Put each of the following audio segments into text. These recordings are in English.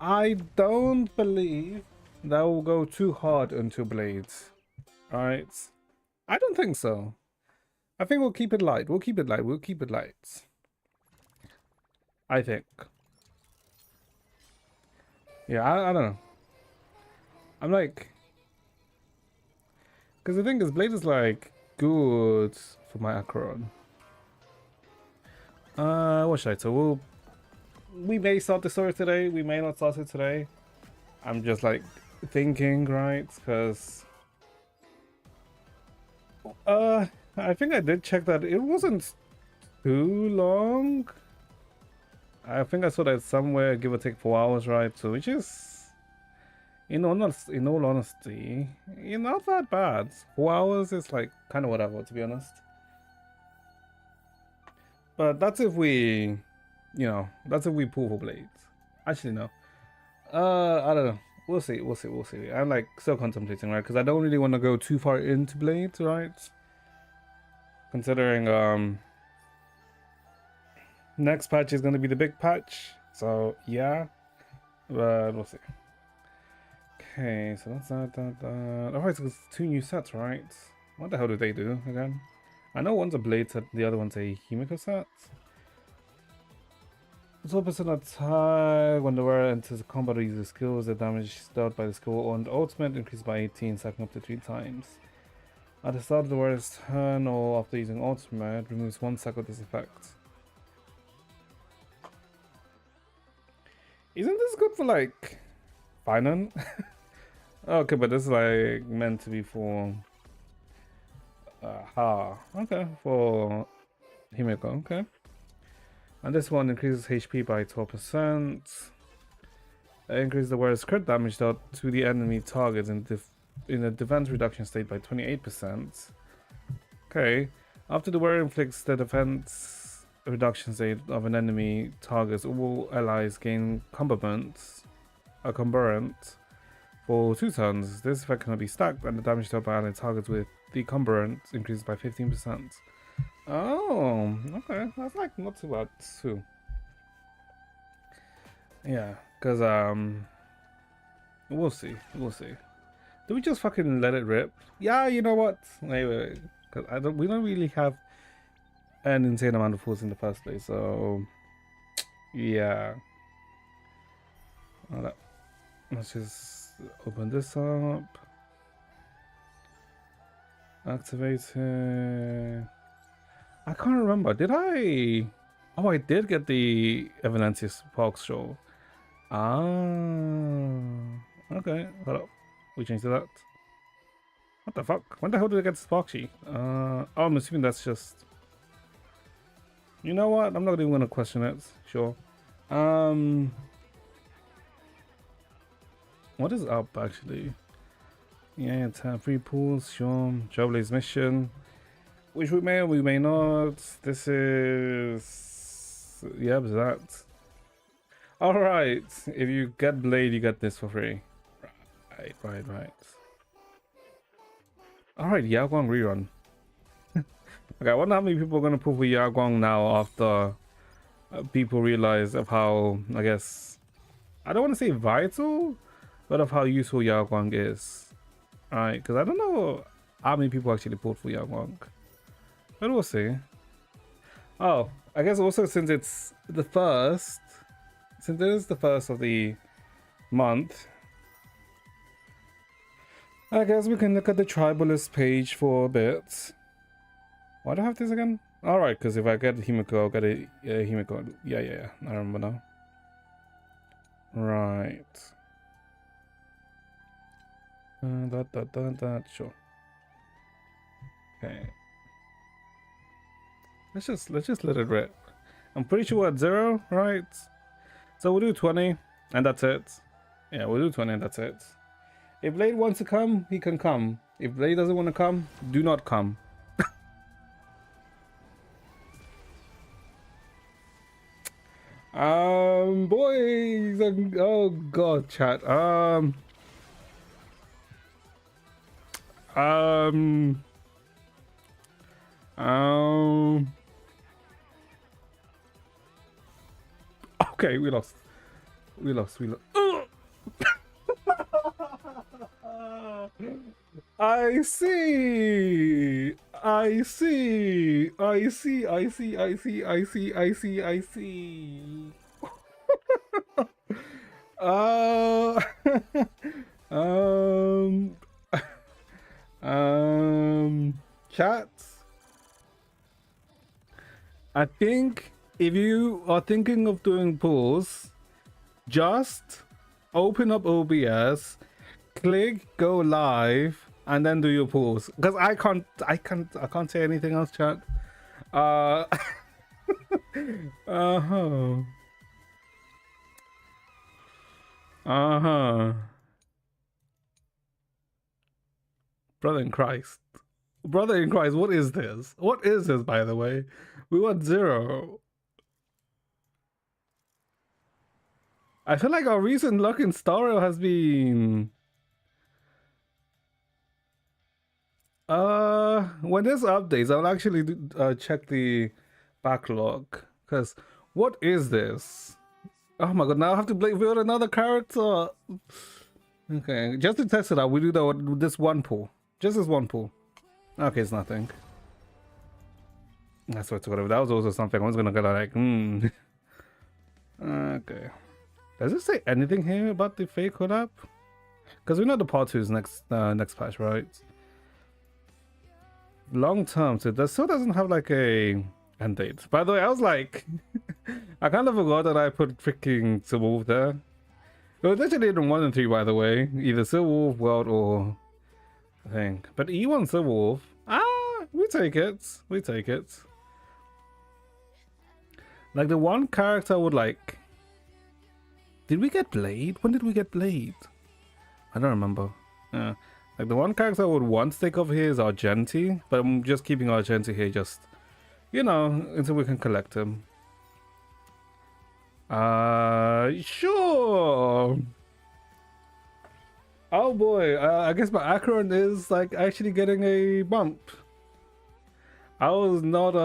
I don't believe that will go too hard into blades. Alright. I don't think so. I think we'll keep it light. We'll keep it light. We'll keep it light. I think. Yeah, I don't know. I'm like... Because the thing is, blade is like good for my Acheron. What should I say? We may start the story today. We may not start it today. I'm just like thinking, right? Because I think I did check that it wasn't too long. I think I saw that somewhere, give or take 4 hours, right? So which is, in all honesty, not that bad. 4 hours is like kind of whatever, to be honest. But that's if we, that's if we pull for blades. Actually, no. I don't know. We'll see. We'll see. We'll see. I'm like still contemplating, right? Because I don't really want to go too far into blades, right? Considering next patch is gonna be the big patch. So yeah, but we'll see. Okay, so that's that. Alright, so it's 2 new sets, right? What the hell do they do again? I know one's a blade set, the other one's a Himiko set. 12% attack when the wearer enters a combat or uses skills, the damage dealt by the skill or the ultimate increased by 18, stacking up to 3 times. At the start of the wearer's turn or after using ultimate, removes 1 stack of this effect. Isn't this good for like finance? Okay, but this is like meant to be for okay, for Himiko, okay. And this one increases HP by 12%. Increases the wearer's crit damage dealt to the enemy targets in a defense reduction state by 28%. Okay. After the wearer inflicts the defense reduction state of an enemy targets, all allies gain combatants, a comburant, for 2 turns. This effect cannot be stacked, and the damage dealt by allied targets with the comburant increases by 15%. Oh, okay. That's like not too bad too. Yeah, because we'll see. We'll see. Do we just fucking let it rip? Yeah, you know what? Wait. Because we don't really have an insane amount of force in the first place, so yeah. Hold up. Let's just open this up. Activate it. I can't remember. Did I? Oh, I did get the Evalensis Parks show. Ah, okay. Hold up. We changed to that. What the fuck? When the hell did I get Sparksy? Oh, I'm assuming that's just. You know what? I'm not even gonna question it. Sure. What is up actually? Yeah, 10 free pools. Sure. Trailblaze mission. Which we may or we may not. This is... yeah, that. Alright. If you get Blade, you get this for free. Right. Alright, Yaguang rerun. Okay, I wonder how many people are going to pull for Yaguang now after people realize of how, I guess... I don't want to say vital, but of how useful Yaguang is. Alright, because I don't know how many people actually pulled for Yaguang. But we'll see. Oh, I guess also since it's the first, since it is the first of the month, I guess we can look at the tribalist page for a bit. Why do I have this again? Alright, because if I get Himiko, I'll get a Himiko. Yeah, I remember now. Right. Sure. Okay. Let's just let it rip. I'm pretty sure we're at 0, right? So we'll do 20 and that's it. Yeah, we'll do 20 and that's it. If Blade wants to come, he can come. If Blade doesn't want to come, do not come. Boys, oh god, chat. Okay, we lost. I see. I see. I see. I see. I see. I see. I see. I see. Uh, um, chat. I think if you are thinking of doing pulls, just open up OBS, click go live, and then do your pulls. Because I can't say anything else, chat. Uh, uh-huh. Uh-huh. Brother in Christ. Brother in Christ, what is this? What is this, by the way? We want 0. I feel like our recent luck in Stario has been... when there's updates, I'll actually check the backlog. Because what is this? Oh my god, now I have to build another character. Okay, just to test it out, we do this one pull. Just this one pull. Okay, it's nothing. That's what that was also something. I was gonna go like, Okay. Does it say anything here about the fake collab? Because we know the part 2 is next patch, right? Long term, so that still doesn't have like a end date. By the way, I was like, I kind of forgot that I put freaking Silver Wolf there. It was literally in 1 and 3, by the way. Either Silver Wolf, World, or thing. But E1 Silver Wolf, we take it. We take it. Like the one character I would like. Did we get Blade? When did we get Blade? I don't remember. Yeah. Like the one character I would want to take over here is Argenti, but I'm just keeping Argenti here just, you know, until we can collect him. Sure. Oh boy, I guess my Acheron is like actually getting a bump. I was not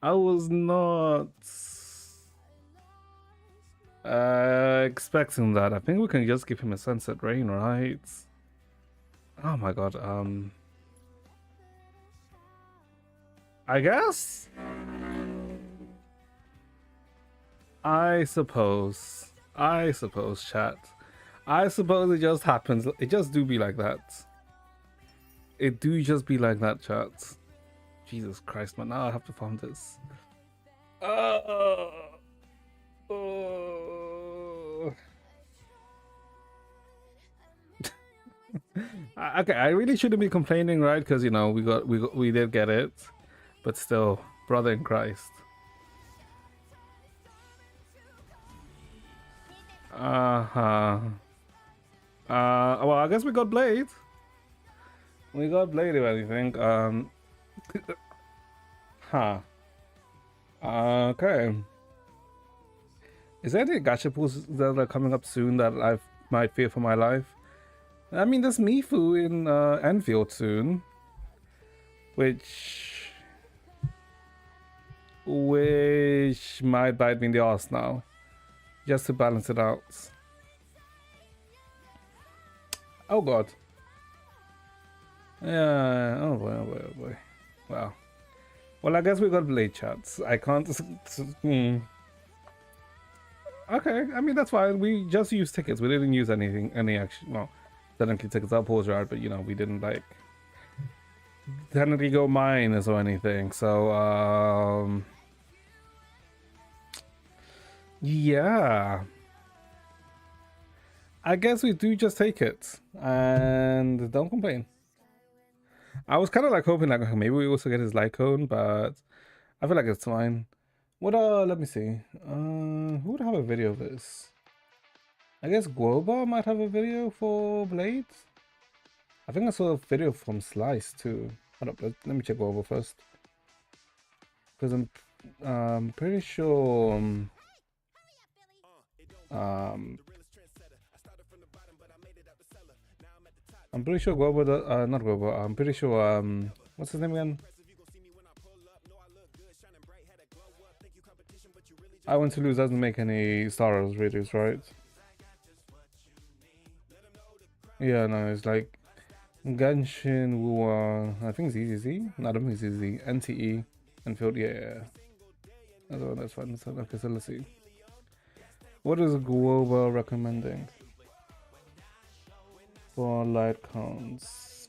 I was not expecting that. I think we can just give him a Sunset Rain, right? Oh my god, I guess? I suppose, chat. I suppose it just happens. It just do be like that. It do just be like that, chat. Jesus Christ, man. Now I have to farm this. Okay, I really shouldn't be complaining, right? Because you know we did get it, but still, brother in Christ. Well, I guess we got Blade. We got Blade, if anything. Okay. Is there any gacha pools that are coming up soon that I might fear for my life? I mean, there's Mifu in Enfield soon, which might bite me in the ass now, just to balance it out. Oh god. Yeah. Oh boy. Oh boy. Oh boy. Wow. Well, I guess we got Blade chats. I can't. Okay. I mean, that's fine. We just used tickets. We didn't use any action. Well, technically tickets are pause right, but you know, we didn't like technically go minus or anything. So yeah. I guess we do just take it and don't complain. I was kind of like hoping like maybe we also get his Lycone, but I feel like it's fine. What let me see. Who would have a video of this? I guess Guoba might have a video for Blades. I think I saw a video from Slice too. Hold up, let me check Guoba first. Because I'm pretty sure I'm pretty sure Guoba, not Guoba, I'm pretty sure, what's his name again? I Want to Lose doesn't make any Star Wars videos, right? Yeah, no, it's like Genshin Wuwa. I think it's easy. No, I don't think it's easy. NTE and Field. Yeah. That's fine. So, okay, so let's see. What is Global recommending for light counts?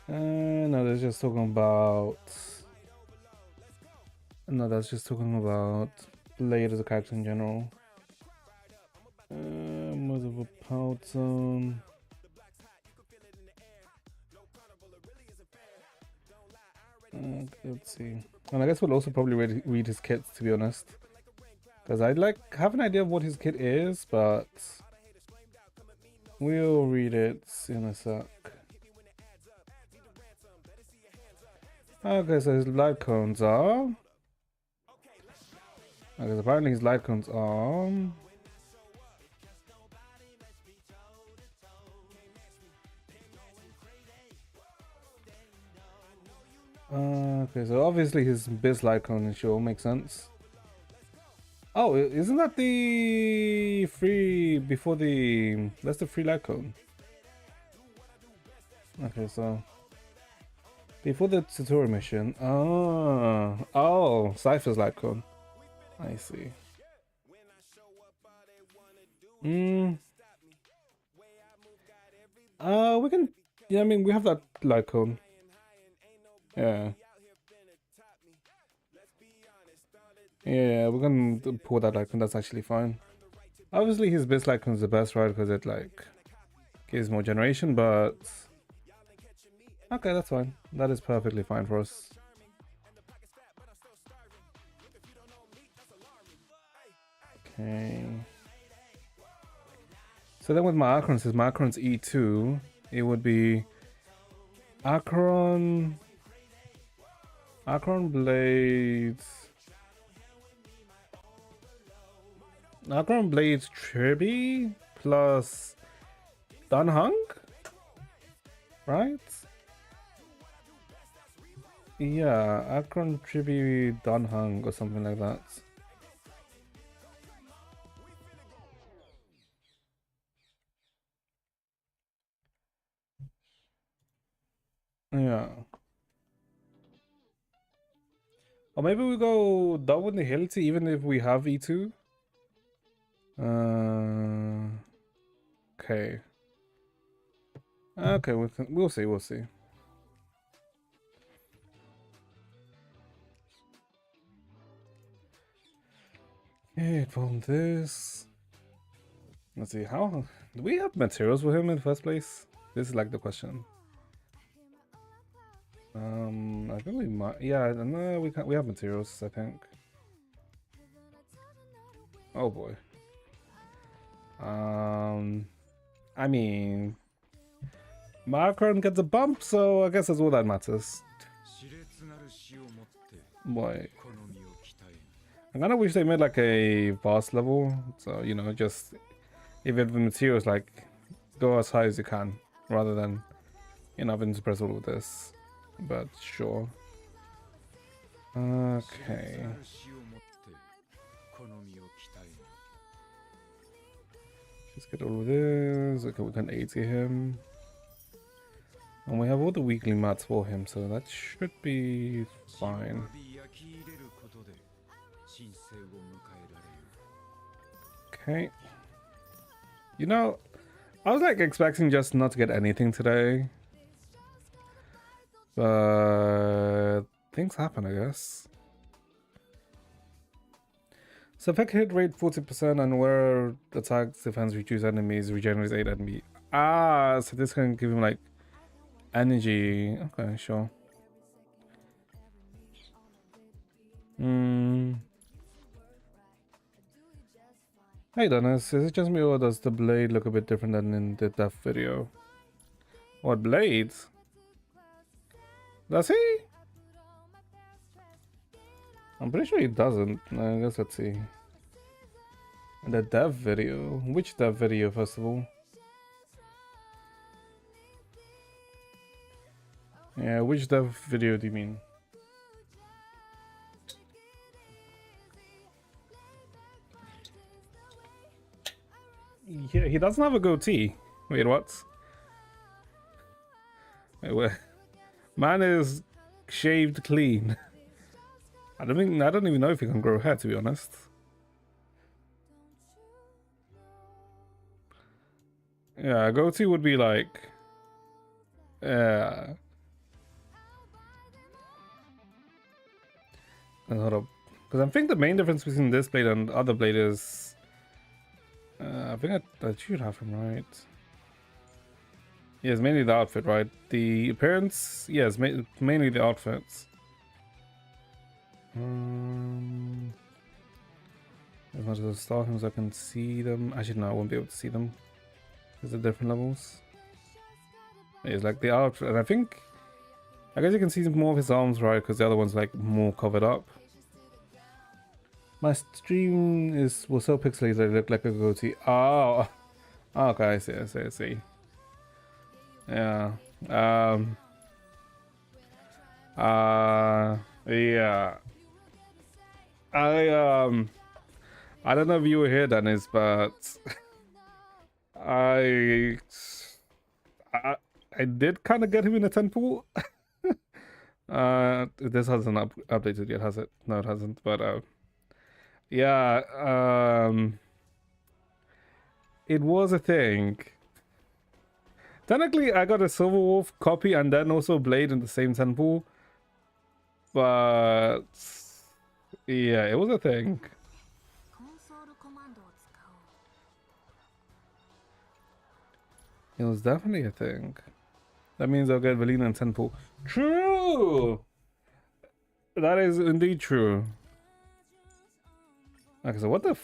No, that's just talking about. No, that's just talking about Blade as a character in general. Most of a pout zone. Let's see. And I guess we'll also probably read his kit, to be honest. Because I'd like have an idea of what his kit is, but we'll read it in a sec. Okay, so his light cones are. Okay, apparently his light cones are. Okay, so obviously his biz light cone sure makes sense. Oh, isn't that the free before the? That's the free light cone. Okay, so before the tutorial mission. Oh, Cypher's light cone. I see. We can. Yeah, I mean, we have that light cone. Yeah. Yeah, we're gonna pull that light cone. That's actually fine. Obviously, his best light cone is the best, right? Because it like gives more generation, but okay, that's fine. That is perfectly fine for us. Okay. So then with my Acheron, since my Acheron's E2, it would be Acheron Blades. Acheron Blades Triby plus Dunhung? Right? Yeah, Acheron Triby Dunhung or something like that. Yeah. Or maybe we go down with the Nihility even if we have E2. Okay. Okay, we'll see, we'll see. Okay, from this. Let's see, how do we have materials for him in the first place? This is like the question. I think we might. Yeah, no, we can't. We have materials, I think. Oh boy. I mean, Markron gets a bump, so I guess that's all that matters. Boy, I kind of wish they made like a boss level, so you know, just if you have the materials, like go as high as you can, rather than you know having to press all of this. But sure. Okay. Let's get all of this. Okay, we can 80 him. And we have all the weekly mats for him, so that should be fine. Okay. You know, I was like expecting just not to get anything today. But things happen, I guess. So effect hit rate 40% and where attacks defense reduce enemies regenerates 8 enemy. Ah, so this can give him like energy. Okay, sure. Hey Dennis, is it just me or does the blade look a bit different than in the death video? What blades? Does he? I'm pretty sure he doesn't. I guess let's see. The dev video? Which dev video, first of all? Yeah, which dev video do you mean? Yeah, he doesn't have a goatee. Wait, what? Wait, where? Man is shaved clean. I don't even know if he can grow hair, to be honest. Yeah, a goatee would be like, yeah. Hold up, because I think the main difference between this blade and other blade is, I think I should have him right. Yeah, it's mainly the outfit, right? The appearance, yes, mainly the outfits. As much as the startings, I can see them. Actually, no, I won't be able to see them. There's the different levels. It's like the outfit, and I guess you can see more of his arms, right? Because the other one's like more covered up. My stream was so pixelated it looked like a goatee. Oh, okay, I see. Yeah. Yeah. I don't know if you were here, Dennis, but I did kind of get him in a temple. This hasn't updated yet, has it? No, it hasn't. But yeah, it was a thing. Technically, I got a Silver Wolf copy and then also Blade in the same temple. But yeah, it was a thing. It was definitely a thing. That means I'll get Valina and temple. True! That is indeed true. Okay, so what the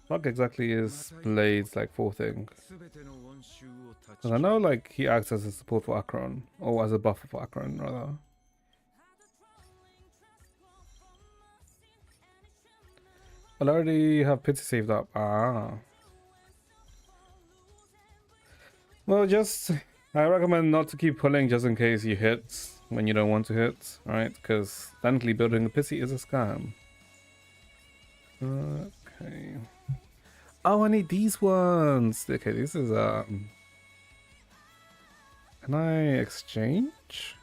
fuck exactly is Blade's like full thing? Because I know like he acts as a support for Akron, or as a buffer for Akron rather. I'll already have Pity saved up. Ah. Well, I recommend not to keep pulling just in case you hit when you don't want to hit, right? Because technically building a Pity is a scam. Okay. Oh, I need these ones. Okay, this is can I exchange?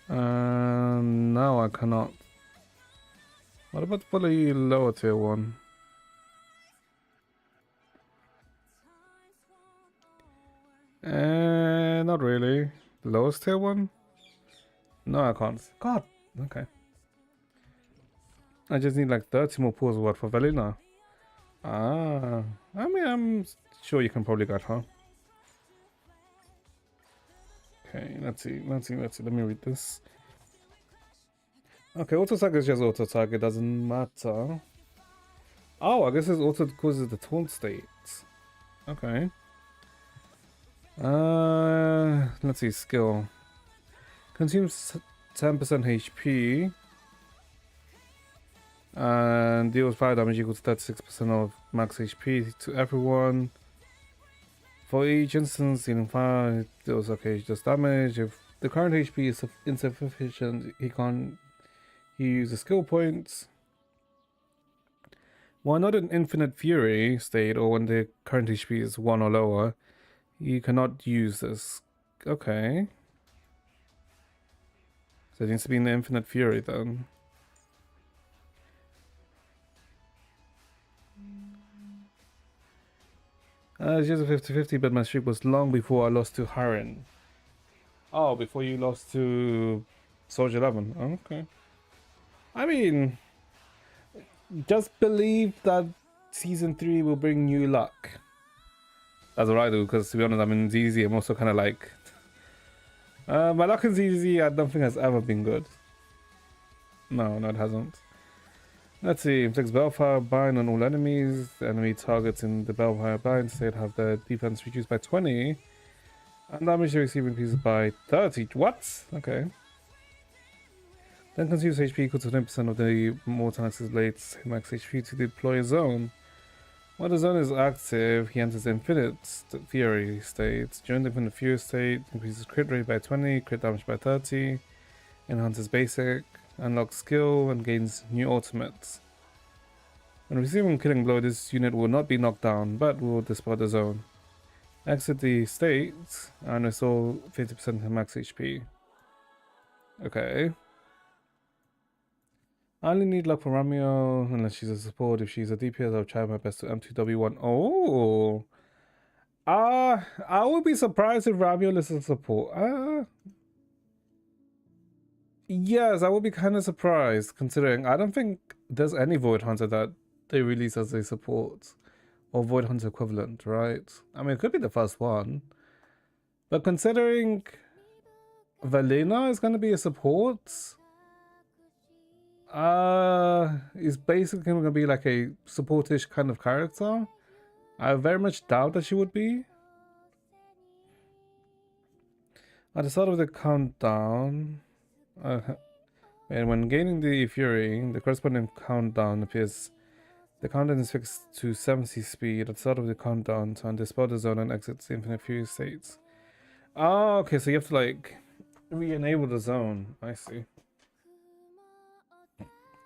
No, I cannot. What about fully lower tier one? Not really. Lowest tier one? No, I can't. God, okay. I just need like 30 more pulls worth for Valina. Ah, I mean, I'm sure you can probably get her. Okay, let's see. Let me read this. Okay, auto target is just auto target, doesn't matter. Oh, I guess it's auto causes the taunt state. Okay. Let's see, skill. Consumes 10% HP. And deals fire damage equal to 36% of max HP to everyone. For each instance dealing fire, it deals just damage. If the current HP is insufficient, he uses skill points. While not in Infinite Fury state, or when the current HP is 1 or lower, you cannot use this. Okay. So it needs to be in the Infinite Fury then. It's just a 50-50, but my streak was long before I lost to Harin. Oh, before you lost to Soldier 11. Okay. I mean, just believe that Season 3 will bring you luck. That's what I do, because to be honest, I'm in ZZ. I'm also kind of like... my luck in ZZ I don't think has ever been good. No, it hasn't. Let's see, inflicts Bellfire Bind on all enemies. The enemy targets in the Bellfire Bind state have their defense reduced by 20. And damage they receive increases by 30. What? Okay. Then consumes HP equal to 20% of the Mortal Axis Blade's max HP to deploy a zone. While the zone is active, he enters the Infinite Fury state. During the Infinite Fury state, increases crit rate by 20, crit damage by 30, enhances basic. unlocks skill and gains new ultimates. When receiving killing blow, this unit will not be knocked down, but will dispel the zone. Exit the state and restore 50% of max HP. Okay. I only need luck for Ramio unless she's a support. If she's a DPS, I'll try my best to M2W1. Oh! I would be surprised if Ramio is a support. Yes, I would be kind of surprised considering I don't think there's any Void Hunter that they release as a support or Void Hunter equivalent, right? I mean, it could be the first one, but considering Valena is going to be a support, is basically going to be like a supportish kind of character. I very much doubt that she would be. At the start of the countdown, and when gaining the Fury, the corresponding countdown appears. The countdown is fixed to 70 speed at the start of the countdown to dispel the zone and exit the Infinite Fury states. Oh, okay, so you have to like re-enable the zone. I see.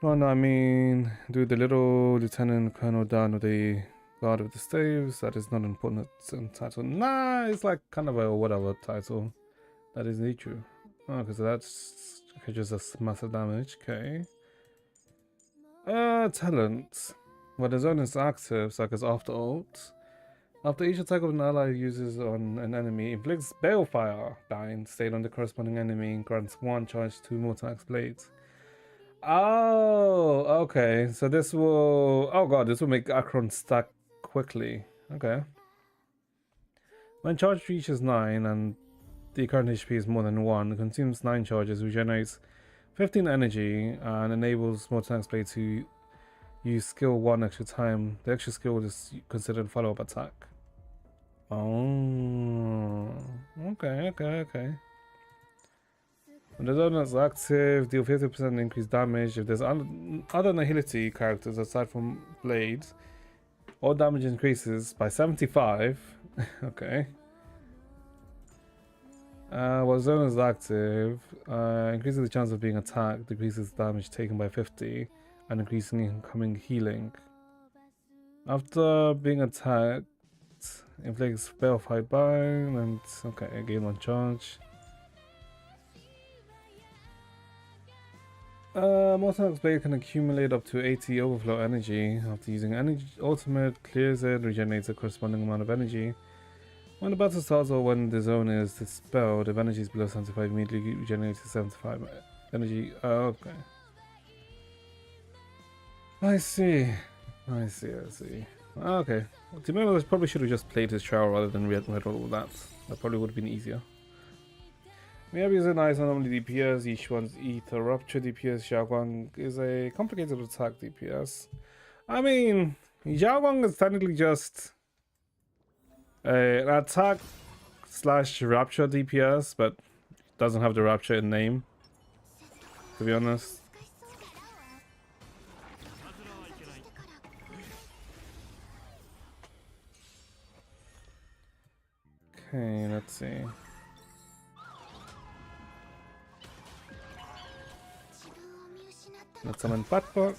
Well, no, I mean, do the little Lieutenant Colonel down with the Guard of the Staves. That is not an important title. Nah, it's like kind of a whatever title. That is indeed true. Okay, so that's okay, just does massive damage. Okay. Talent. When the zone is active, so like as after ult. After each attack of an ally uses on an enemy, inflicts Balefire bind stayed on the corresponding enemy and grants 1 charge to Mortax blades. Oh, okay. So this will... Oh god, this will make Akron stack quickly. Okay. When charge reaches 9 and the current HP is more than 1, it consumes 9 charges, regenerates 15 energy, and enables Mortax blade to use skill 1 extra time. The extra skill is considered follow-up attack. Oh, okay. When the zone is active, deal 50% increased damage. If there's other nihility characters aside from blades, all damage increases by 75. Okay. While zone is active, increases the chance of being attacked, decreases damage taken by 50. And increasing incoming healing. After being attacked, inflicts Balefire bind and okay, gain 1 charge. Mortax blade can accumulate up to 80 overflow energy. After using energy ultimate, clears it, regenerates a corresponding amount of energy. When the battle starts or when the zone is dispelled, if energy is below 75, immediately regenerates to 75 energy. Okay. I see. Okay. Well, to be honest, I probably should have just played his trial rather than read all of that. That probably would have been easier. Miyabi is a nice anomaly DPS, each one's Ether Rupture DPS. Xiaoguang is a complicated attack DPS. I mean, Xiaoguang is technically just an attack / Rapture DPS, but doesn't have the Rapture in name, to be honest. Okay, let's see. Let's summon Patbok.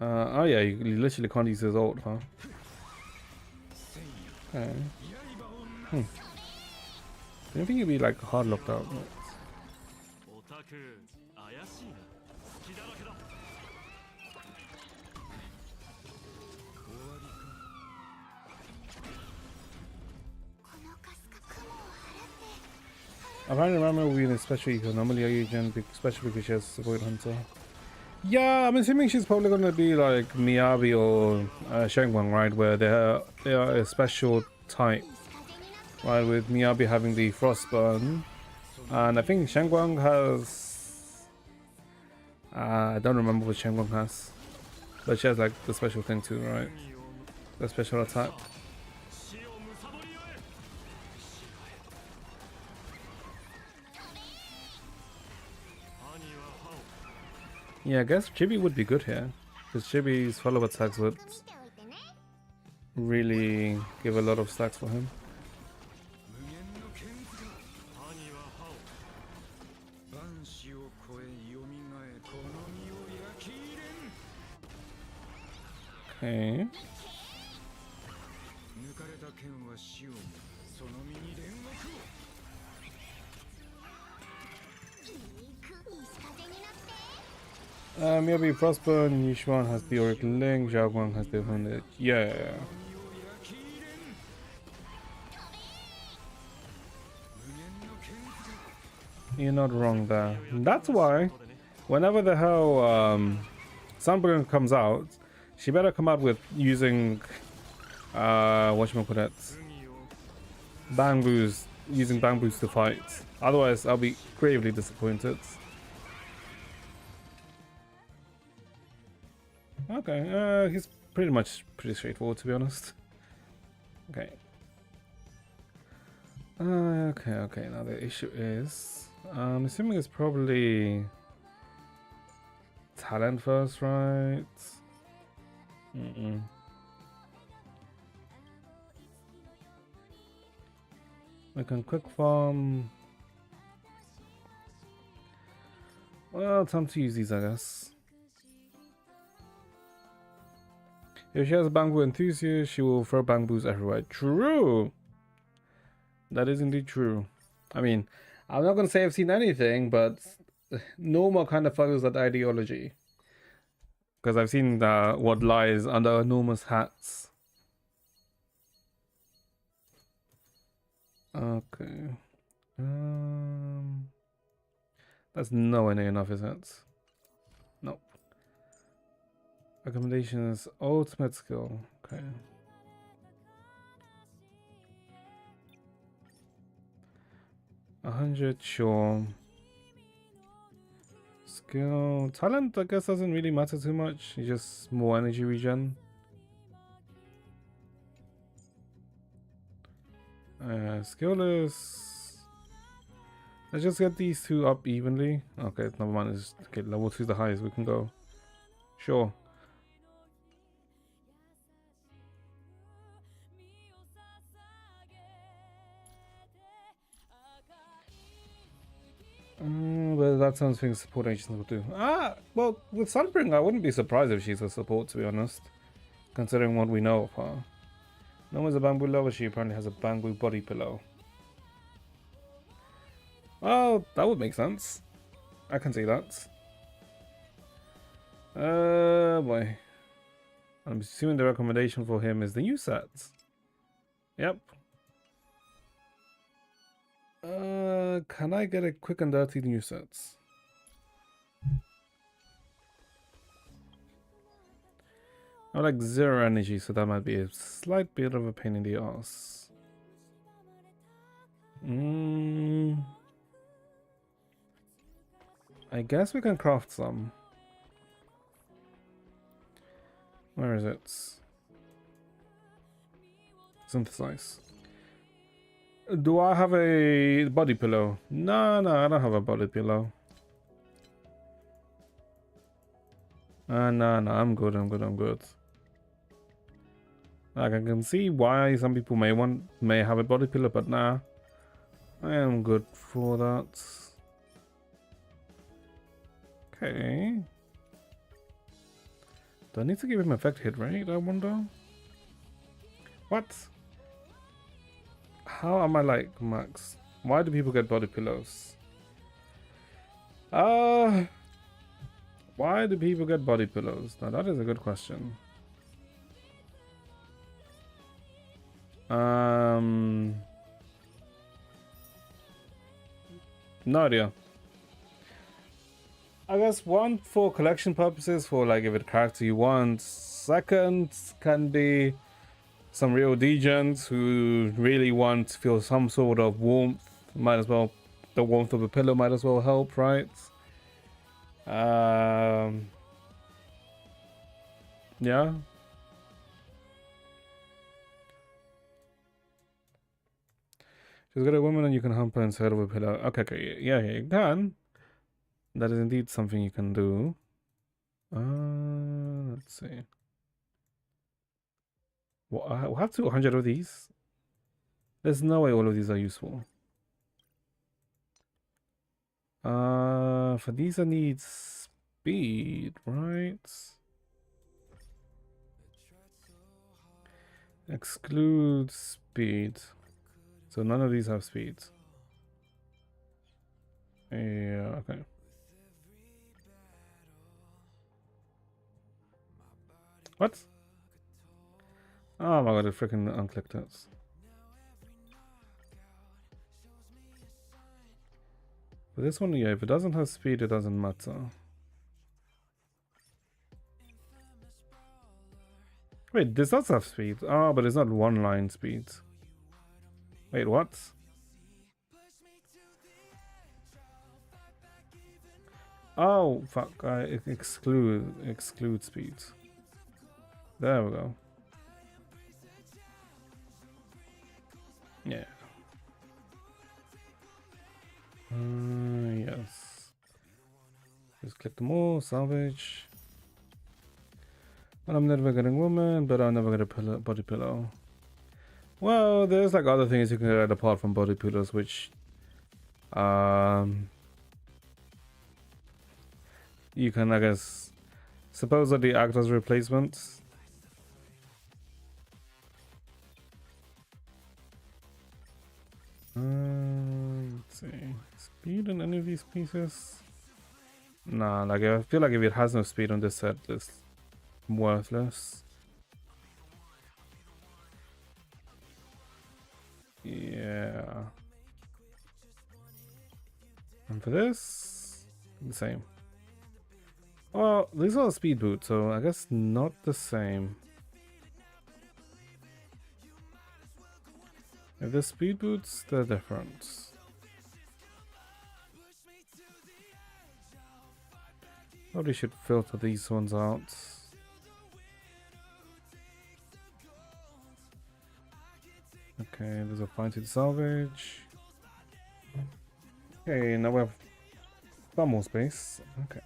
Oh yeah, you literally can't use his ult, huh? Okay. I don't think you'd be like hard locked out. Apparently Rama will be an especially anomaly agent, especially because she has a Void Hunter. Yeah, I'm assuming she's probably gonna be like Miyabi or Shengwang, right? Where they are a special type, right? With Miyabi having the Frostburn, and I think Shengwang has... I don't remember what Shengwang has, but she has like the special thing too, right? The special attack. Yeah, I guess Chibi would be good here, because Chibi's follow attacks would really give a lot of stacks for him. Okay. Maybe Prosper, Yishuan has the Auric Link, Zhaoguang has the Hundred. Yeah. You're not wrong there. That's why, whenever the hell Sunburn comes out, she better come out with using whatchamacallit, bamboos, using bamboos to fight. Otherwise, I'll be gravely disappointed. Okay, he's pretty straightforward, to be honest. Okay. Okay. Now the issue is, I'm assuming it's probably talent first, right? We can quick farm. Well, time to use these, I guess. If she has a bamboo enthusiast, she will throw bamboos everywhere. True! That is indeed true. I mean, I'm not going to say I've seen anything, but Norma kind of follows that ideology. Because I've seen what lies under Norma's hats. Okay. That's nowhere near enough, is it? Nope. Recommendations, ultimate skill. Okay. $100, sure. Skill, talent, I guess doesn't really matter too much. It's just more energy regen. Skillless. Let's just get these two up evenly. Okay, never mind. It's, okay, level 2 is the highest we can go. Sure. But that sounds things support agents will do. Well, with Sunbring, I wouldn't be surprised if she's a support, to be honest. Considering what we know of her. Norma's a bamboo lover, she apparently has a bamboo body pillow. Well, that would make sense. I can see that. Boy. I'm assuming the recommendation for him is the new set. Yep. Can I get a quick and dirty new sets? I like 0 energy, so that might be a slight bit of a pain in the ass. I guess we can craft some. Where is it? Synthesize. Do I have a body pillow? No, I don't have a body pillow. No, I'm good. Like, I can see why some people may have a body pillow, but nah, I am good for that. Okay. Do I need to give him effect hit rate, I wonder? What? How am I like max? Why do people get body pillows? Why do people get body pillows? Now that is a good question. No idea. I guess one for collection purposes, for like if it's character you want. Second can be some real degens who really want to feel some sort of warmth. Might as well, the warmth of a pillow might as well help, right? Yeah. She's got a woman and you can hump her inside of a pillow. Okay, yeah, you can. That is indeed something you can do. Let's see. Well, I'll have 200 of these. There's no way all of these are useful. For these I need speed, right? Exclude speed. So none of these have speed. Yeah, okay. What? Oh my god, it freaking unclicked it. But this one, yeah, if it doesn't have speed, it doesn't matter. Wait, this does have speed. Oh, but it's not one line speed. Wait, what? Oh, fuck. I exclude speed. There we go. Yeah. Yes. Just click them all, salvage. And I'm never getting woman, but I'm never gonna body pillow. Well, there's like other things you can get apart from body pillows, which you can, I guess, supposedly act as replacements. Let's see. Speed on any of these pieces? Nah, like I feel like if it has no speed on this set, it's worthless. Yeah. And for this, the same. Well, these are speed boots, so I guess not the same. If the speed boots, they're different. Probably should filter these ones out. Okay, there's a fine to salvage. Okay, now we have some more space. Okay.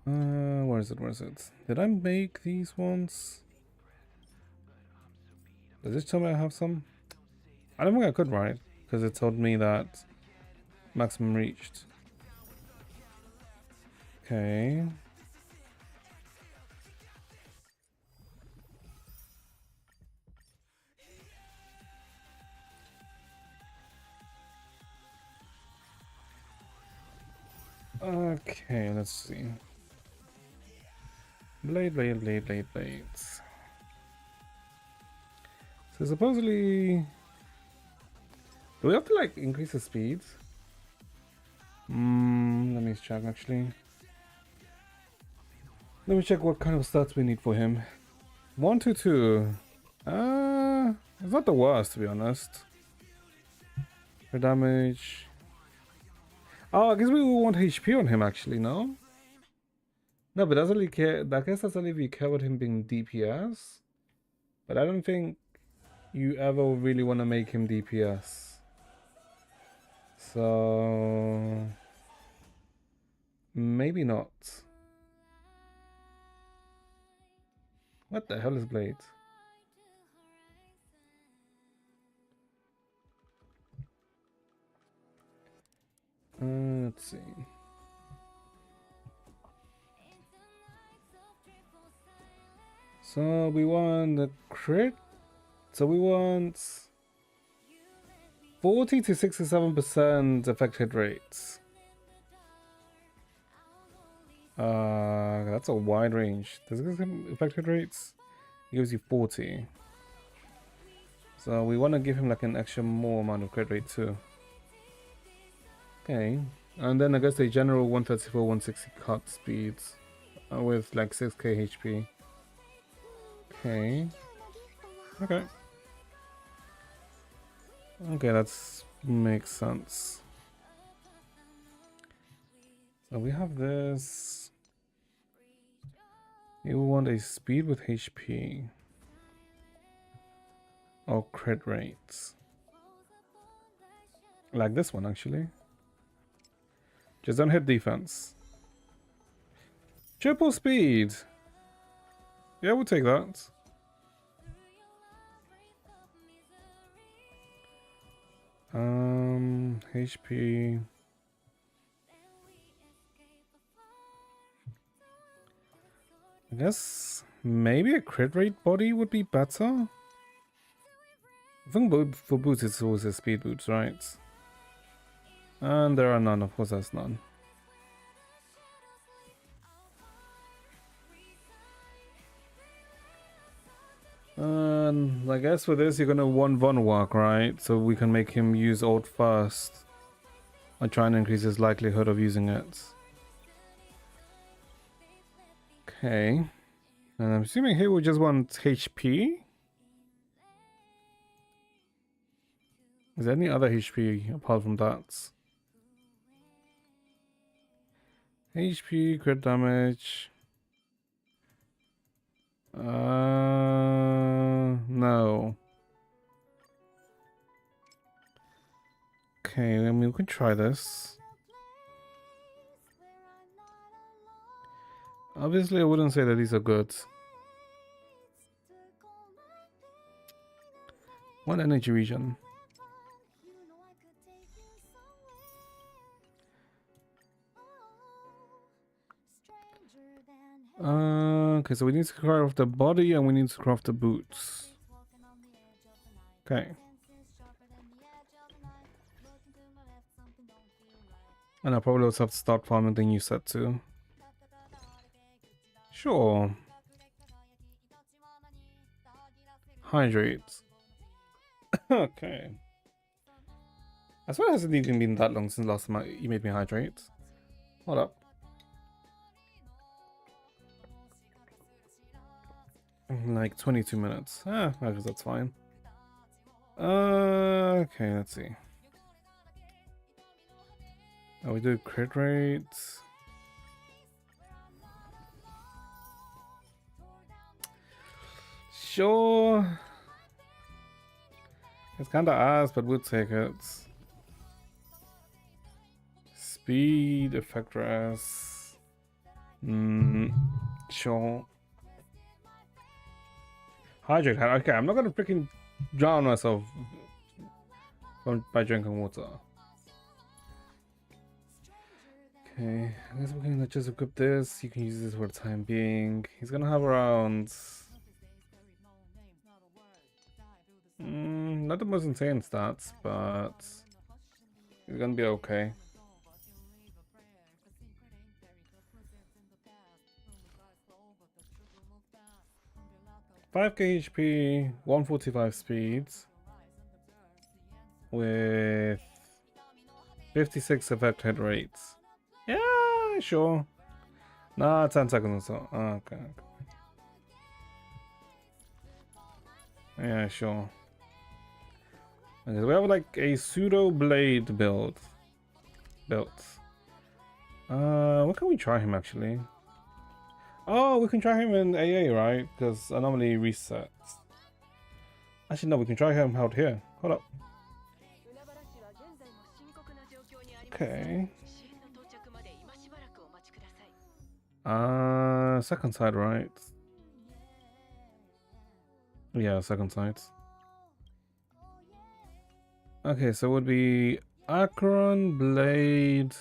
Where is it? Where is it? Did I make these ones? Does it tell me I have some? I don't think I could, right? Because it told me that maximum reached. Okay. Okay, let's see. Blades. So supposedly, do we have to like increase the speed? Let me check actually. Let me check what kind of stats we need for him. 1 to 2. It's not the worst to be honest. For damage. Oh, I guess we will want HP on him actually, no? No, but doesn't really care. I guess that's only if you care about him being DPS. But I don't think you ever really want to make him DPS. So maybe not. What the hell is Blade? Let's see. So we want the crit. So we want 40 to 67% affected rates. That's a wide range. Does it give affected rates? It gives you 40. So we want to give him like an extra more amount of crit rate too. Okay. And then I guess the general 134, 160 cut speeds with like 6k HP. Okay. Okay. Okay, that makes sense. So we have this. You want a speed with HP. Or crit rates. Like this one actually. Just don't hit defense. Triple speed. Yeah, we'll take that. HP. I guess maybe a crit rate body would be better. I think for boots it's always a speed boots, right? And there are none, of course there's none. I guess for this you're gonna want one walk, right? So we can make him use ult first. Or try and increase his likelihood of using it. Okay. And I'm assuming here we just want HP. Is there any other HP apart from that? HP, crit damage. No. Okay, I mean, we can try this. Obviously, I wouldn't say that these are good. One energy region. Okay, so we need to craft the body and we need to craft the boots. Okay. And I probably also have to start farming the new set too. Sure. Hydrate. Okay. I swear it hasn't even been that long since last time you made me hydrate. Hold up. Like 22 minutes. I guess that's fine. Okay, let's see. Oh, we do crit rates. Sure. It's kinda ass, but we'll take it. Speed, effect res. Sure. Hydrate. Okay, I'm not gonna freaking drown myself by drinking water. Okay, I guess we can just equip this. You can use this for the time being. He's gonna have around... not the most insane stats, but he's gonna be okay. 5k HP, 145 speeds, with 56 effect hit rates. Yeah, sure. Nah, 10 seconds or so. Okay. Yeah, sure. Okay, so we have like a pseudo blade build. What can we try him actually? Oh, we can try him in AA, right? Because anomaly resets. Actually, no, we can try him out here. Hold up. Okay. Second side, right? Yeah, second side. Okay, so it would be Akron, Blade.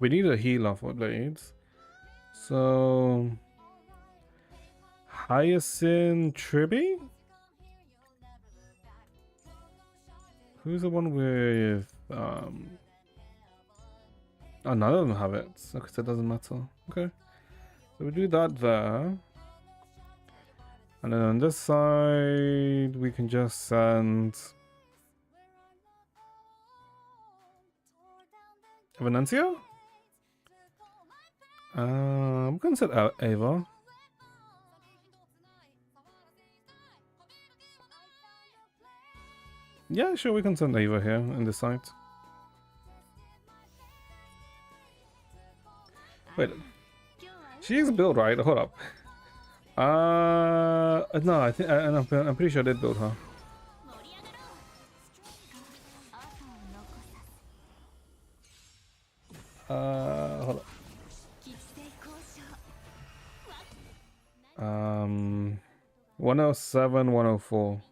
We need a healer for Blades. So Hyacinth Tribby? Who's the one with oh, none of them have it. Okay, so it doesn't matter. Okay. So we do that there. And then on this side we can just send Venencia? I'm gonna set out Ava. Yeah, sure, we can send Ava here in this site. Wait, she is build, right? Hold up. No, I think I'm pretty sure I did build her. Hold up. 107, 104.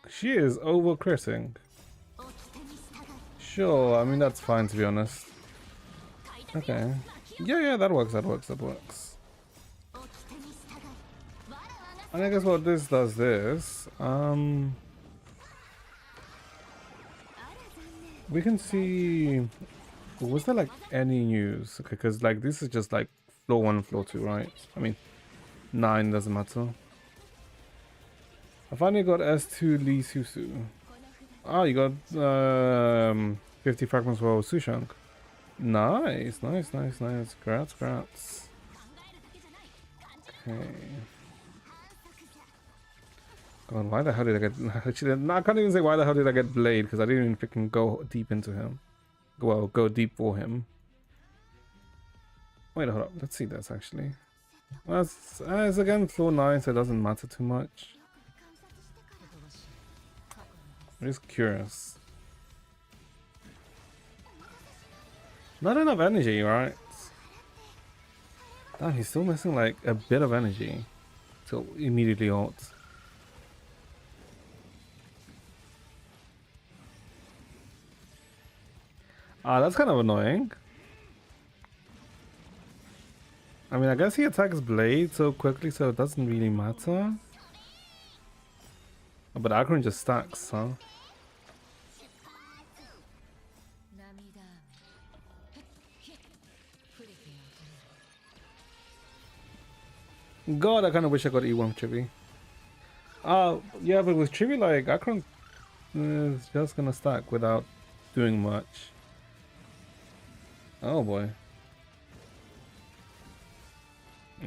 She is over critting. Sure, I mean that's fine to be honest. Okay. Yeah, that works. And I guess what this does this. We can see. Was there like any news? Okay, because like this is just like floor 1 and floor 2, right? I mean, 9 doesn't matter. I finally got S2 Lee Susu. Ah, you got 50 fragments for Sushang. Nice, nice, nice, nice. Grats, grats. Okay. God, why the hell did I get... Actually, no, I can't even say why the hell did I get Blade, because I didn't even freaking go deep into him. Well, go deep for him. Wait, hold up. Let's see this, actually. Well, it's again floor 9, so it doesn't matter too much. I'm just curious. Not enough energy, right? Damn, he's still missing like a bit of energy. So immediately ult. Ah, that's kind of annoying. I mean, I guess he attacks Blade so quickly, so it doesn't really matter. Oh, but Akron just stacks, huh? God, I kind of wish I got E1 Chibi. Yeah, but with Chibi, like, Akron is just gonna stack without doing much. Oh boy.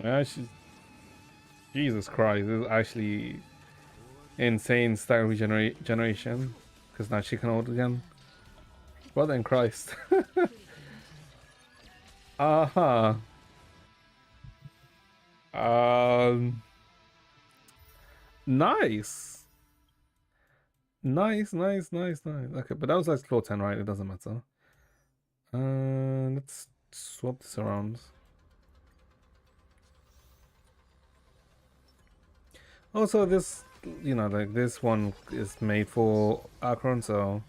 Actually, Jesus Christ, this is actually insane stack regeneration. Because now she can ult again. Brother in Christ. Aha. Nice. Nice, nice, nice, nice. Okay, but that was like floor 10, right? It doesn't matter. Let's swap this around. Also, this, you know, like this one is made for Akron, so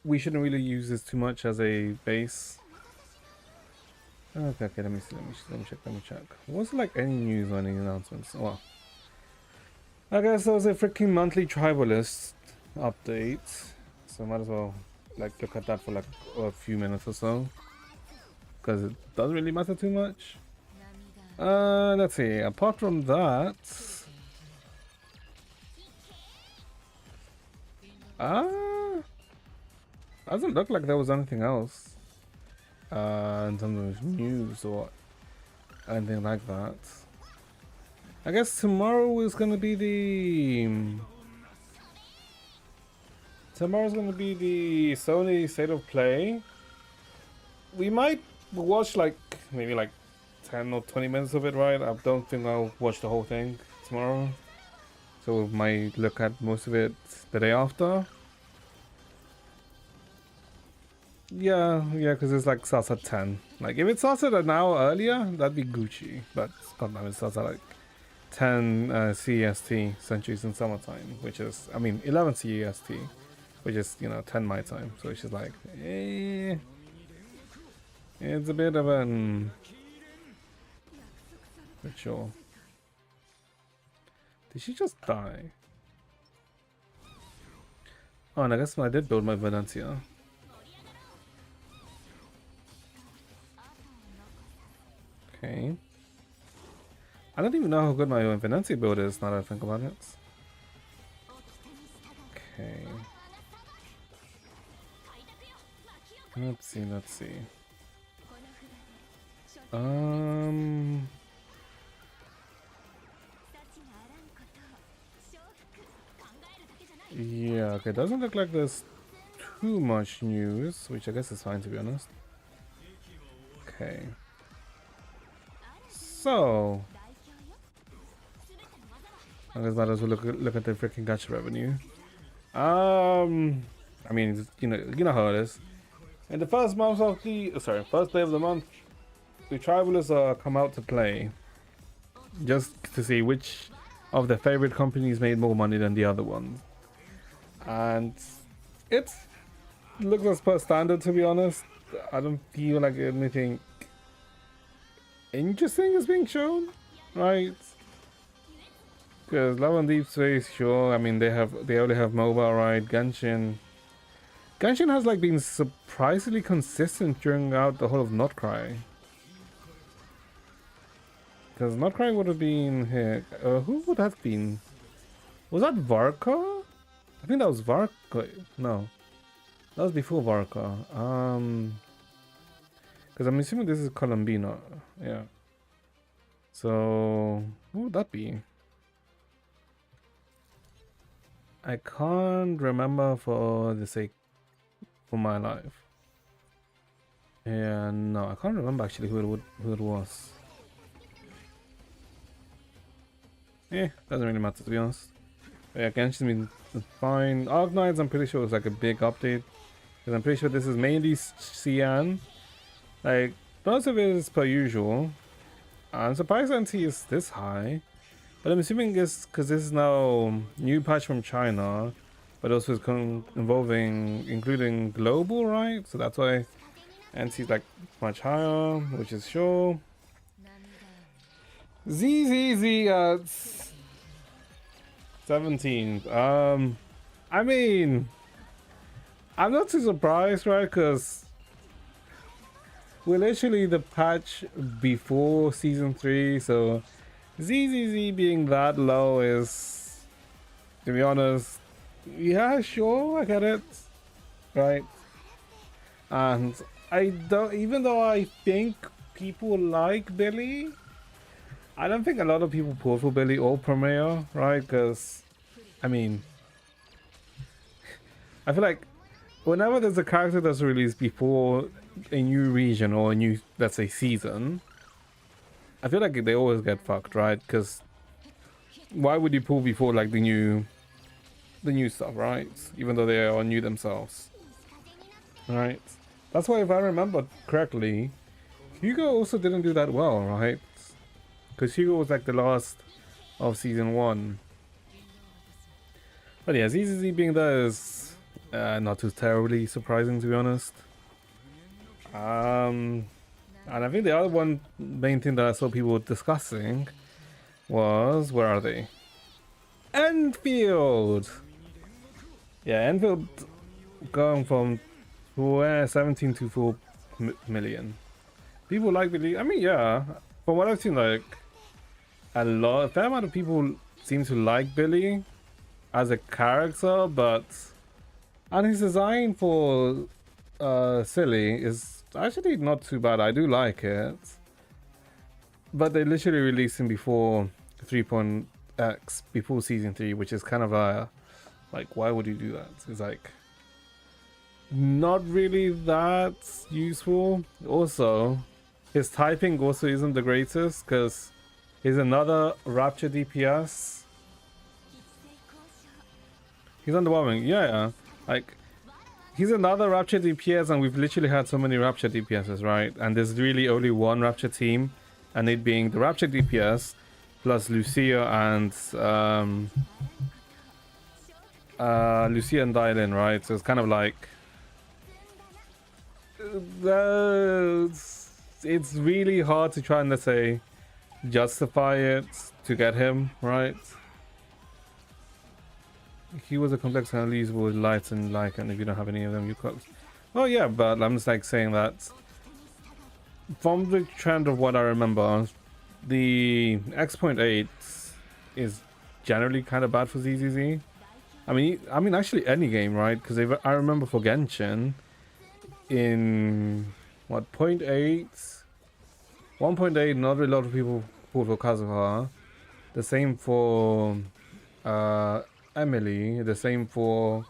we shouldn't really use this too much as a base. Okay, let me see, let me check. Was there like any news or any announcements? Oh, well. I guess there was a freaking monthly tribalist update, so might as well like look at that for like a few minutes or so, because it doesn't really matter too much. Let's see, apart from that, doesn't look like there was anything else in terms of news or anything like that. I guess tomorrow is gonna be tomorrow's gonna be the Sony State of Play. We might watch like maybe like 10 or 20 minutes of it, right? I don't think I'll watch the whole thing tomorrow, so we might look at most of it the day after. Yeah, because it's like starts at 10. Like if it started an hour earlier, that'd be Gucci. But sometimes it starts at like 10 CEST, Centuries in Summertime, which is, I mean, 11 CEST, which is, you know, 10 my time. So it's just like, it's a bit of an, for sure. Did she just die? Oh, and I guess I did build my Venetia. Okay. I don't even know how good my Venetia build is now that I think about it. Okay. Let's see. Yeah, okay, doesn't look like there's too much news, which I guess is fine to be honest. Okay. So I guess might as well look at the freaking gacha revenue. I mean, you know how it is. In the first month of the first day of the month, the Tribalists come out to play, just to see which of their favorite companies made more money than the other ones. And it looks as per standard, to be honest. I don't feel like anything interesting is being shown, right? Because Love and Deep Space, sure. I mean, they only have mobile, right? Genshin has like been surprisingly consistent during out the whole of Notcry. Because Notcry would have been here. Who would that have been? Was that Varka? I think that was Varka. No, that was before Varka. Because I'm assuming this is Colombina. Yeah. So who would that be? I can't remember for the sake for my life. Yeah, no, I can't remember actually who it was. Yeah, doesn't really matter to be honest. But yeah, Genshin's been fine. Arknights, I'm pretty sure it's like a big update. Because I'm pretty sure this is mainly Xi'an. Like, most of it is per usual. I'm surprised NT is this high. But I'm assuming it's because this is now new patch from China. But also it's including global, right? So that's why NT is like much higher, which is sure. ZZZ at 17th. I mean, I'm not too surprised, right? Because we're literally the patch before season 3, so ZZZ being that low is, to be honest, yeah, sure, I get it, right? And I don't, even though I think people like Billy, I don't think a lot of people pull for Billy or Premier, right? Because, I mean, I feel like whenever there's a character that's released before a new region or a new, let's say, season, I feel like they always get fucked, right? Because why would you pull before like the new stuff, right? Even though they are new themselves, right? That's why, if I remember correctly, Hugo also didn't do that well, right? Because Hugo was like the last of season 1. But yeah, ZZZ being there is not too terribly surprising, to be honest. And I think the other one main thing that I saw people discussing was, where are they? Enfield! Yeah, Enfield going from 17 to 4 million. People like Billy. I mean, yeah, from what I've seen, like, a fair amount of people seem to like Billy as a character, and his design for Silly is actually not too bad. I do like it, but they literally released him before 3.x, before season 3, which is kind of a like, why would you do that? It's like not really that useful. Also, his typing also isn't the greatest because he's another Rapture DPS. He's underwhelming, yeah. Like, he's another Rapture DPS, and we've literally had so many Rapture DPSs, right? And there's really only one Rapture team, and it being the Rapture DPS plus Lucia and Dylan, right? So it's kind of like it's really hard to try and, let's say, justify it to get him, right? He was a complex and unusable with lights and like, and if you don't have any of them, you could. Oh yeah, but I'm just like saying that from the trend of what I remember, the X.8 is generally kind of bad for ZZZ. I mean, actually any game, right? Because I remember for Genshin, in what, 0.8, 1.8, not a lot of people pulled for Kazuha. The same for Emily, the same for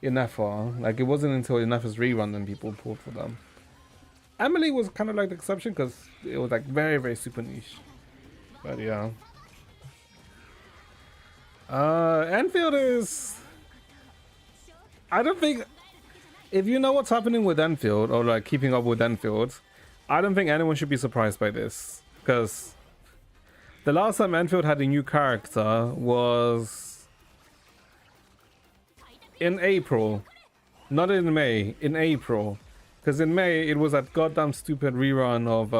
Inefa. Like, it wasn't until Inefa's rerun that people pulled for them. Emily was kind of like the exception because it was like very, very super niche. But yeah. Enfield is... I don't think... If you know what's happening with Enfield, or like keeping up with Enfield, I don't think anyone should be surprised by this. Because the last time Enfield had a new character was in April. Not in May, in April. Because in May, it was that goddamn stupid rerun of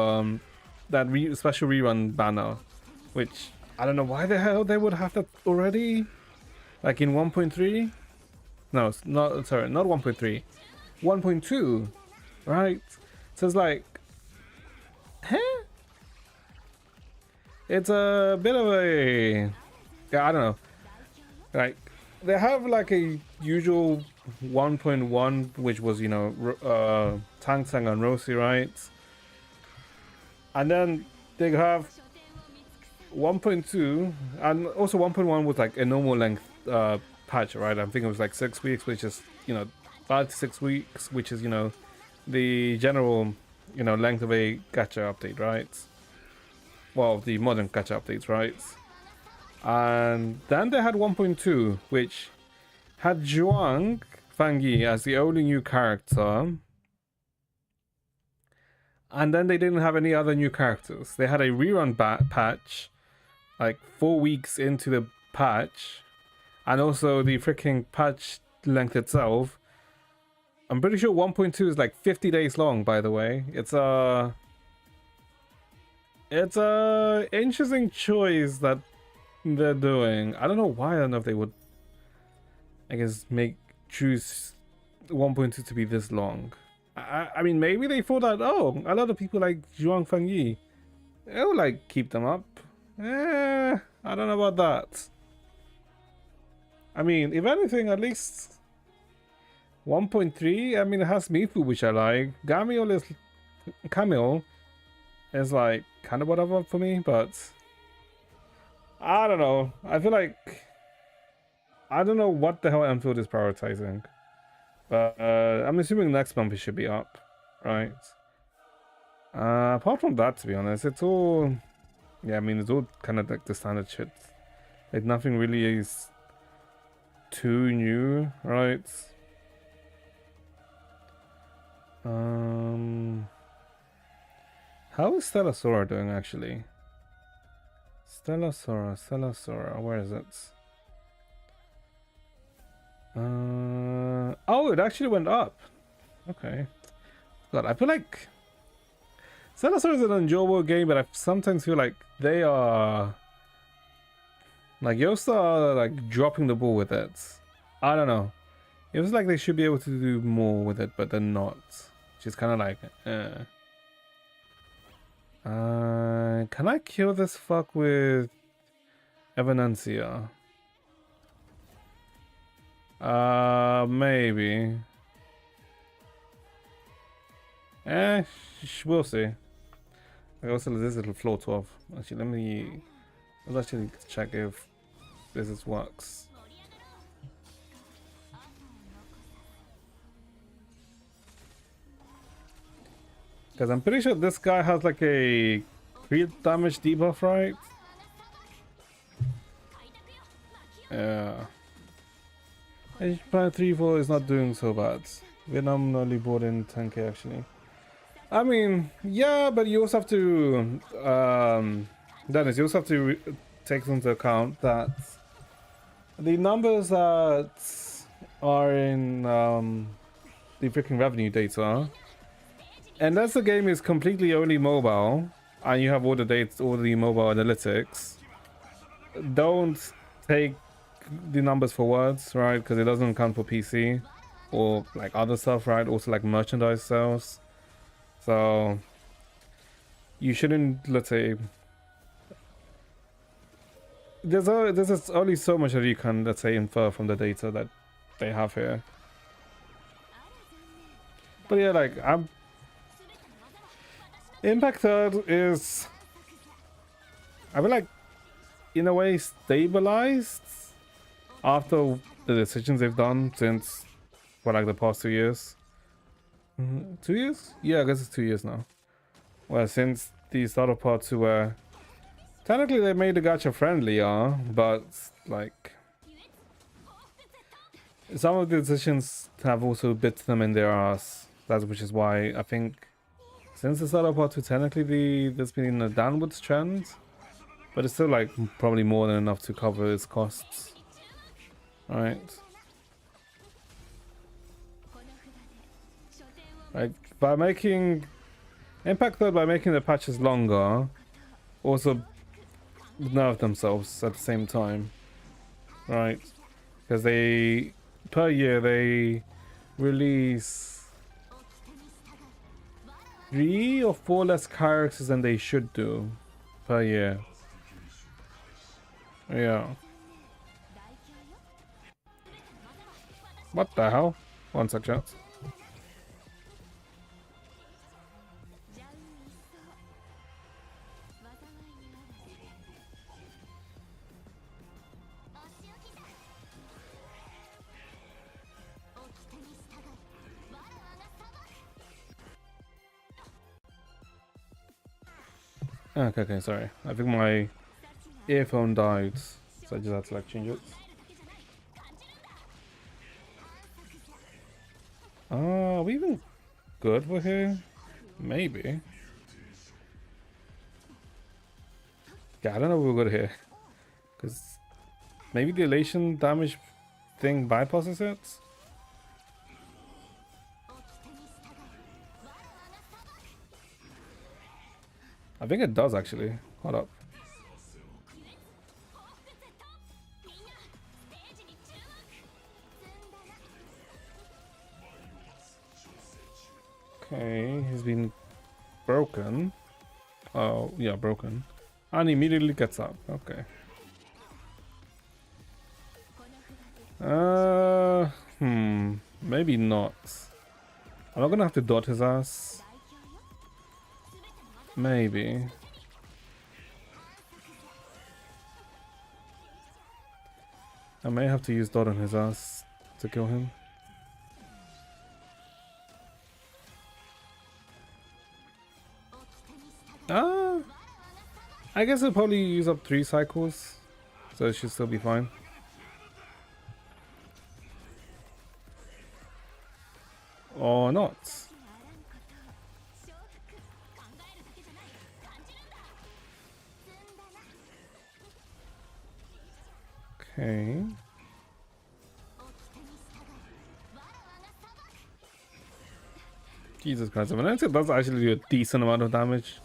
that special rerun banner. Which I don't know why the hell they would have that already. Like in 1.3? No, it's not. Sorry, not 1.3. 1.2, right? So it's like, huh? It's a bit of a, yeah, I don't know. Like they have like a usual 1.1, which was, you know, Tang Tsang and Rosie, right? And then they have 1.2, and also 1.1 was like a normal length patch, right? I think it was like 6 weeks, which is, you know, 5 to 6 weeks, which is, you know, the general, you know, length of a gacha update, right? Well, the modern gacha updates, right? And then they had 1.2, which had Zhuang Fangyi as the only new character. And then they didn't have any other new characters. They had a rerun patch, like 4 weeks into the patch, and also the freaking patch length itself. I'm pretty sure 1.2 is like 50 days long, by the way. It's a interesting choice that they're doing. I don't know why. I don't know if they would, I guess, choose 1.2 to be this long. I mean, maybe they thought that, oh, a lot of people like Zhuang Fangyi, it'll like keep them up. I don't know about that. I mean, if anything, at least 1.3. I mean, it has Mifu, which I like. Camille is like kind of whatever for me, but I don't know. I feel like I don't know what the hell Enfield is prioritizing. But I'm assuming next month it should be up, right? Apart from that, to be honest, it's all, yeah, I mean, it's all kind of like the standard shit. Like nothing really is too new, right? How is Stella Sora doing actually? Stella Sora, where is it? Oh, it actually went up. Okay. God, I feel like Stella Sora is an enjoyable game, but I sometimes feel like they are like Yosta are like dropping the ball with it. I don't know. It was like they should be able to do more with it, but they're not. Which is kind of like, can I kill this fuck with Evanencia? Maybe. We'll see. I also this little floor 12. Actually, let's actually check if this works. Because I'm pretty sure this guy has like a crit damage debuff, right? Yeah. Plan 3-4 is not doing so bad. Vietnam only bought in 10k actually. I mean, yeah, but you also have to, Dennis, you also have to take into account that the numbers that are in the freaking revenue data, unless the game is completely only mobile and you have all the dates, all the mobile analytics, don't take the numbers for words, right? Because it doesn't count for PC or like other stuff, right? Also like merchandise sales. So you shouldn't, let's say, there's only so much that you can, let's say, infer from the data that they have here. But yeah, like Impact Third is, I feel like, in a way, stabilized after the decisions they've done since, for like the past 2 years. 2 years? Yeah, I guess it's 2 years now. Well, since the start of part 2, where technically they made the gacha friendlier, but like some of the decisions have also bit them in their ass. That's which is why I think since the start of part 2, technically there's been a downwards trend, but it's still like probably more than enough to cover its costs. Alright. Like by making Impact Third, by making the patches longer, also nerf themselves at the same time, right? Because they, per year, they release 3 or 4 less characters than they should do per year. Yeah. What the hell? One sec, chat. Okay, sorry. I think my earphone died, so I just had to like change it. Are we even good for here? Maybe. Yeah, I don't know if we're good here. Because maybe the elation damage thing bypasses it? I think it does actually. Hold up. Okay, he's been broken. Oh, yeah, broken. And immediately gets up. Okay. Maybe not. I'm not gonna have to dot his ass. Maybe. I may have to use dot on his ass to kill him. I guess I'll probably use up 3 cycles, so it should still be fine. Or not. Okay. Jesus Christ, I mean, it does actually do a decent amount of damage.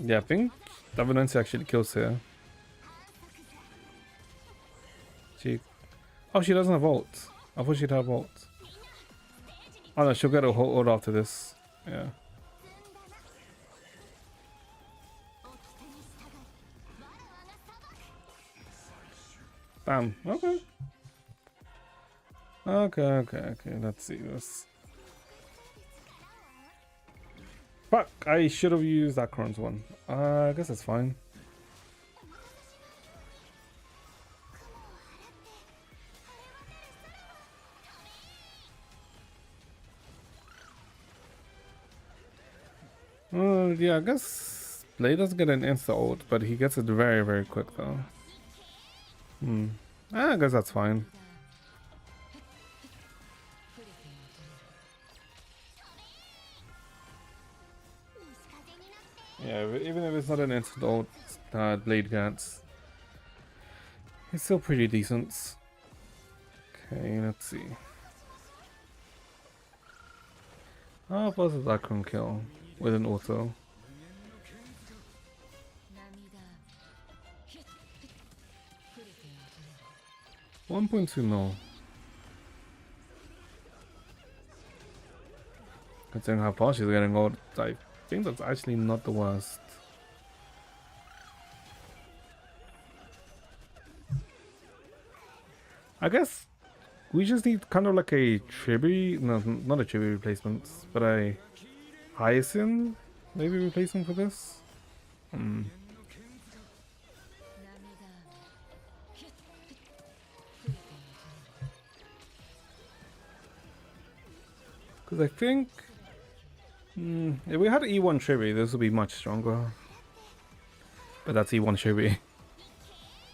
Yeah, I think Davenancy actually kills here. Oh, she doesn't have ult. I thought she'd have ult. Oh no, she'll get a whole ult after this. Yeah. Bam. Okay. Okay. Let's see this. Fuck, I should have used that Kron's one. I guess that's fine. Yeah, I guess Blade doesn't get an insta ult, but he gets it very, very quick though. I guess that's fine. Yeah, even if it's not an instant ult Blade gets, it's still pretty decent. Okay, let's see. How fast is that Kron kill with an auto? 1.2 mil. Considering how fast she's getting old, I think that's actually not the worst. I guess we just need kind of like a tribute, no, not a tribute replacement, but a Hyacinth maybe replacement for this. Because I think if we had E1 Chibi, this would be much stronger. But that's E1 Chibi.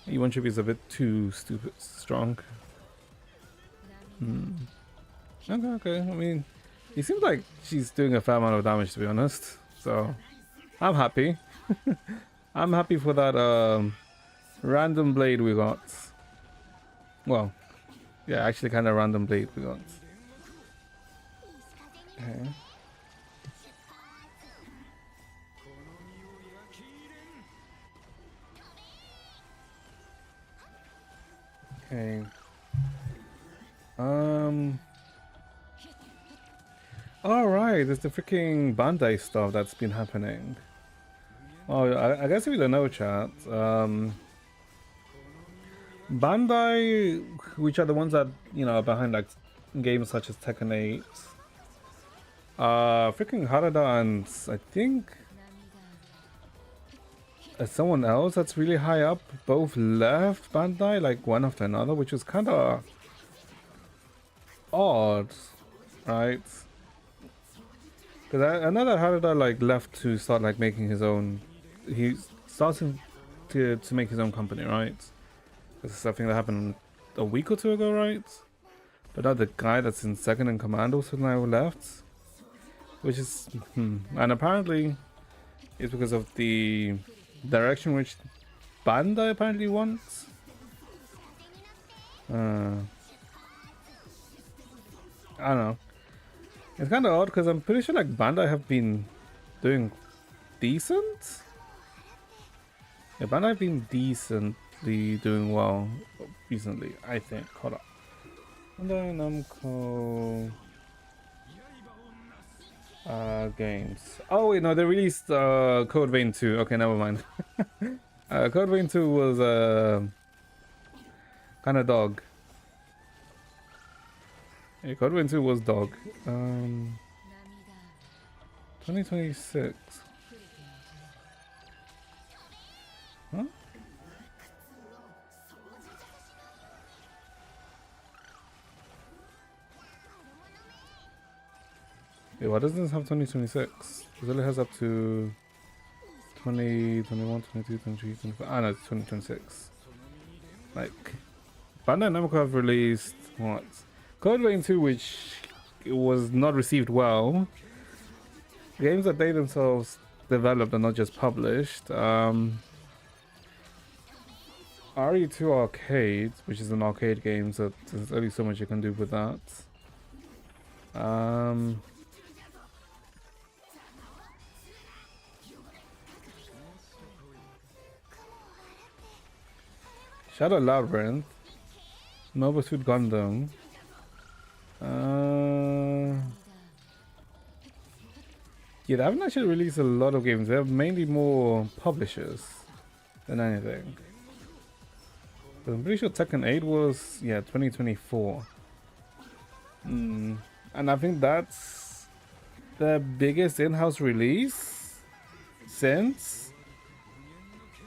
E1 Chibi is a bit too stupid strong. Okay. I mean, it seems like she's doing a fair amount of damage, to be honest. So, I'm happy. I'm happy for that random blade we got. Well, yeah, actually kind of random blade we got. Okay. Um. All right, there's the freaking Bandai stuff that's been happening. Oh, I guess if you don't know, chat. Bandai, which are the ones that are behind like games such as Tekken 8, freaking Harada, and I think someone else that's really high up, both left Bandai like one after another, which was kind of odd, right? Because I know that Harada like left to start like making his own. He started to make his own company, right? This is something that happened a week or two ago, right? But now the guy that's in second in command also now left, which is and apparently it's because of the direction which Bandai apparently wants. I don't know. It's kind of odd because I'm pretty sure like Bandai have been doing decent. Yeah, Bandai have been decently doing well recently, I think. Hold up. Bandai Namco games. Oh wait, no, they released Code Vein 2. Okay, never mind. Code Vein 2 was kind of dog. Yeah, Code Vein 2 was dog. 2026. Huh? Yeah, why doesn't this have 2026? It only has up to 20, 21, 22, 23, 24. Ah, no, it's 2026. Like, Bandai Namco have released what? Code Vein 2, which was not received well. Games that they themselves developed and not just published. RE2 Arcade, which is an arcade game, so there's only so much you can do with that. Shadow Labyrinth, Mobile Suit Gundam. Yeah, they haven't actually released a lot of games. They're mainly more publishers than anything. But I'm pretty sure Tekken 8 was, 2024. And I think that's the biggest in-house release since.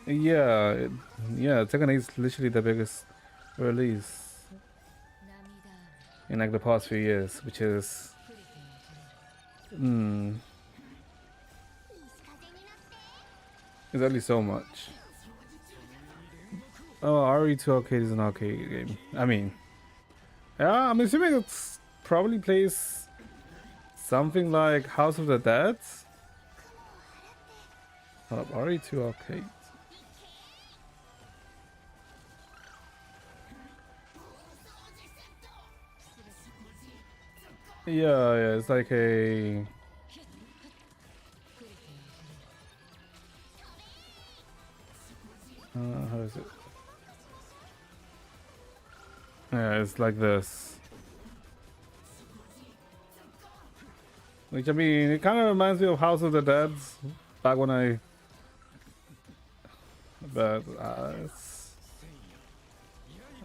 Yeah, Tekken 8 is literally the biggest release in like the past few years, which is it's only so much. Oh, RE2 Arcade is an arcade game. I mean, yeah, I'm assuming it's probably plays something like House of the Dead. Hold up, RE2 Arcade. Yeah, it's like a... how is it? Yeah, it's like this. Which, I mean, it kind of reminds me of House of the Dead back when I... But,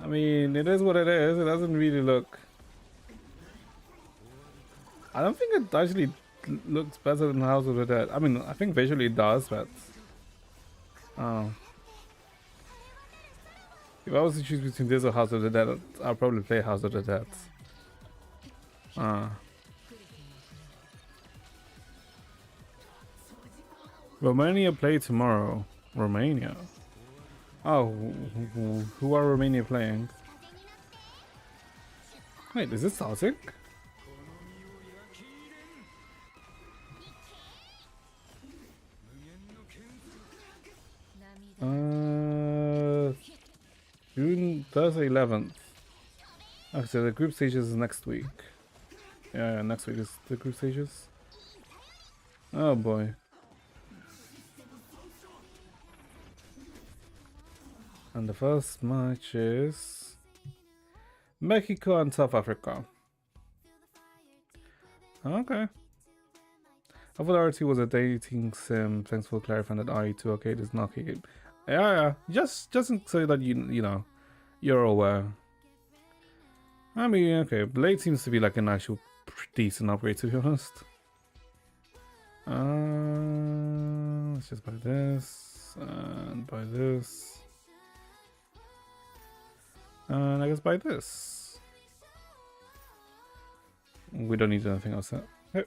I mean, it is what it is. It doesn't really look... I don't think it actually looks better than House of the Dead. I mean, I think visually it does, but... Oh. If I was to choose between this or House of the Dead, I'll probably play House of the Dead. Romania play tomorrow. Romania? Oh, who are Romania playing? Wait, is this starting? June Thursday 11th. Okay, so the group stages is next week. Yeah, next week is the group stages. Oh boy. And the first match is Mexico and South Africa. Okay. I thought RT was a dating sim. Thanks for clarifying that RE2 Arcade is not arcade. Yeah. Just so that you know, you're aware. I mean, okay, Blade seems to be like an actual decent upgrade, to be honest. Let's just buy this and buy this, and I guess buy this. We don't need anything else. Yep.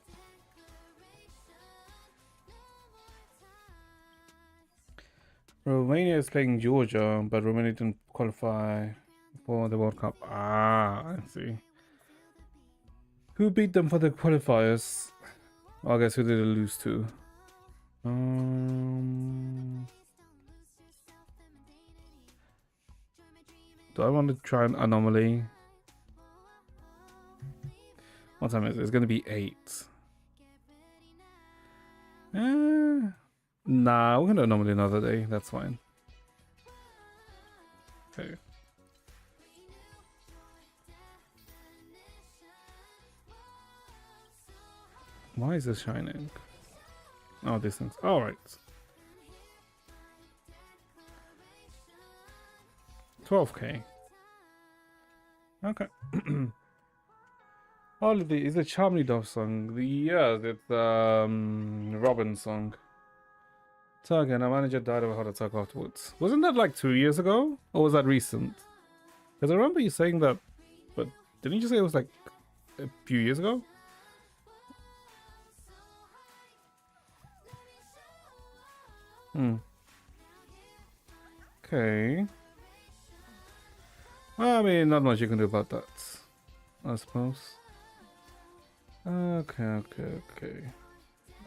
Romania is playing Georgia, but Romania didn't qualify for the World Cup. I see. Who beat them for the qualifiers? Oh, I guess who did they lose to? Do I want to try an anomaly? What time is it? It's going to be 8. Nah, we're going to anomaly another day. That's fine. Okay. Why is this shining? Oh, these things. All right. 12k. Okay. All of the is a Charmly Dove song. Yeah, it's Robin's song. Target, our manager died of a heart attack afterwards. Wasn't that like 2 years ago? Or was that recent? Because I remember you saying that, but didn't you just say it was like a few years ago? Okay. Well, I mean, not much you can do about that, I suppose. Okay.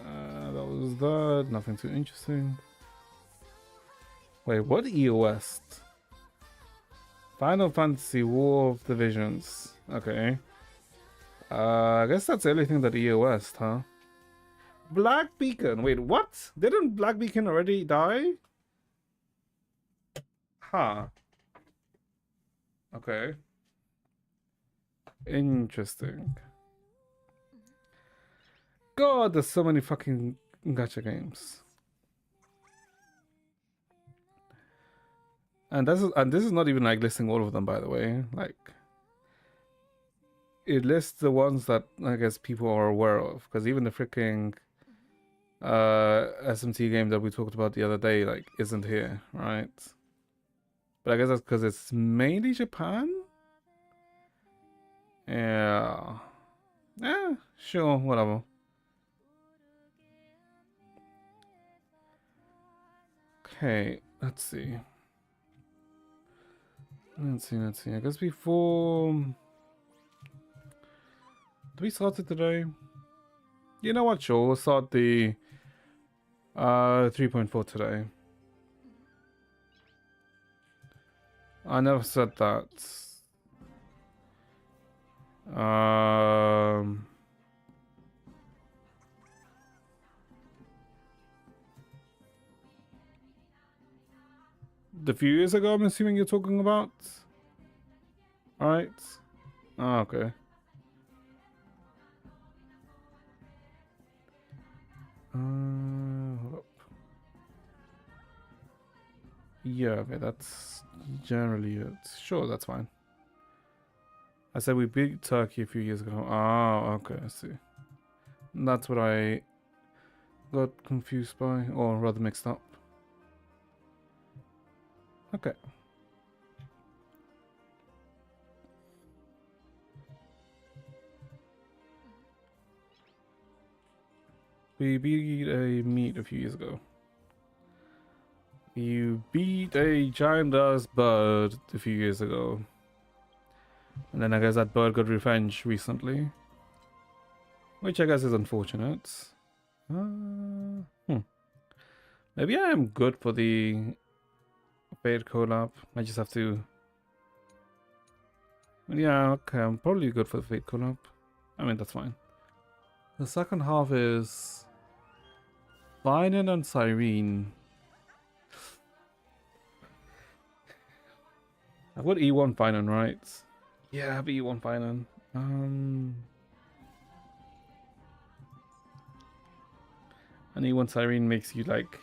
That was that. Nothing too interesting. Wait, what EOS? Final Fantasy War of the Visions. Okay. I guess that's everything that EOS, huh? Black Beacon. Wait, what? Didn't Black Beacon already die? Huh. Okay. Interesting. God, there's so many fucking gacha games. And this is not even like listing all of them, by the way. Like, it lists the ones that I guess people are aware of, because even the freaking SMT game that we talked about the other day like isn't here, right? But I guess that's because it's mainly Japan. Yeah. Sure, whatever. Okay, let's see. Let's see. I guess before... Did we start it today? You know what, sure, we'll start the 3.4 today. I never said that. The few years ago, I'm assuming you're talking about? Alright. Oh, okay. Hold up. Yeah, okay, that's generally it. Sure, that's fine. I said we beat Turkey a few years ago. Oh, okay, I see. That's what I got confused by, or rather mixed up. Okay. We beat a meat a few years ago. You beat a giant ass bird a few years ago. And then I guess that bird got revenge recently. Which I guess is unfortunate. Maybe I am good for the Fate collab. I just have to... Yeah, okay, I'm probably good for the Fate collab. I mean, that's fine. The second half is... Vinen and Cyrene. I've got E1 Vinen, right? Yeah, but you won't find him. And E1 Siren makes you like.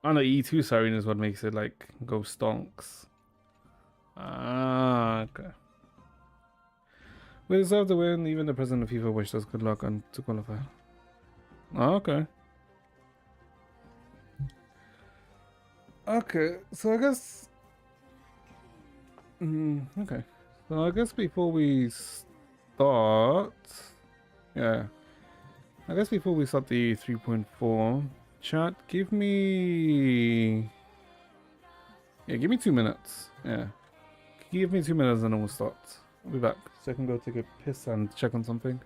Oh no, E2 Siren is what makes it like go stonks. Ah, okay. We deserve the win. Even the president of FIFA wished us good luck on to qualify. Oh, okay. Okay, so I guess. Okay, so I guess before we start, yeah, I guess before we start the 3.4 chat, give me 2 minutes. Yeah, give me 2 minutes and then we'll start. I'll be back so I can go take a piss and check on something.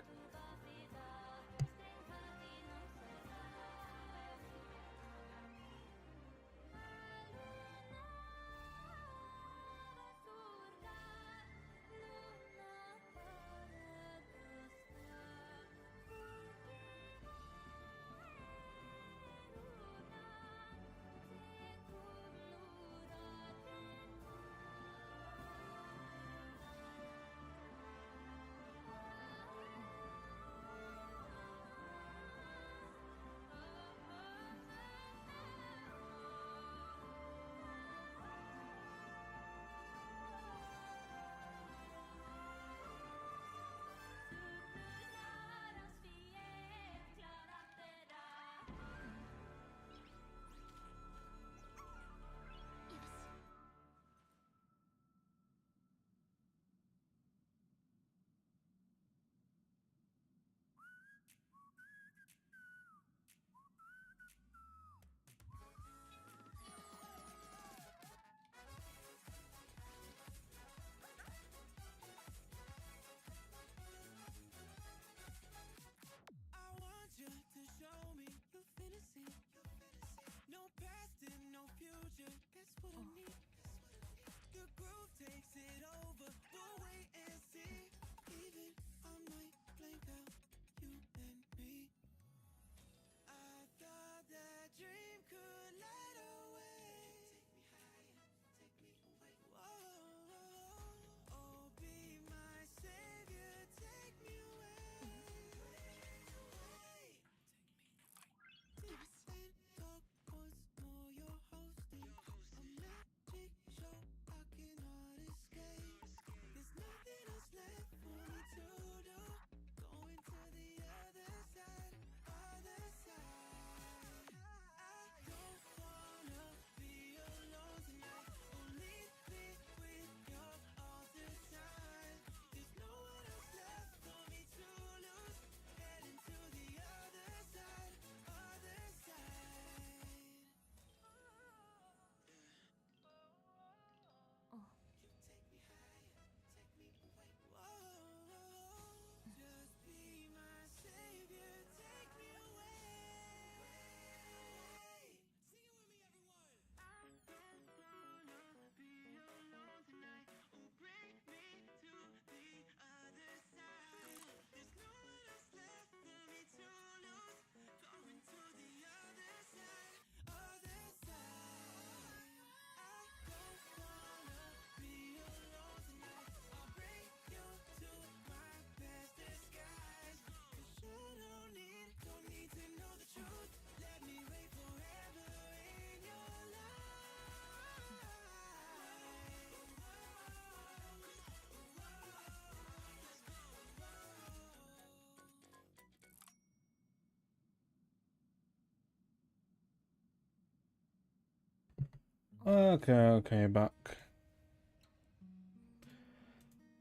Okay, back.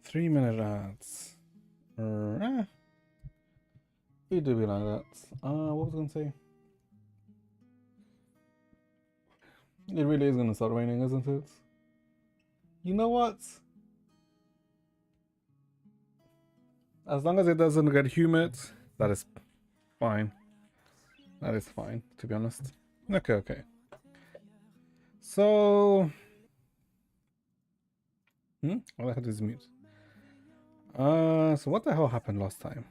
3-minute ads. We do be like that. What was I gonna say? It really is gonna start raining, isn't it? You know what? As long as it doesn't get humid, that is fine. That is fine, to be honest. Okay. So... What the hell is mute? So what the hell happened last time?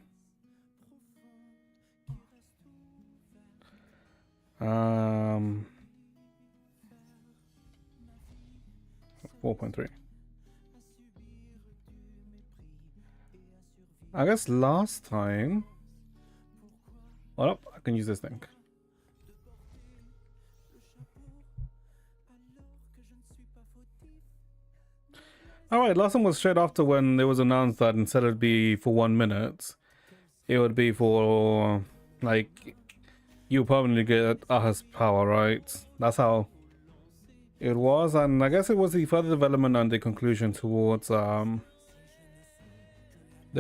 4.3. I guess last time... Oh, I can use this thing. Alright, last one was straight after when it was announced that instead of be for 1 minute, it would be for, like, you permanently get Aha's power, right? That's how it was, and I guess it was the further development and the conclusion towards, the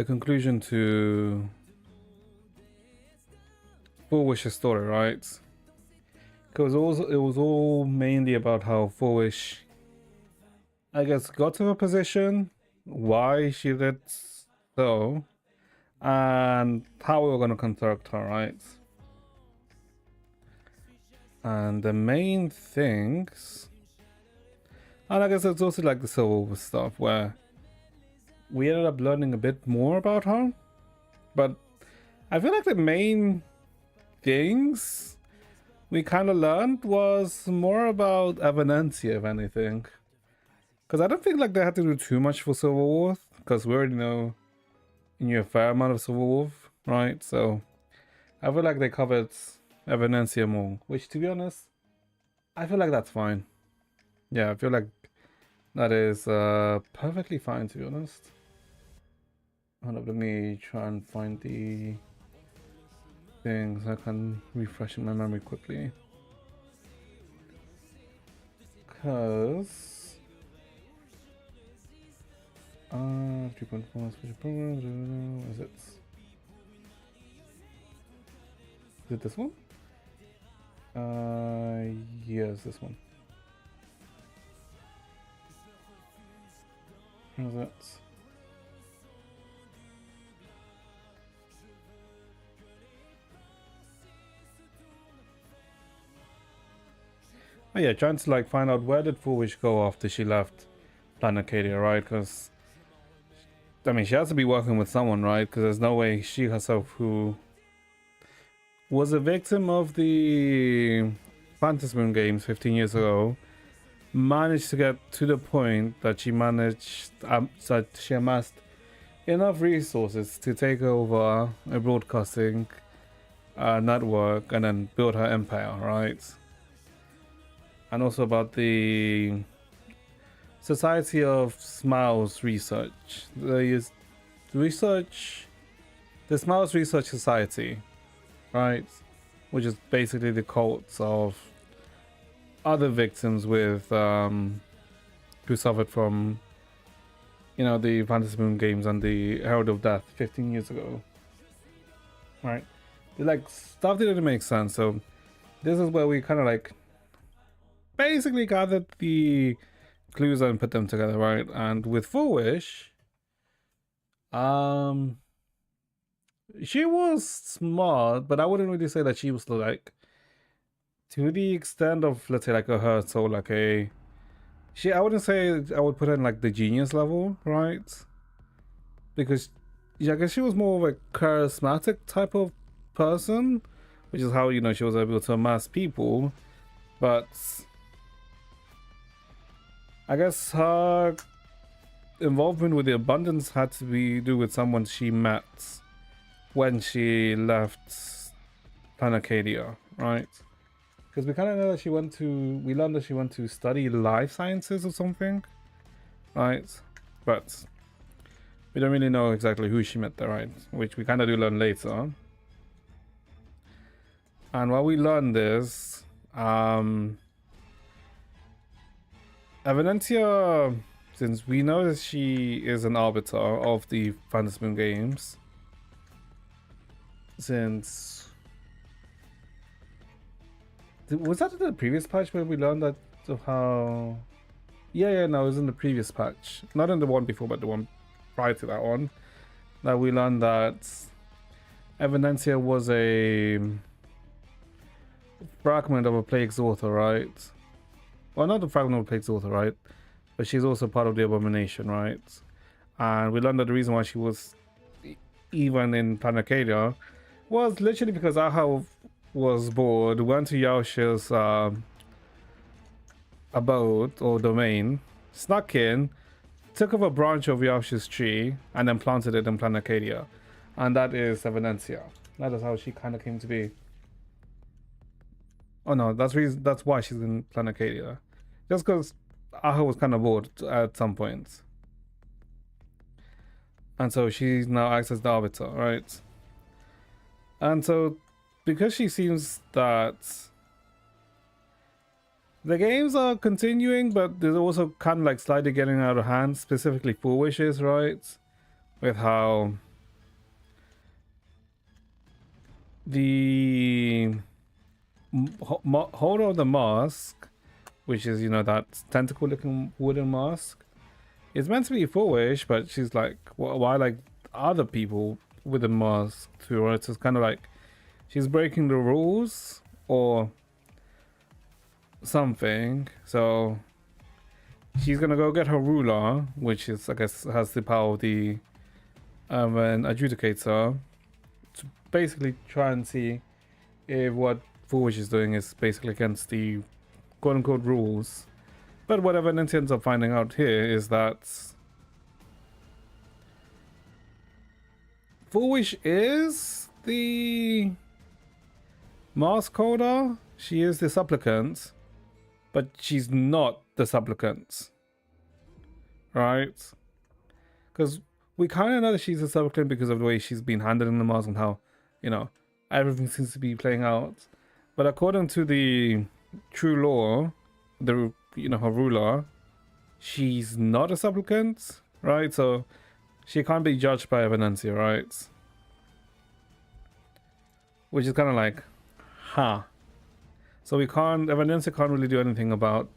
conclusion to Four Wish's story, right? Because it was all mainly about how Four Wish, I guess, got to her position, why she did so, and how we were going to construct her, right? And the main things, and I guess it's also like the Civil War stuff where we ended up learning a bit more about her, but I feel like the main things we kind of learned was more about Evanencia, if anything. Because I don't think like they had to do too much for Civil War, because we already know you knew a fair amount of Civil War, right? So I feel like they covered Evanencia more, which to be honest, I feel like that's fine. Yeah, I feel like that is perfectly fine, to be honest. Hold up, let me try and find the things I can refresh in my memory quickly. Because 3.4 special program. Is it? Is it this one? Yes, this one. Is it? Oh yeah, trying to like find out where did Foolish go after she left Planet Cadia, right? Because I mean, she has to be working with someone, right? Because there's no way she herself, who was a victim of the Phantasm Moon games 15 years ago, managed to get to the point that she managed, that she amassed enough resources to take over a broadcasting network and then build her empire, right? And also about the Society of Smiles Research. The Smiles Research Society, right? Which is basically the cults of other victims with who suffered from, you know, the Fantasy Moon games and the Herald of Death 15 years ago, right? Like, stuff that didn't make sense. So this is where we kind of like basically gathered the clues and put them together, right? And with Full Wish, she was smart, but I wouldn't really say that she was like to the extent of, let's say, like a her so like a I wouldn't say I would put her in like the genius level, right? Because I guess she was more of a charismatic type of person, which is how, you know, she was able to amass people. But I guess her involvement with the abundance had to do with someone she met when she left Planet Cadia, right? Because we kind of know that we learned that she went to study life sciences or something, right? But we don't really know exactly who she met there, right? Which we kind of do learn later. And while we learn this, Evanencia, since we know that she is an arbiter of the Phantasy Moon games, since was that in the previous patch where we learned that of how? Yeah, no, it was in the previous patch, not in the one before, but the one prior to that one. That we learned that Evanencia was a fragment of a Plague's Author, right? Well, not the fragment of a Plague's Author, right? But she's also part of the Abomination, right? And we learned that the reason why she was even in Planet Cadia was literally because Aha was bored, went to Yaosha's abode or domain, snuck in, took off a branch of Yasha's tree, and then planted it in Planet Acadia. And that is Evidencia. That is how she kind of came to be. Oh no, that's why she's in Planet Acadia. Just because Aha was kind of bored at some point. And so she now acts as the arbiter, right? And so, because she seems that the games are continuing, but there's also kind of like slightly getting out of hand, specifically Four Wishes, right? With how the holder of the mask, which is, you know, that tentacle looking wooden mask, is meant to be foolish, but she's like, why like other people with a mask too, right? So it's kind of like she's breaking the rules or something. So she's gonna go get her ruler, which is, I guess, has the power of the an adjudicator, to basically try and see if what Foolish is doing is basically against the quote-unquote rules. But what Evidence ends up finding out here is that Foolish is the mask holder. She is the supplicant, but she's not the supplicant, right? Because we kind of know that she's a supplicant because of the way she's been handling the mask and how, you know, everything seems to be playing out. But according to the true law, the, you know, her ruler, she's not a supplicant, right? So she can't be judged by Evidencia, right? Which is kind of like, huh. So Evidencia can't really do anything about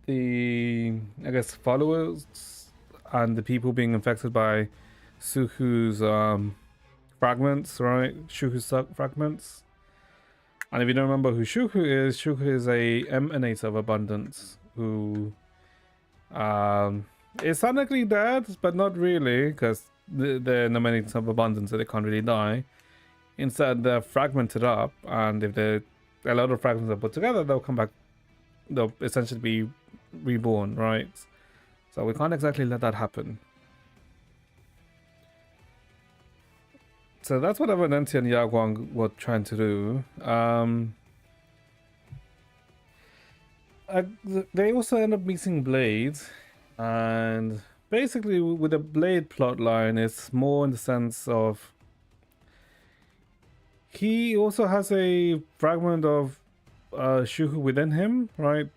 the, I guess, followers and the people being infected by Suku's fragments, right? Shuku's fragments. And if you don't remember who Shuku is a emanator of abundance who is technically dead, but not really, because they're an emanator of abundance, so they can't really die. Instead, they're fragmented up, and if a lot of fragments are put together, they'll come back. They'll essentially be reborn, right? So we can't exactly let that happen. So that's what Evidencia and Yaguang were trying to do. They also end up meeting Blade, and basically with the Blade plotline, it's more in the sense of he also has a fragment of Shuhu within him, right?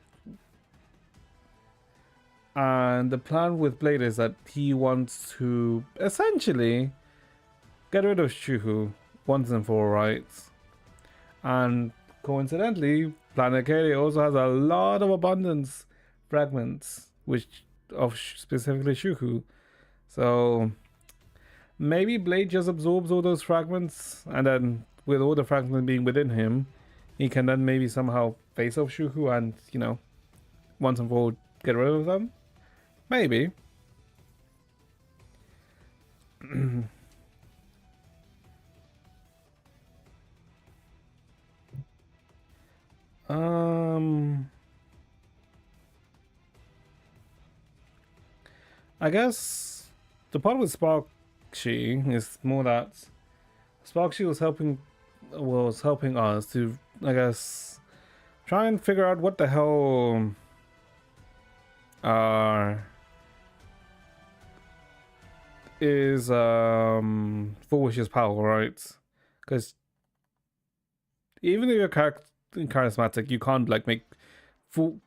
And the plan with Blade is that he wants to essentially get rid of Shuhu once and for all, right? And coincidentally, Planet Acadia also has a lot of abundance fragments, which of specifically Shuhu. So maybe Blade just absorbs all those fragments, and then with all the fragments being within him, he can then maybe somehow face off Shuhu and, you know, once and for all get rid of them. Maybe. I guess the part with Sparkshy is more that Sparkshy was helping us to, I guess, try and figure out what the hell is Foolish's power, right? Because even if you're charismatic, you can't like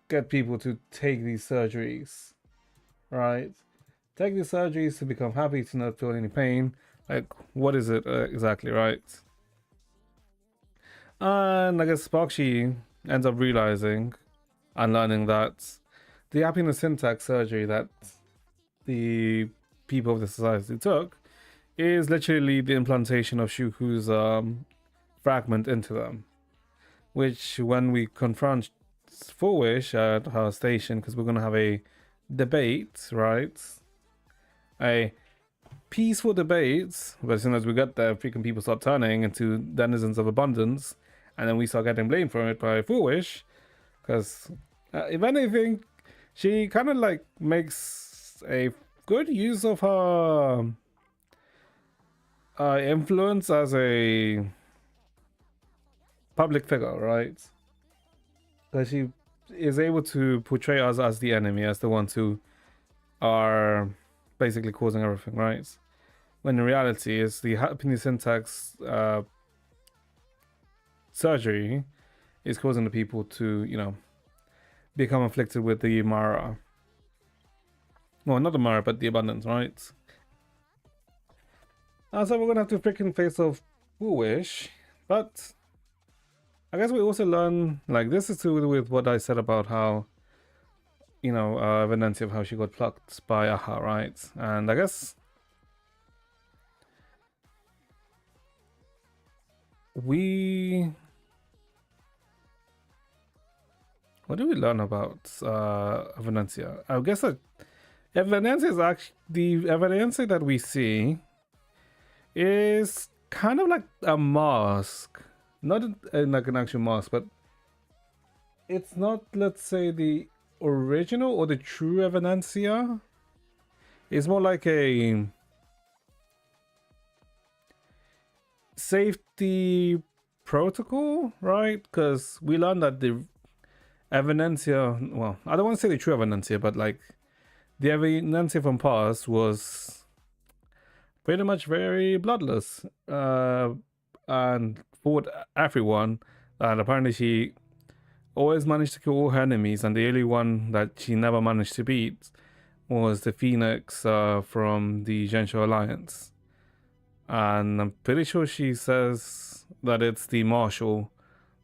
get people to take these surgeries, right? Take these surgeries to become happy, to not feel any pain. Like, what is it exactly, right? And I guess Sparkshy ends up realizing and learning that the happiness syntax surgery that the people of the society took is literally the implantation of Shuku's fragment into them. Which, when we confront Foolish at her station, because we're going to have a debate, right? A peaceful debate, but as soon as we get there, freaking people start turning into denizens of abundance, and then we start getting blamed for it by Foolish, because if anything, she kind of like makes a good use of her influence as a public figure, right? That she is able to portray us as the enemy, as the ones who are basically causing everything, right? When in reality, it's the happiness syntax surgery is causing the people to, you know, become afflicted with the Mara. Well, not the Mara, but the abundance, right? So we're gonna have to freaking face off Foolish, but I guess we also learn, like, this is to do with what I said about how, you know, Venencia, of how she got plucked by Aha, right? And I guess what do we learn about Venencia? I guess that Venencia is actually the Venencia that we see is kind of like a mask, not like an actual mask, but it's not, let's say, the original or the true Evidencia. It's more like a safety protocol, right? Because we learned that the Evidencia, well, I don't want to say the true Evidencia, but like the Evidencia from past was pretty much very bloodless and fought everyone. And apparently she always managed to kill all her enemies, and the only one that she never managed to beat was the Phoenix from the Gensho Alliance. And I'm pretty sure she says that it's the Marshal,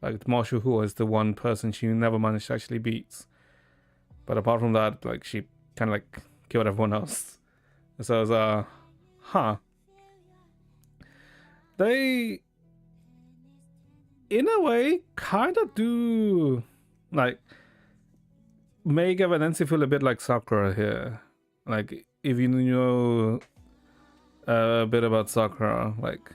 like the Marshal who was the one person she never managed to actually beat. But apart from that, like, she kind of like killed everyone else. So it was, they, in a way, kind of do, like, make Evidencia feel a bit like Sakura here. Like, if you know a bit about Sakura, like,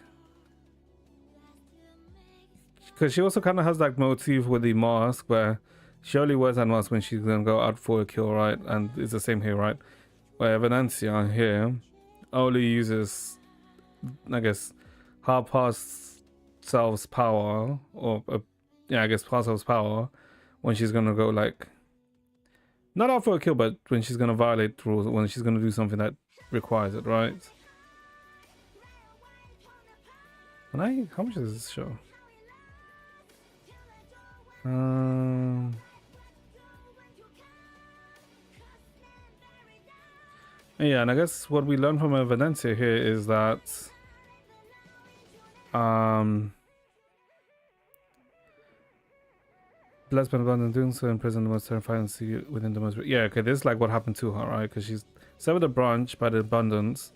because she also kind of has that motif with the mask where she only wears that mask when she's gonna go out for a kill, right? And it's the same here, right? Where Evidencia here only uses, I guess, her past self's power, or yeah, I guess past self's power when she's gonna go, like, not out for a kill, but when she's gonna violate rules, when she's gonna do something that requires it, right? How much is this show? Yeah, and I guess what we learn from Evidencia here is that blessed by abundant doing so, imprisoned the most terrifying sea within the most. Yeah, okay, this is like what happened to her, right? Because she's severed a branch by the abundance,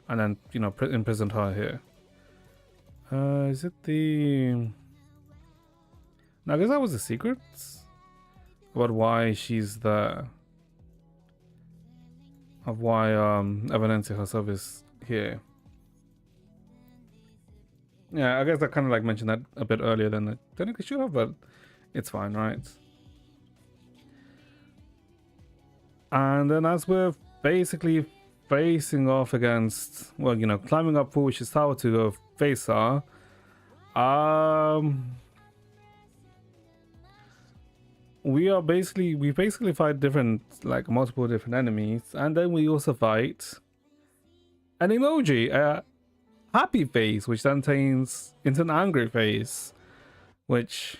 and then, you know, imprisoned her here. Is it the? No, I guess that was the secret about why she's there. Of why Evidencia herself is here. Yeah, I guess I kind of like mentioned that a bit earlier than I technically should have, but it's fine, right? And then as we're basically facing off against, well, you know, climbing up Foolish's tower to go face her, we basically fight different, like, multiple different enemies, and then we also fight an emoji, a happy face, which then turns into an angry face, which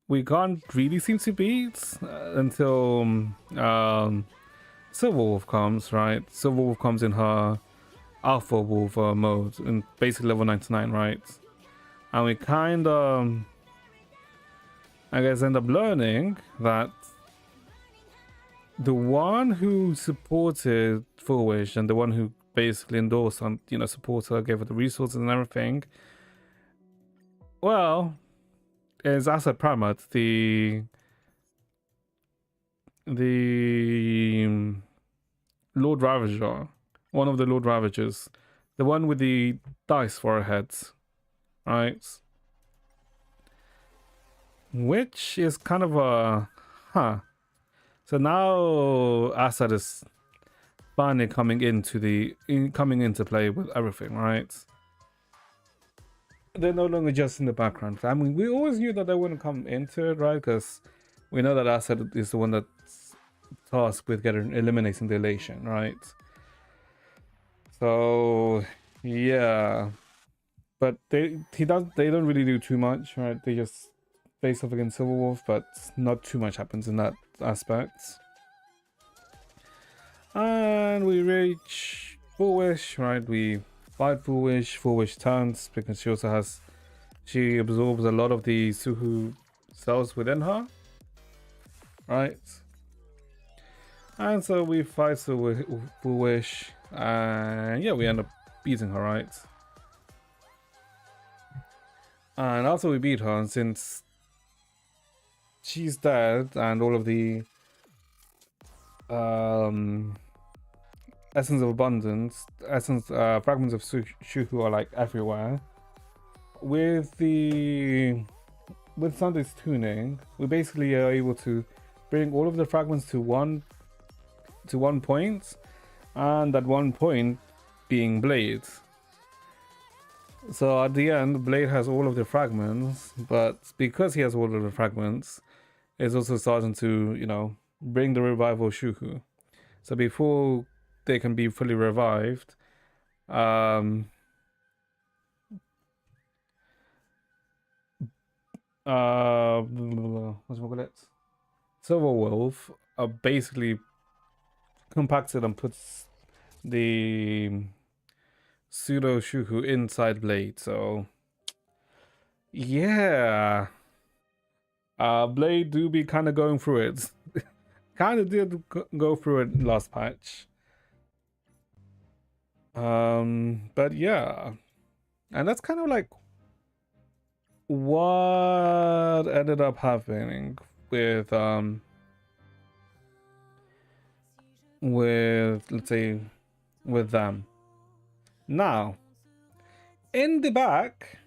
we can't really seem to beat until Silver Wolf comes, right? Silver Wolf comes in her Alpha Wolf mode, in basically level 99, right? And we kind of, I guess, end up learning that the one who supported Foolish and the one who basically endorsed and, you know, supported her, gave her the resources and everything, well, is Asad Pramat, the Lord Ravager, one of the Lord Ravagers, the one with the dice for her heads, right? Which is kind of a, So now Assad is finally coming into play with everything, right? They're no longer just in the background. I mean, we always knew that they wouldn't come into it, right? Because we know that Assad is the one that's tasked with eliminating the elation, right? So yeah, but they don't really do too much, right? They just face off against Silverwolf, but not too much happens in that aspect. And we reach Foolish, right? We fight Foolish. Foolish turns because she absorbs a lot of the Suhu cells within her, right? And so we fight Foolish, and yeah, we end up beating her, right? And after we beat her, and since she's dead and all of the essence of abundance, fragments of Shuhu are like everywhere. With Sunday's tuning, we basically are able to bring all of the fragments to one point, and that one point being Blade. So at the end, Blade has all of the fragments, but because he has all of the fragments, it's also starting to, you know, bring the revival of Shuhu. So before they can be fully revived, what's it? Silverwolf basically compacts it and puts the pseudo Shuhu inside Blade. So yeah, Blade do be kind of going through it. Kind of did go through it last patch. But yeah, and that's kind of like what ended up happening with let's say with them. Now in the back,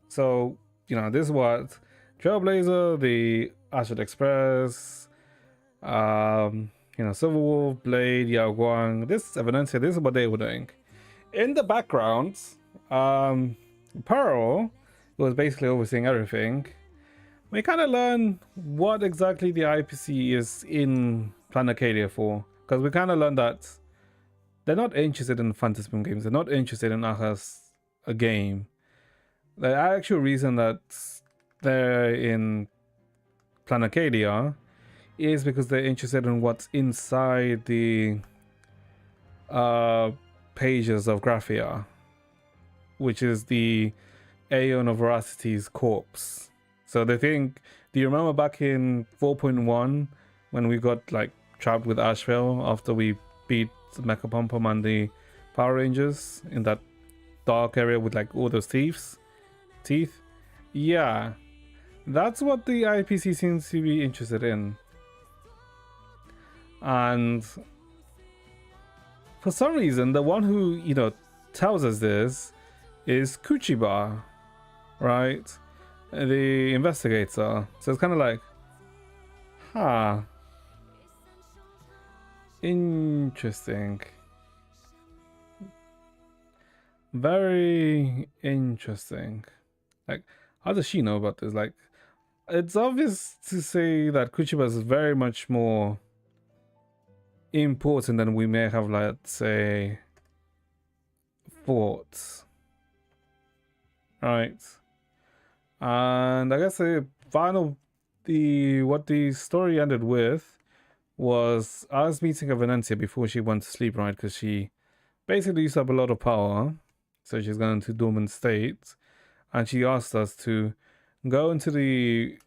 so you know, this is what Trailblazer, the Ashford Express, you know, Silverwolf, Blade, Yao Guang, this Evidencia, this is what they were doing. In the background, Pearl was basically overseeing everything. We kind of learn what exactly the IPC is in Planet Acadia for, because we kind of learned that they're not interested in Phantasm games, they're not interested in Ahas a game. The actual reason that they're in Planet Acadia is because they're interested in what's inside the pages of Graphia, which is the Aeon of Veracity's corpse. So they think, do you remember back in 4.1 when we got like trapped with Ashville after we beat Mecha Pom Pom and the Power Rangers in that dark area with like all those teeth? Yeah, that's what the IPC seems to be interested in. And for some reason, the one who, you know, tells us this is Kuchiba, right? The investigator. So it's kind of like, huh. Interesting. Very interesting. Like, how does she know about this? Like, it's obvious to say that Kuchiba is very much more important than we may have, let's say, thought. Right. And I guess what the story ended with was us meeting Venencia before she went to sleep, right? Because she basically used up a lot of power, so she's gone into dormant state, and she asked us to go meet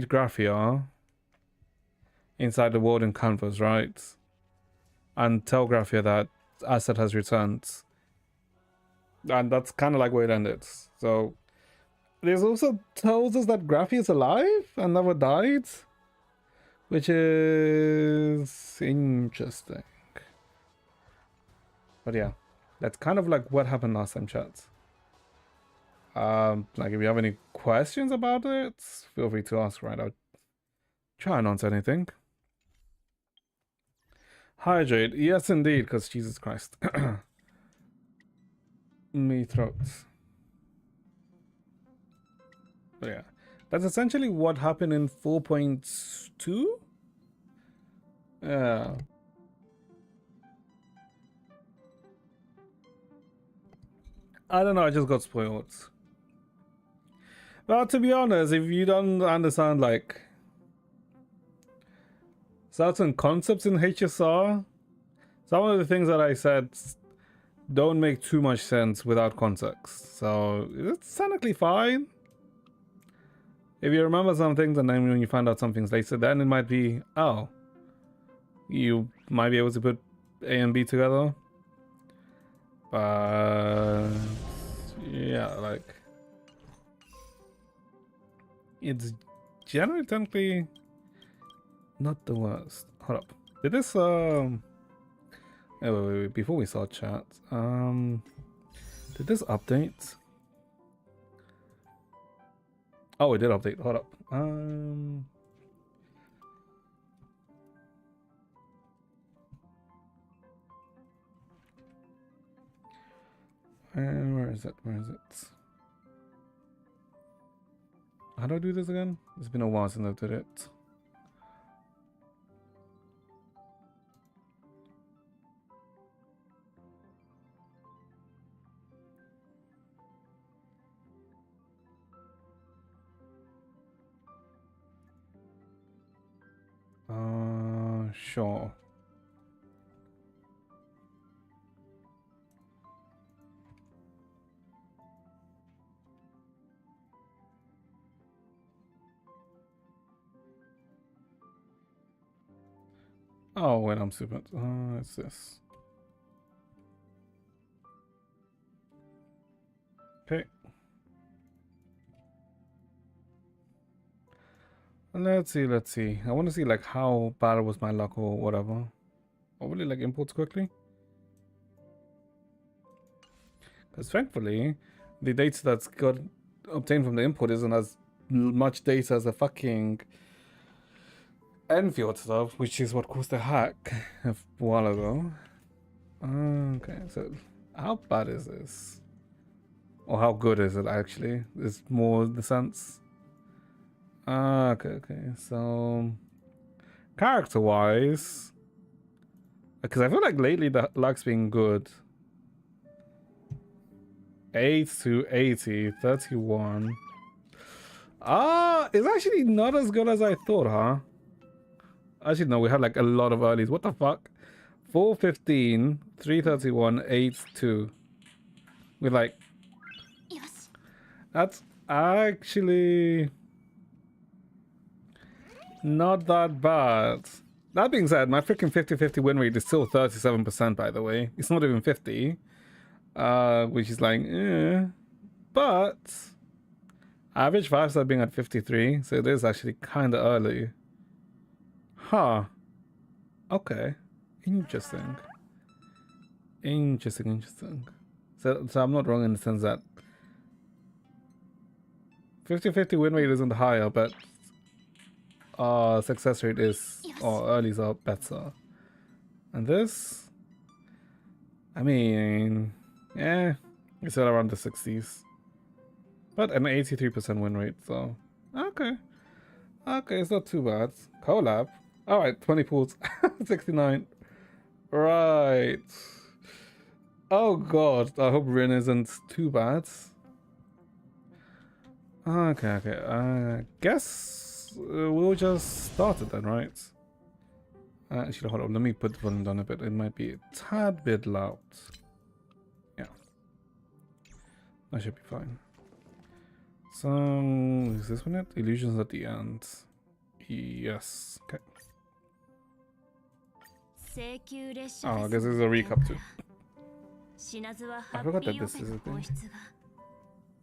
Graphia inside the Warden canvas, right? And tell Graphia that Assad has returned. And that's kind of like where it ended. So there's also tells us that Graphia is alive and never died, which is interesting. But yeah, that's kind of like what happened last time, chat. Like if you have any questions about it, feel free to ask, right? I'll try and answer anything. Hydrate. Yes, indeed, because Jesus Christ. Me throat. But yeah. That's essentially what happened in 4.2? Yeah. I don't know, I just got spoiled. Well, to be honest, if you don't understand, like, certain concepts in HSR, some of the things that I said don't make too much sense without context. So, it's technically fine. If you remember some things and then when you find out some things later, then it might be, oh, you might be able to put A and B together. But, yeah, like, it's generally technically not the worst. Hold up. Did this, wait, before we start chat, did this update? Oh, it did update. Hold up. Where is it? Where is it? How do I do this again? It's been a while since I did it. Sure. Oh, wait, I'm stupid. It's this. Okay. Let's see. I want to see, like, how bad was my luck or whatever. Hopefully, like, imports quickly. Because thankfully, the data that's got obtained from the import isn't as much data as the fucking Enfield stuff, which is what caused the hack a while ago. Okay, so how bad is this? Or how good is it actually? Is more the sense. Okay. So character-wise, because I feel like lately the luck's been good. 8 to 80, 31. It's actually not as good as I thought, huh? Actually, no, we had like a lot of earlies. What the fuck? 415, 331, 82. With like, that's actually not that bad. That being said, my freaking 50-50 win rate is still 37%, by the way. It's not even 50. Which is like, but average 5-star being at 53, so it is actually kind of early. Huh. Okay. Interesting. So I'm not wrong in the sense that 50-50 win rate isn't higher, but success rate is, or earlys are better. And this, I mean, yeah, it's at around the 60s. But an 83% win rate, so okay. Okay, it's not too bad. Collab. Alright, 20 pools. 69. Right. Oh god, I hope Rin isn't too bad. Okay. Guess we'll just start it then, right? Actually, hold on. Let me put the volume down a bit. It might be a tad bit loud. Yeah. That should be fine. So, is this one it? Illusions at the end. Yes. Okay. Oh, I guess this is a recap too. I forgot that this is a thing.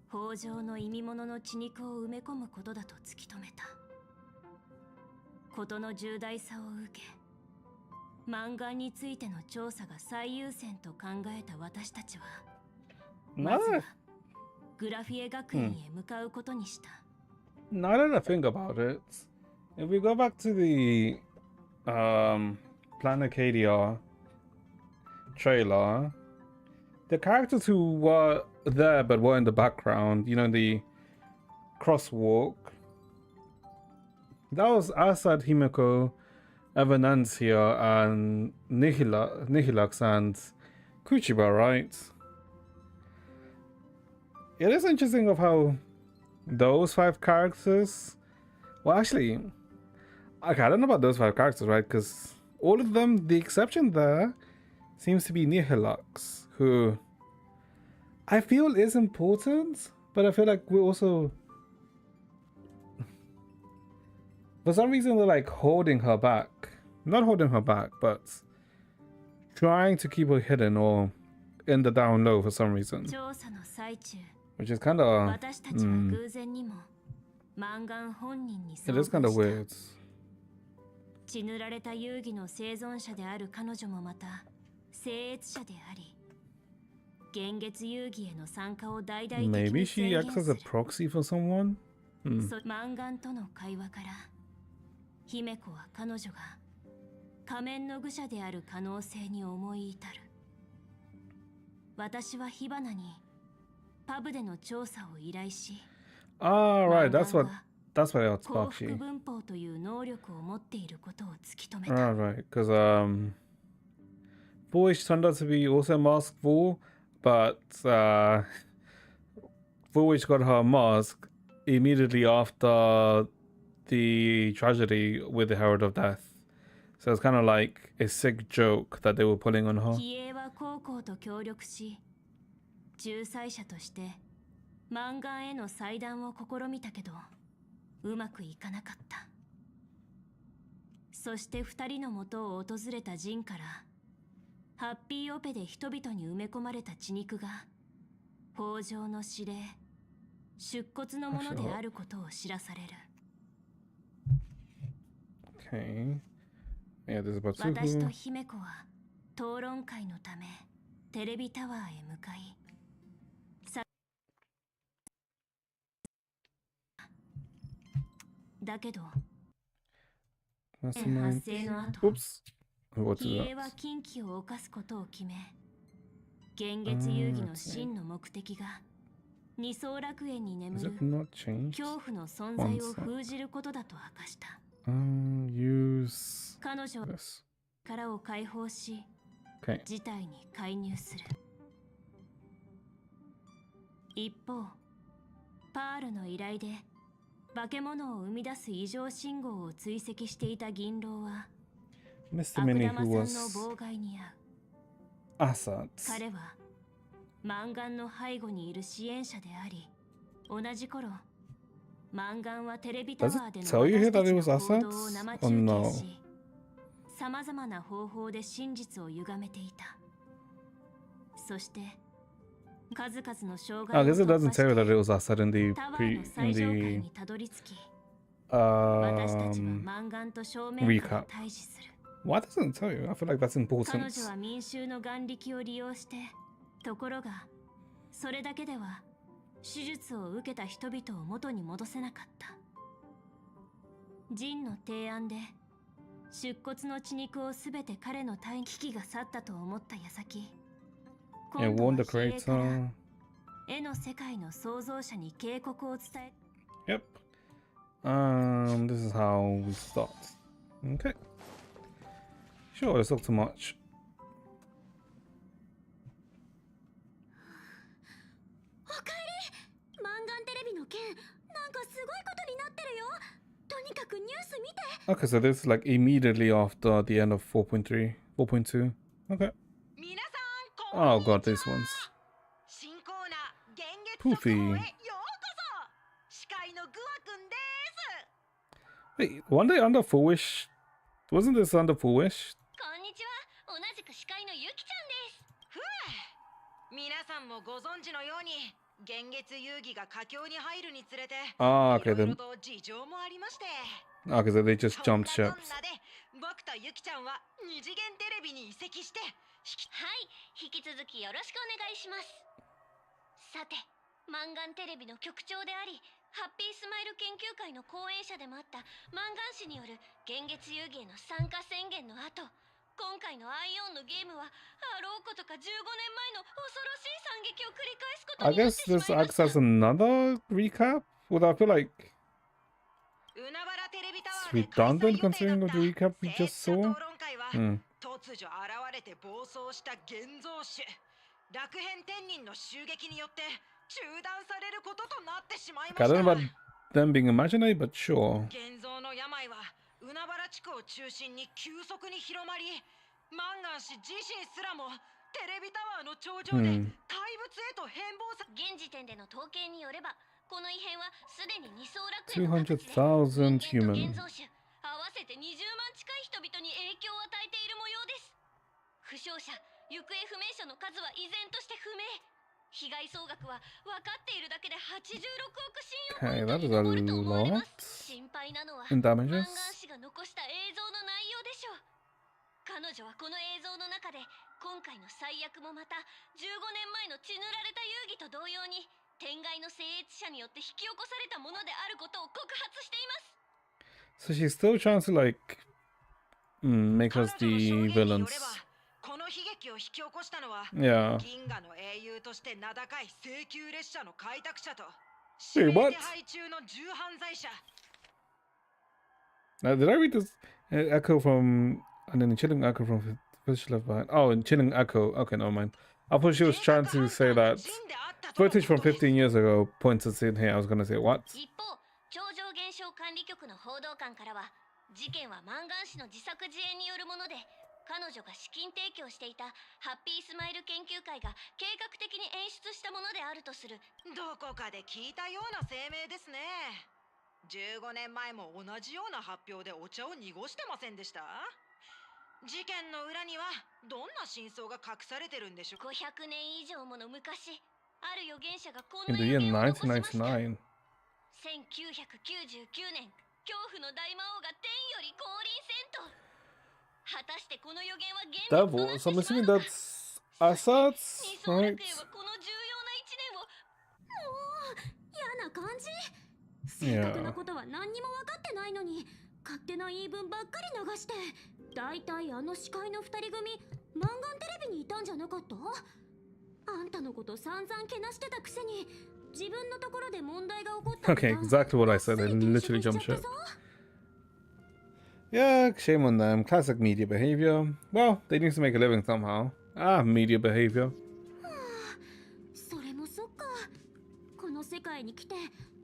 北条の意味物の血肉を埋め込むことだと突き止めた。事の重大さを受け、漫画についての調査が最優先と考えた私たちは、まずはグラフィエ学院へ向かうことにした。Now that I think about it, if we go back to the Planacadia trailer, the characters who were there but were in the background, you know, the crosswalk, that was Asad, Himeko, Evanencia, and Nihilux and Kuchiba, right? It is interesting of how those 5 characters, well, actually, okay, I don't know about those 5 characters, right? Because all of them, the exception there seems to be Nihilux, who I feel is important, but I feel like we're also, for some reason, they're like holding her back. Not holding her back, but trying to keep her hidden or in the down low for some reason. Which is kind of, it is kind of weird. 血塗られた遊戯の生存者である彼女もまた聖越者であり、幻月遊戯への参加を大々的に宣言する。Maybe she acts as a proxy for someone? マンガンとの会話から、姫子は彼女が仮面の愚者である可能性に思い至る。私は火花にパブでの調査を依頼し、right, that's why it's Bakshi. Right, because Foolish turned out to be also masked Fool, but Foolish got her mask immediately after the tragedy with the Herald of Death. So it's kind of like a sick joke that they were pulling on her. 仲裁者として漫画への裁断を試みたけどうまくいかなかった。そして2人の元を訪れたジンからハッピーオペで人々に埋め込まれた血肉が北条の指令出骨のものであることを知らされる。Okay. Yeah, there's about 私と姫子は討論会のためテレビタワーへ向かい、だけど発生の後、比叡は禁忌を犯すことを決め、幻月遊戯の真の目的が二層楽園に眠る恐怖の存在を封じることだと明かした。彼女は力を解放し、事態に介入する。一方、パールの依頼で化け物を生み出す異常信号を追跡していた銀狼は悪玉さんの妨害に遭う。彼はマンガンの背後にいる支援者であり、同じ頃マンガンはテレビタワーでの私たちの行動を生中継し、さまざまな方法で真実を歪めていた。そして数々の障害を突破してタワーの最上階にたどり着き、私たちはマンガンと正面から対峙する。Why doesn't it tell you? I feel like that's important. 彼女は民衆の眼力を利用して、ところがそれだけでは手術を受けた人々を元に戻せなかった。ジンの提案で出骨の血肉をすべて彼の体危機が去ったと思った矢先、今度は比叡から絵の世界の創造者に警告を伝え。Yep. This is how we start. Okay. Sure, let's talk too much. おかえり。マンガンテレビの件、なんかすごいことになってるよ。とにかくニュース見て。Okay, so this is like immediately after the end of 4.3, 4.2. Okay. Oh god, these ones. Poofy. Wait, one day under Foolish? Wasn't this under Foolish? こんにちは、同じく司会のゆきちゃんです。ふぅ、皆さんもご存知のように、幻月遊戯が佳境に入るにつれて、okay, いろいろと事情もありまして。Okay, so they just jumped ships. 僕とゆきちゃんは二次元テレビに移籍して、はい、引き続きよろしくお願いします。さて、マンガンテレビの局長であり、ハッピースマイル研究会の講演者でもあったマンガン氏による幻月遊戯への参加宣言の後、今回のアイオンのゲームはあろうことか15年前の恐ろしい惨劇を繰り返すこと I になっ guess てしま this いま acts した。 as another recap. Well, I feel like 海原テレビタワ it's ーで開催 redundant 予定だっ considering た of the recap we 政 just 治者 saw. 討論会は Hmm. 突如現れて暴走した現像種楽編天人の襲撃によって中断されることとなってしまい Okay, ま I し don't know た。 about them being imaginary, but sure. 現像の病は海原地区を中心に急速に広まり、マンガン氏自身すらもテレビタワーの頂上で怪物へと変貌さ。現時点での統計によれば、この異変はすでに二層楽園の各地で200,000人間と human. 現像種合わせて20万近い人々に影響を与えている模様です。負傷者、行方不明者の数は依然として不明。被害総額は分かっているだけで86億新 Okay, 億 that に is a 上ると思われま lot す。心配なのは in マン damages. ガン氏が残した映像の内容でしょう。彼女はこの映像の中で今回の最悪もまた15年前の血塗られた遊戯と同様に天外の聖越者によって引き起こされたものであることを告発しています。 So she's still trying to like make 彼 us 女の the 証言によ villains. れば、この悲劇を引き起こしたのは Yeah. 銀河の英雄として名高い請求列車の開拓者と Wait, 指名 what? 手配中の重犯罪者。 Now, did I read this echo from and then chilling echo from Fish Left Behind? Oh, and chilling echo. Okay, never mind. I thought she was trying to say that footage from 15 years ago points us in here. I was gonna say what? 一方、超常現象管理局の報道官からは事件はマンガン氏の自作自演によるもので、彼女が資金提供していたハッピースマイル研究会が計画的に演出したものであるとする。どこかで聞いたような声明ですね。15年前も同じような発表でお茶を濁してませんでした？事件の裏にはどんな真相が隠されてるんでしょう。500年以上もの昔、ある預言者がこん In な the 予 year 言を残しました。 1999. 1999年、恐怖の大魔王が天より降臨せんと。果たしてこの予言は現実とな Devil. って So I'm しまう assuming のか。 that's assets, 二層 right? 楽園はこの重要な一年を。もう嫌な感じ。正確なことは何にも分かってないのに勝手な言い分ばっかり流して。だいたいあの司会の二人組マンガンテレビにいたんじゃなかった？あんたのこと散々けなしてたくせに自分のところで問題が起こった。 Okay, exactly what I said. They literally jumped ship. Yeah, shame on them. Classic media behavior. Well, they need to make a living somehow. Ah, media behavior. それもそっか。この世界に来て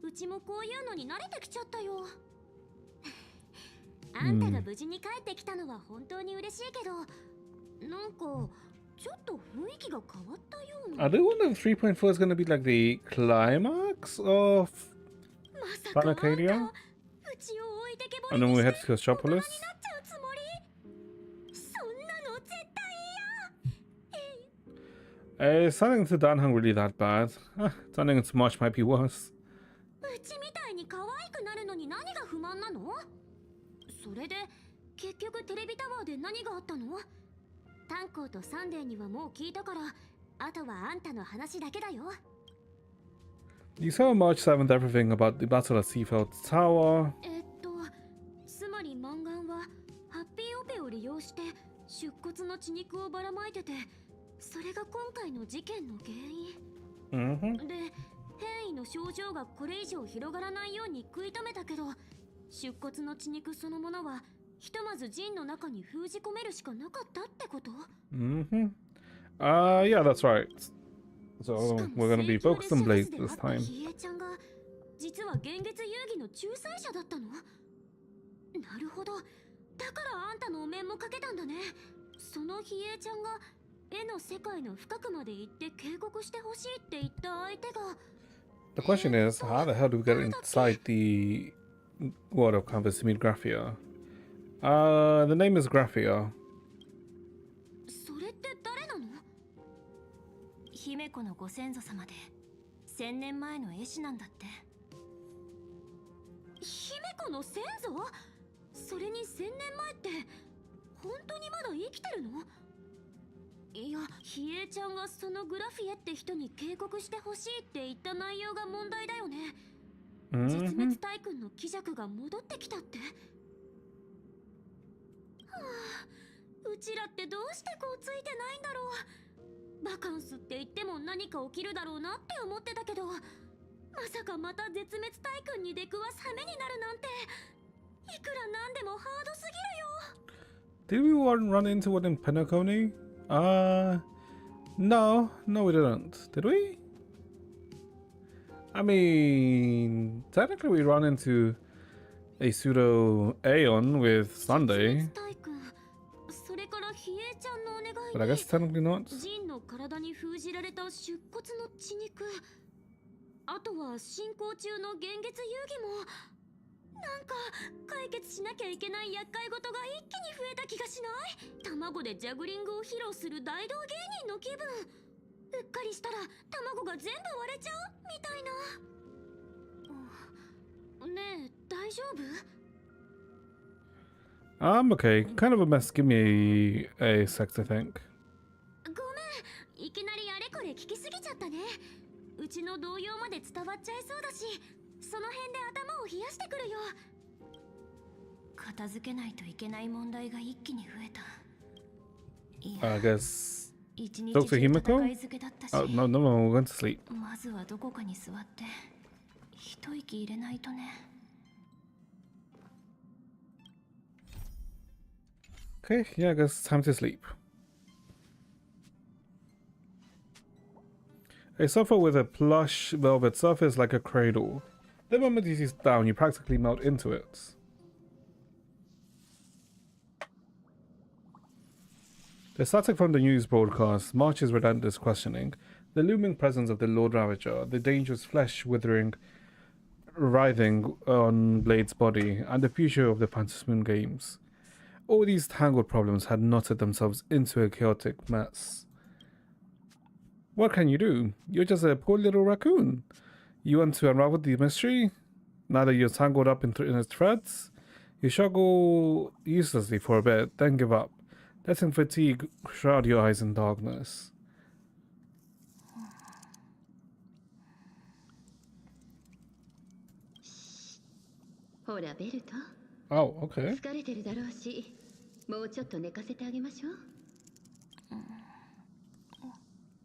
うちもこういうのに慣れてきちゃったよ。あんたが無事に帰ってきたのは本当に嬉しいけど、なんかちょっと雰囲気が変わったような。 I do wonder if 3.4 is going to be like the climax of まさかあんた Planetaria? うちを置いてけぼ And り then に we し head て to 大人に Costropolis? なっちゃうつもり？そんなの絶対嫌。 It's something to Danhang really that bad. Something that's much might be worse. うちみたいに可愛くなるのに何が不満なの？それで結局テレビタワーで何があったの？炭鉱とサンデーにはもう聞いたから、あとはあんたの話だけだよ。 You saw March 7th everything about the battle at Seafeld Tower. つまりマンガンはハッピーオペを利用して出骨の血肉をばらまいてて、それが今回の事件の原因。 Mm-hmm. で、変異の症状がこれ以上広がらないように食い止めたけど、出骨の血肉そのものはひとまず陣の中に封じ込めるしかなかったってこと？ Mm-hmm. Yeah, that's right. So we're gonna be focused on Blade this time. ヒエちゃんが実は幻月遊戯の仲裁者だったの？なるほど。だからあんたのお面もかけたんだね。そのヒエちゃんが絵の世界の深くまで行って警告してほしいって言った相手が。 The question is, how the hell do we get inside the world of Canvas to meet Graphia? The name is Graphia. それって誰なの？姫子のご先祖様で1000年前の絵師なんだって。姫子の先祖？それに1000年前って本当にまだ生きてるの？いや、ヒエちゃんがそのグラフィエって人に警告してほしいって言った内容が問題だよね。絶 Mm-hmm. 滅大君の気弱が戻ってきたって。はあ、うちらってどうしてこうついてないんだろう。バカンスって言っても何か起きるだろうなって思ってたけど、まさかまた絶滅大君に出くわす羽目になるなんて、いくらなんでもハードすぎるよ。 Did we run into one in Penacony? No, we didn't. Did we? I mean, technically we run into a pseudo Aeon with Sunday, 大君、それから比叡ちゃんのお願い but I guess technically not. ジンの体に封じられた出骨の血肉、あとは進行中の幻月遊戯も、なんか解決しなきゃいけない厄介事が一気に増えた気がしない？卵でジャグリングを披露する大道芸人の気分。うっかりしたら卵が全部割れちゃうみたいな。ねえ、大丈夫？ I'm okay. Kind of a mess. Give me a sec to think. ごめん、いきなりあれこれ聞きすぎちゃったね。うちの動揺まで伝わっちゃいそうだし、その辺で頭を冷やしてくるよ。片付けないといけない問題が一気に増えた。いや、 I guess 一日 Dr. 中 Himiko? 戦い漬けだったし、 Oh, no, we're going to sleep. まずはどこかに座って一息入れないとね。Okay, yeah, I guess it's time to sleep. A sofa with a plush velvet surface like a cradle. The moment you sit down, you practically melt into it. The static from the news broadcast, March's relentless questioning, the looming presence of the Lord Ravager, the dangerous flesh writhing on Blade's body, and the future of the Pantasmoon games. All these tangled problems had knotted themselves into a chaotic mess. What can you do? You're just a poor little raccoon. You want to unravel the mystery? Now that you're tangled up in its threads? You struggle uselessly for a bit, then give up, letting fatigue shroud your eyes in darkness. Oh, okay.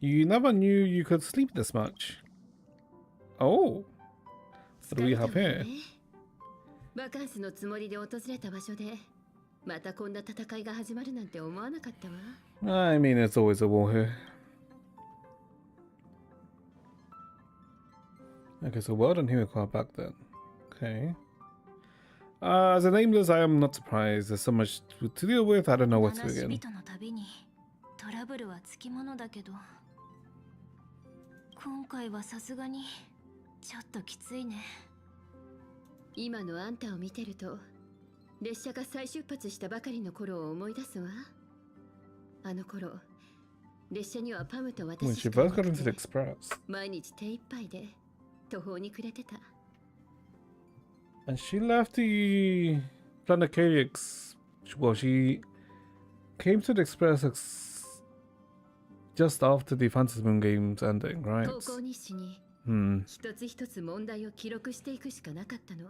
You never knew you could sleep this much. Oh. What do we have here? バカンスのつもりで訪れた場所で、またこんな戦いが始まるなんて思わなかったわ。I mean, it's always a war here. Okay, so well done Himiko back then. Okay. As a nameless, I am not surprised. There's so much to deal with, I don't know where to 話し begin. 人のたびにトラブルはつきものだけど、今回はさすがにちょっときついね。今のあんたを見てると、列車が再出発したばかりの頃を思い出すわ。あの頃、列車にはパムと When 私 she しかい first な got く into the て、 express. 毎日手一杯で途方に暮れてた。And she left the Planetary well, she came to the express just after the Phantasmoon games ending, right? 投稿日誌に Hmm. 一つ一つ問題を記録していくしかなかったの。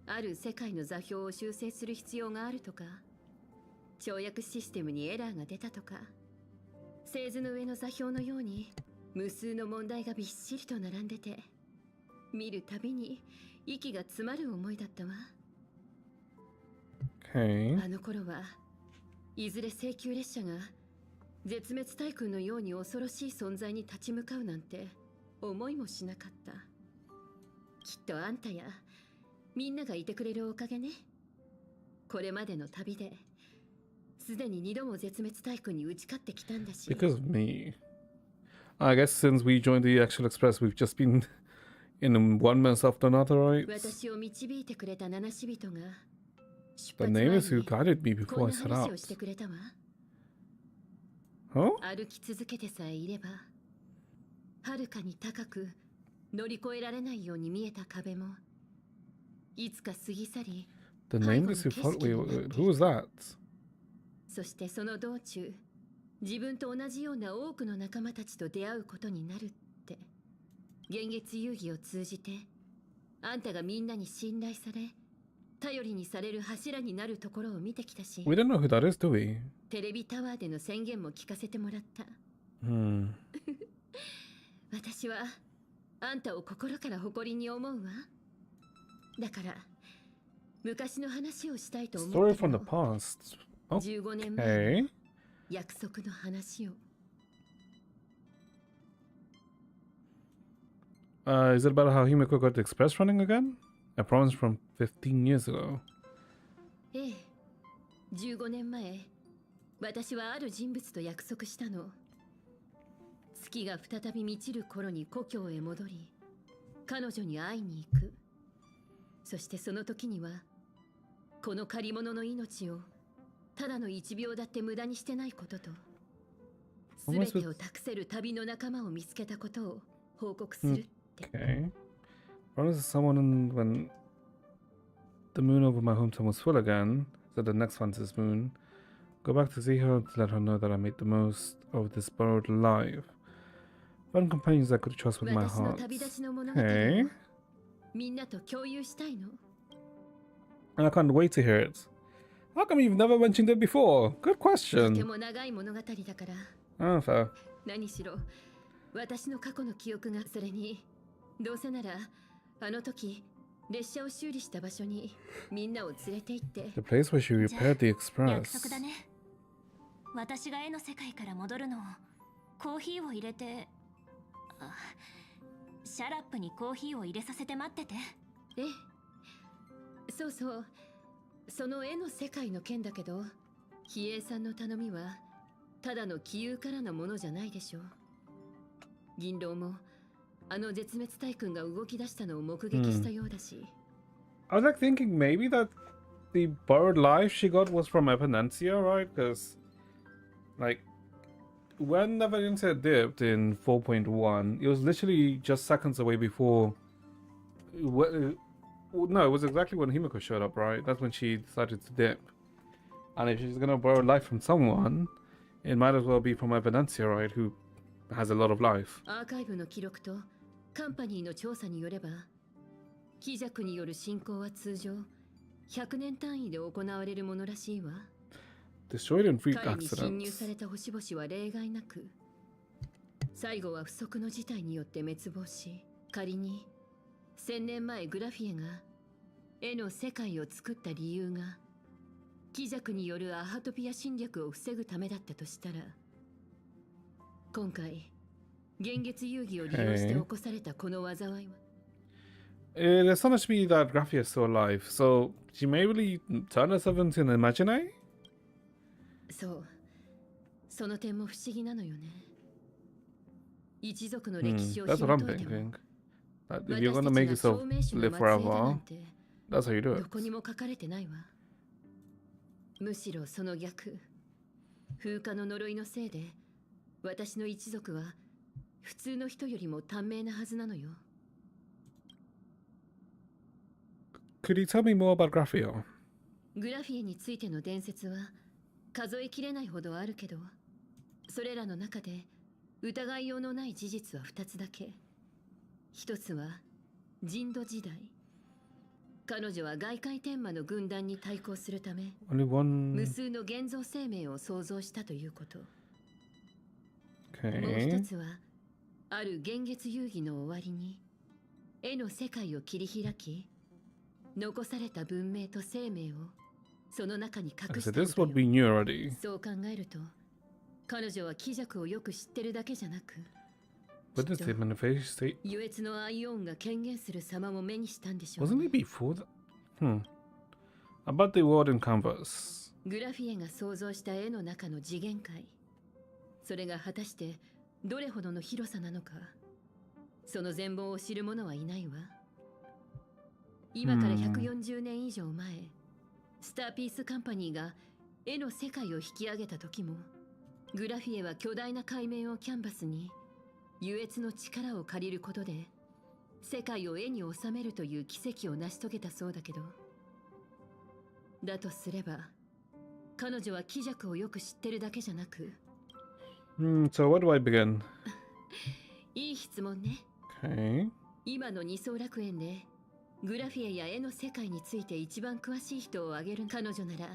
ある世界の座標を修正する必要があるとか、跳躍システムにエラーが出たとか、製図の上の座標のように無数の問題がびっしりと並んでて、見るたびに息が詰まる思いだったわ。Okay. あの頃はいずれ請求列車が絶滅大君のように恐ろしい存在に立ち向かうなんて思いもしなかった。きっとあんたやみんながいてくれるおかげね。これまでの旅ですでに2度も絶滅大君に打ち勝ってきたんだし。 Because of me. I guess since we joined the actual express, we've just been in one mess after another, right? 私を導いてくれた七死人が出 The 発前 name is who に guided me こ before ん I な set 話 out. をしてくれたわ。 Huh? 歩き続けてさえいれば、はるかに高く乗り越えられないように見えた壁もいつか過ぎ去り、 The name is who followed. Wait, who was that? そしてその道中、自分と同じような多くの仲間たちと出会うことになるって、幻月遊戯を通じてあんたがみんなに信頼され、頼りにされる柱になるところを見てきたし、 We don't know who that is, do we? テレビタワーでの宣言も聞かせてもらった。私はあんたを心から誇りに思うわ。だから昔の話をしたいと思っ Story てる from の。 the past. 15年前 Okay. の約束の話を。Is it about how Himiko got the express running again? A promise from 15 years ago. ええ、15年前、私はある人物と約束したの。月が再び満ちる頃に故郷へ戻り、彼女に会いに行く。そしてその時には、この借り物の命をただの1秒だって無駄にしてないことと、すべてを託せる旅の仲間を見つけたことを報告するって。Okay. Promise someone when the moon over my hometown was full again, so the next one's this moon. Go back to see her to let her know that I made the most of this borrowed life. Found companions I could trust with my 私の heart. 旅立ちの物語を Okay. みんなと共有したいの。 And I can't wait to hear it. How come you've never mentioned it before? Good とて question. も長い物語だから。 Oh, fair. 何しろ私の過去の記憶が、それにどうせならあの時列車を修理した場所にみんなを連れて行って。 The place where she repaired the 約 express. 束だね。私が絵の世界から戻るのを、コーヒーを入れて、あ、シャラップにコーヒーを入れさせて待ってて。ええ、そうそう、その絵の世界の件だけど、比叡さんの頼みはただの杞憂からのものじゃないでしょう。銀狼もあの絶滅大君が動き出したのを目撃したようだし、I was like thinking maybe that the borrowed life she got was from Epinencia, right? Because, like, when Epinencia dipped in 4.1, it was literally just seconds away before. No, it was exactly when Himiko showed up, right? That's when she decided to dip. And if she's gonna borrow life from someone, it might as well be from Epinencia, right? Who has a lot of life. アーカイブの記録とカンパニーの調査によれば、鬼弱による侵攻は通常100年単位で行われるものらしいわ。 Destroyed in freak 彼に侵入 accidents. された星々は例外なく、最後は不測の事態によって滅亡し、仮に1000年前グラフィエが絵の世界を作った理由が鬼弱によるアハトピア侵略を防ぐためだったとしたら、今回幻月遊戯を利用して起こされたこの災いは、There's so much to be that Graphia is still alive, so she may really turn herself into an Imaginary? そう、その点も不思議なのよね。一族の歴史を That's 紐 what I'm 解いても、 thinking. That if 私 you're た gonna ち make が yourself 証明主の live 末裔だな forever, んて that's how you do ど it. こにも書かれてないわ。むしろその逆、風化の呪いのせいで私の一族は普通の人よりも短命なはずなのよ。 Could you tell me more about Graphia? グラフィエについての伝説は数えきれないほどあるけど、それらの中で疑いようのない事実は2つだけ。一つは人土時代、彼女は外界天魔の軍団に対抗するため Only 無 one. 数の現像生命を創造したということ。もう Okay. 一つはある幻月遊戯の終わりに絵の世界を切り開き、残された文明と生命をその中に隠 Okay, し so た this is こと what we よ。 knew already. そう考えると、彼女は鬼弱をよく知ってるだけじゃなく、 But this the manifestation. 優越のアイオンが権限する様も目にしたんでしょう Wasn't ね。 it before that? About the world in canvas. グラフィエが想像した絵の中の次元界、それが果たしてどれほどの広さなのか、その全貌を知る者はいないわ。今から140年以上前、スターピースカンパニーが絵の世界を引き上げた時も、グラフィエは巨大な海面をキャンバスに優越の力を借りることで世界を絵に収めるという奇跡を成し遂げたそうだけど、だとすれば彼女は鬼弱をよく知ってるだけじゃなく、 So where do I begin? いい質問ね。 Okay. 今の二層楽園でグラフィエや絵の世界について一番詳しい人を挙げる彼女なら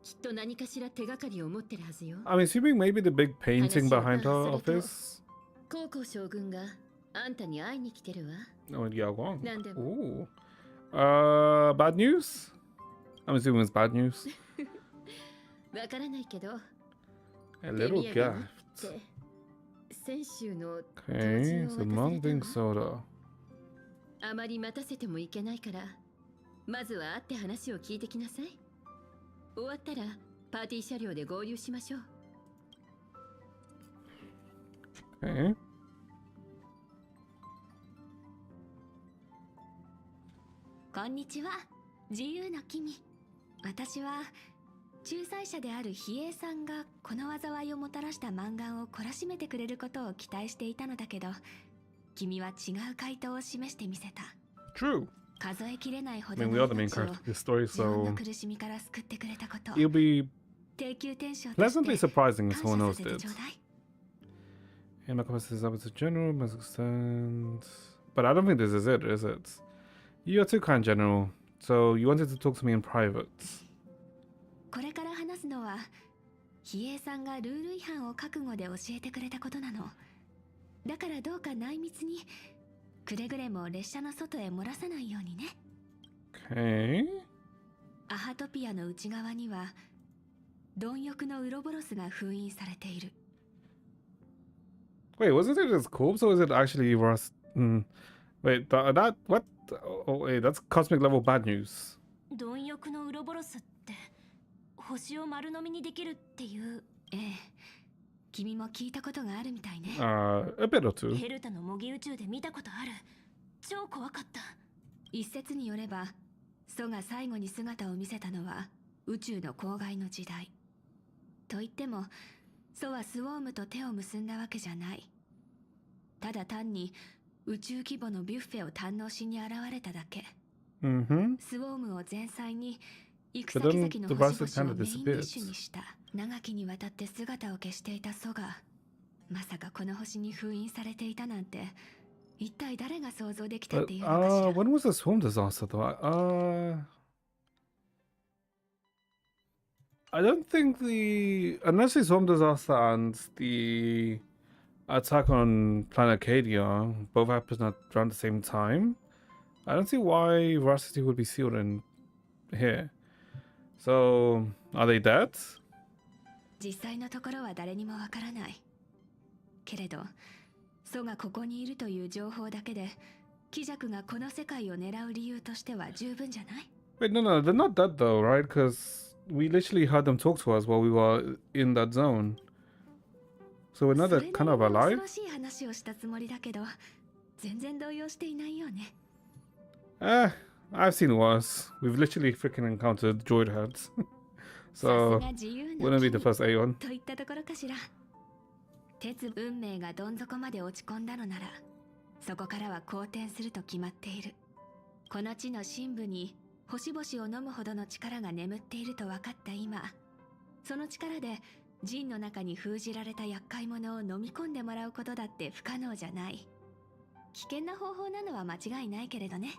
きっと何かしら手がかりを持ってるはずよ。 I'm assuming maybe the big painting behind her office. コウコ将軍があんたに会いに来てるわ。 Oh, yeah, wrong. なんでも Ooh. Bad news? I'm assuming it's bad news. わからないけど A little 手土産 gift. にって先週の Okay, so Mangding soda. あまり待たせてもいけないからまずは会って話を聞いてきなさい。終わったらパーティー車両で合流しましょう。 Okay. こんにちは、自由の君。私は仲裁者である比叡さんがこの災いをもたらした満願を懲らしめてくれることを期待していたのだけど、君は違う回答を示してみせた。 True. 数えきれないほ I ど mean, の we are the main 命を character of this story, 自分の so 苦しみから救ってくれたこと、 it'll be 低級天使とし pleasantly て surprising 感 if 謝 someone さ else せて did. ちょうだい。 And my comment is up to general, must extend. But I don't think this is it, is it? You're too kind, General. So you wanted to talk to me in private. これから話すのは比叡さんがルール違反を覚悟で教えてくれたことなの。だからどうか内密にくれぐれも列車の外へ漏らさないようにね。 Okay. アハトピアの内側には貪欲のウロボロスが封印されている。 Wait, wasn't it his corpse or is it actually Rust? Wait, that what? Oh, wait, that's cosmic level bad news. 貪欲のウロボロスって星を丸飲みにできるっていう。ええ、君も聞いたことがあるみたいね。 A bit or two. ヘルタの模擬宇宙で見たことある。超怖かった。一説によればソが最後に姿を見せたのは宇宙の郊外の時代と言っても、ソはスウォームと手を結んだわけじゃない。ただ単に宇宙規模のビュッフェを堪能しに現れただけ。 Mm-hmm. スウォームを前菜に行く But 先 then 々 the の星 Rusted 々 kind を of メインディッ disappeared. シュにした。長きにわたって姿を消していたソがまさかこの星に封印されていたなんて、一体誰が想像できたっ But ていうのかしら。 when was the swarm disaster though? I don't think unless the swarm disaster and the attack on planet Acadia both happened at around the same time, I don't see why Veracity would be sealed in here. So are they dead? 実際のところは誰にもわからない。けれどソがここにいるという情報だけで貴弱がこの世界を狙う理由としては十分じゃない？ Wait, no, they're not dead though, right? Because we literally heard them talk to us while we were in that zone. So we're not そ that れ kind な of りに alive? 恐ろしい話をしたつもりだけど全然動揺していないよね。 I've seen worse. We've literally freaking encountered droid heads. さす So が自由 wouldn't な be the 君 first Aeon. といったところかしら。鉄運命がどん底まで落ち込んだのならそこからは好転すると決まっている。この地の深部に星々を飲むほどの力が眠っていると分かった今、その力で陣の中に封じられた厄介者を飲み込んでもらうことだって不可能じゃない。危険な方法なのは間違いないけれどね。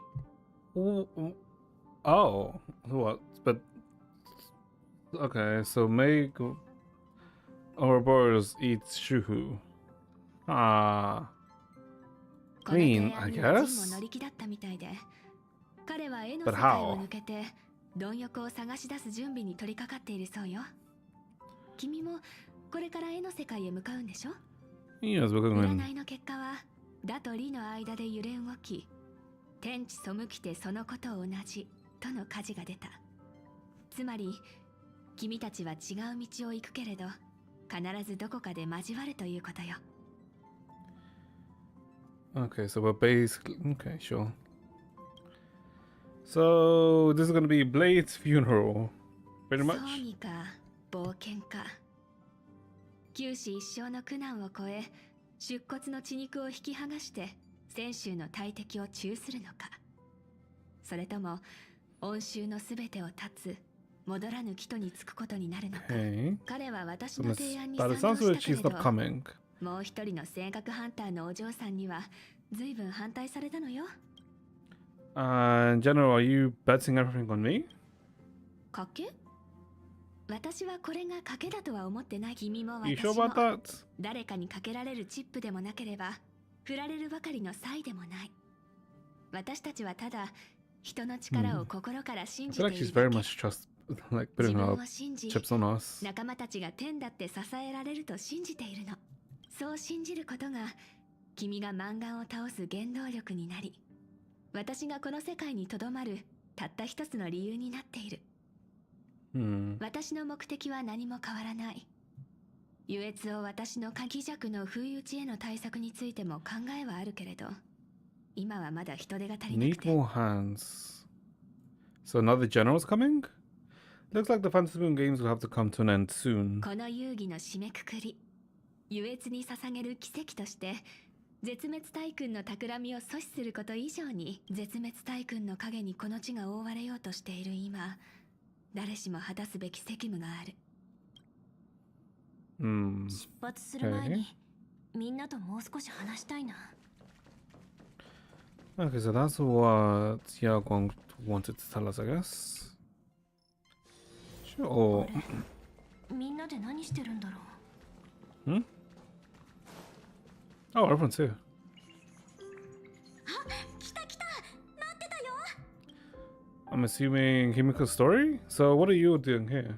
Oh, what? But okay, so make Ouroboros eats Shuhu. Ah, この提 mean, I 案には陣 guess. も乗り気だったみたいで、彼は絵の But 世界 how? を抜けて貪欲を探し出す準備に取り掛かっているそうよ。君もこれから絵の世界へ向かうんでしょ？ Yes, we're going. 占いの結果はダとリの間で揺れ動き、天地背きてそのこと同じとの火事が出た。つまり君たちは違う道を行くけれど必ずどこかで交わるということよ。 Okay, so we're basically okay, sure. So this is gonna be Blade's funeral, pretty 葬 much. 儀か冒険か、九死一生の苦難を超え出骨の血肉を引き剥がして泉州の大敵を誅するのか、それとも恩衆のすべてを断つ戻らぬ帰途につくことになるのか。 Okay. 彼は私 So の Miss, 提案に by 賛 the 同 sounds of し it, た she's けれ not ど、 coming. もう一人の性格ハンターのお嬢さんには随分反対されたのよ。In general, are you betting everything on me? 賭け？私はこれが賭けだとは思ってない。君も You 私 sure も about that? 誰かにかけられるチップでもなければ振られるばかりの才でもない。私たちはただ人の力を心から信 I じ feel て like い she's るだ very け。 much just like 自 putting 分 her を信じ chips on us. 仲間たちが天だって支えられると信じているの。そう信じることが君が漫画を倒す原動力になり、私がこの世界にとどまるたった一つの理由になっている。私の目的は何も変わらない。優越を私の鍵弱の不意打ちへの対策についても考えはあるけれど、今はまだ人手が足りなく Need て。 more hands. So another general's coming? Looks like the Fantasy Moon games will have to come to an end soon. この遊戯の締めくくり、優越に捧げる奇跡として、絶滅大君の企みを阻止すること以上に、絶滅大君の影にこの地が覆われようとしている今、誰しも果たすべき責務がある。出発する前にみんなともう少し話したいな。Okay, so that's what Yagong wanted to tell us, I guess. Sure. みんなで何してるんだろう。 Oh, everyone's here. 来た来た、待ってたよ。 I'm assuming Himiko's story? So what are you doing here?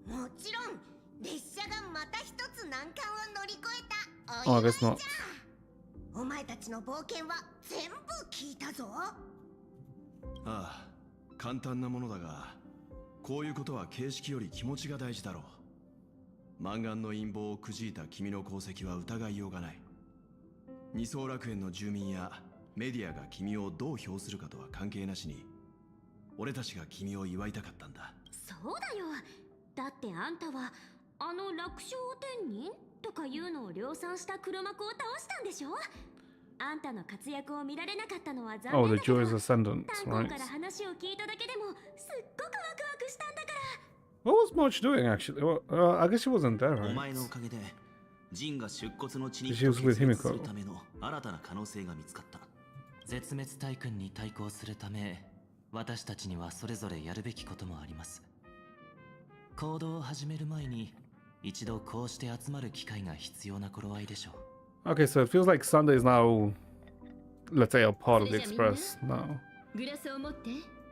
もちろん列車がまた一つ難関を乗り越えた Oh, お I 祝い guess じゃ not. お前たちの冒険は全部聞いたぞ。ああ、簡単なものだが、こういうことは形式より気持ちが大事だろう。満願の陰謀をくじいた君の功績は疑いようがない。二層楽園の住民やメディアが君をどう評するかとは関係なしに、俺たちが君を祝いたかったんだ。そうだよ。だってあんたはあの楽勝天人とかいうのを量産した黒幕を倒したんでしょ。あんたの活躍を見られなかったのは残 Oh, 念 the だけど、 Joy's Ascendant, 単行 right? から話を聞いただけでもすっごくワクワクしたんだから。 What was March doing actually? Well, I guess she wasn't there, お right? 前のおかげでジンが出骨の地に She was with 結 Himiko. 末するための新たな可能性が見つかった。絶滅大君に対抗するため、私たちにはそれぞれやるべきこともあります。行動を始める前に一度こうして集まる機会が必要な頃合いでしょう。 Okay, so it feels like Sunday is now, let's say, a part of the Express now. グラスを持って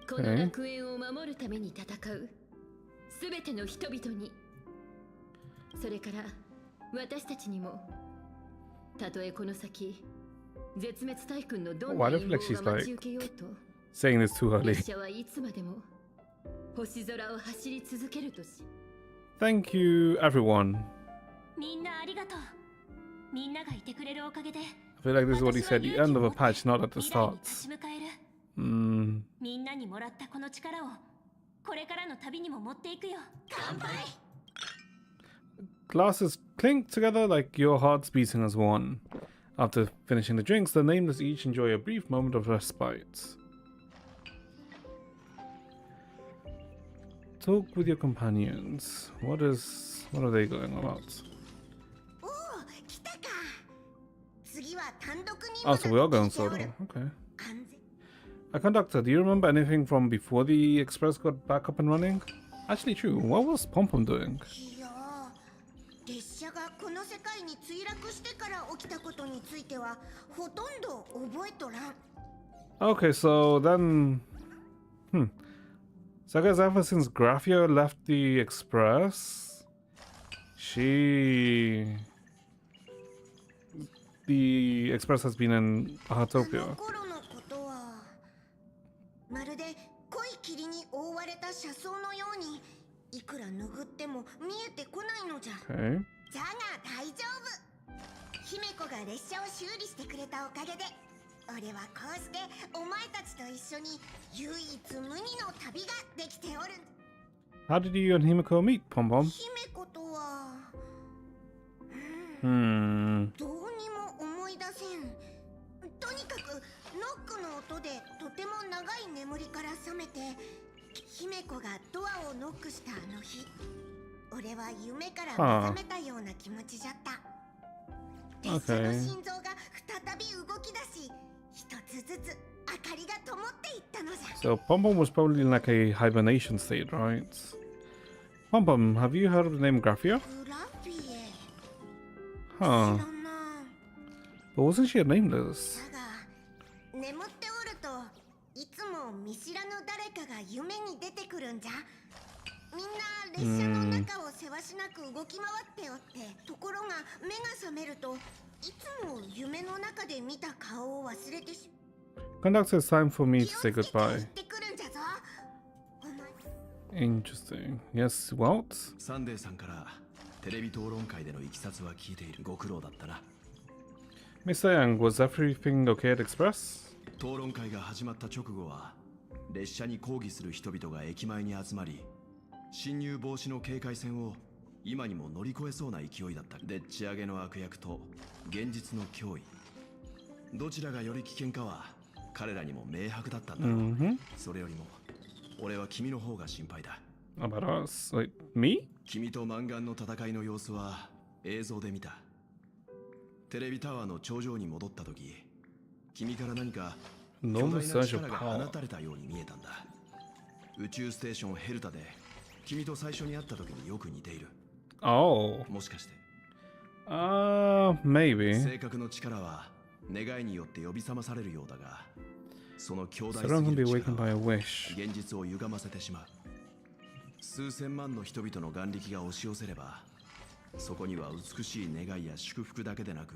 この楽園を守るために戦うすべての人々に、それから私たちにも、たとえこの先絶滅大君のどんな Why do I 陰 feel like 謀 she's が待 like ち受けようと、 saying this too early? 列車はいつまでも星空を走り続けるとし。 Thank you, everyone. みんなありがとう。みんながいてくれるおかげで、 I feel like this is what he said at the end of a patch, not at the 未来に start. 立ち向かえる。 Hmm. みんなにもらったこの力をこれからの旅にも持っていくよ。乾杯。 Glasses clink together like your hearts beating as one. After finishing the drinks, the nameless each enjoy a brief moment of respite. Talk with your companions. What are they going about? おお、来たか。次は単独任 Oh, 務 so we are だ going と聞いてお solo. る。 Okay. 安全。 A conductor, do you remember anything from before the express got back up and running? Actually, true. What was Pom Pom doing? いやー、列車がこの世界に墜落してから起きたことについてはほとんど覚えとらん。 Okay, so then, so I guess ever since Graphia left the express, the express has been in あの Bahatopia. 頃のことはまるで濃い霧に覆われた車窓のように、いくら拭っても見えてこないのじゃ。 Okay. じゃが大丈夫。姫子が列車を修理してくれたおかげで、俺はこうしてお前たちと一緒に唯一無二の旅ができておる。 How did you and Himiko meet, Pom Pom? 姫子とは、どう Hmm. にも思い出せん。とにかくノックの音でとても長い眠りから覚めて、姫子がドアをノックしたあの日、俺は夢から目覚めたような気持ちじゃった。列車の心臓が再び動き出し、一つずつ明かりが灯っていったのじゃ。 So Pom Pom was probably in like a hibernation state, right? Pom Pom, have you heard of the name Graphia? グラフィエ。 Huh. 知らんな。 But wasn't she a nameless? だが眠っておるといつも見知らぬ誰かが夢に出てくるんじゃ。みんな列車の中をせわしなく動き回っておって、ところが目が覚めるといつも夢の中で見た顔を忘れてし Conductor, it's time for me to 気 say をつけて行 goodbye. ってくるんじゃぞ。お前 Interesting. Yes, what? サンデーさんからテレビ討論会でのいきさつは聞いている。ご苦労だったな。 Mr. Yang, was everything okay at Express? 討論会が始まった直後は列車に抗議する人々が駅前に集まり、侵入防止の警戒線を今にも乗り越えそうな勢いだった。でっち上げの悪役と現実の脅威、どちらがより危険かは彼らにも明白だったんだろう。 Mm-hmm. それよりも俺は君の方が心配だ。 About us? Like, me? 君とマンガンの戦いの様子は映像で見た。テレビタワーの頂上に戻った時、君から何か巨 No 大な surge of 力が放 power. たれたように見えたんだ。宇宙ステーションヘルタで君と最初に会った時によく似ている。 Oh. もしかして Maybe. 性格の力は願いによって呼び覚まされるようだが、その強大 So す everyone ぎ can be る awakened 力 by a は wish. 現実を歪ませてしまう。数千万の人々の眼力が押し寄せれば、そこには美しい願いや祝福だけでなく、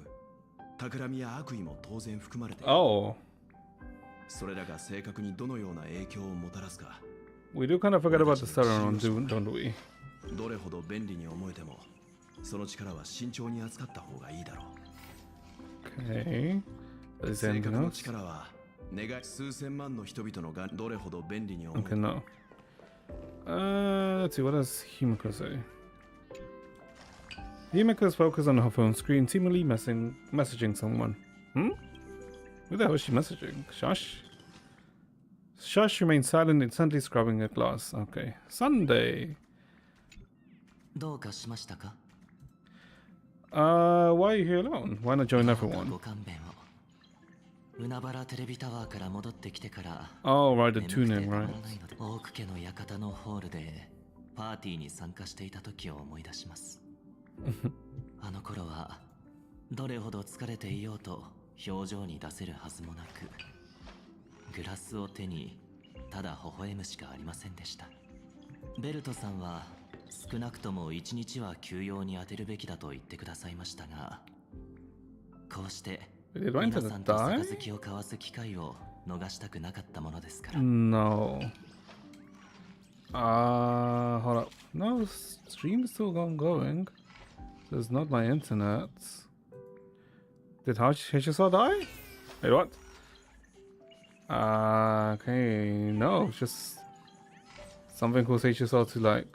企みや悪意も当然含まれている。 Oh. それらが正確にどのような影響をもたらすか、 We do kind of forget about the Sauron, don't we? どれほど便利に思えても、その力は慎重に扱った方がいいだろう。 Okay. Is there 正 anything 確の else? 力は願い、数千万の人々のがどれほど便利に思え Okay, ても、 no. Let's see, what does Himiko say? Himiko is focused on her phone screen, seemingly messaging someone. Hmm? Who the hell is she messaging? Shush? Shush remains silent, intently scrubbing her glass. Okay. Sunday. どうかしましたか？ Why are you here alone? Why not join どうか everyone? ご勘弁を。海原テレビタワーから戻ってきてから Oh, right, the 眠くて tuning, たま right. らないので、大久家の館のホールでパーティーに参加していた時を思い出します。あの頃はどれほど疲れていようと表情に出せるはずもなく、グラスを手にただ微笑むしかありませんでした。ベルトさんは少なくとも1日は休養に充てるべきだと言ってくださいましたが、こうして Did 皆 Rhinta さんと die? 杯を交わす機会を逃したくなかったものですから。 No. Hold up. No, stream's still going. There's not my internet. Did Heishi-san die? Wait, what? Okay, no, it's just something caused Heishi-san to like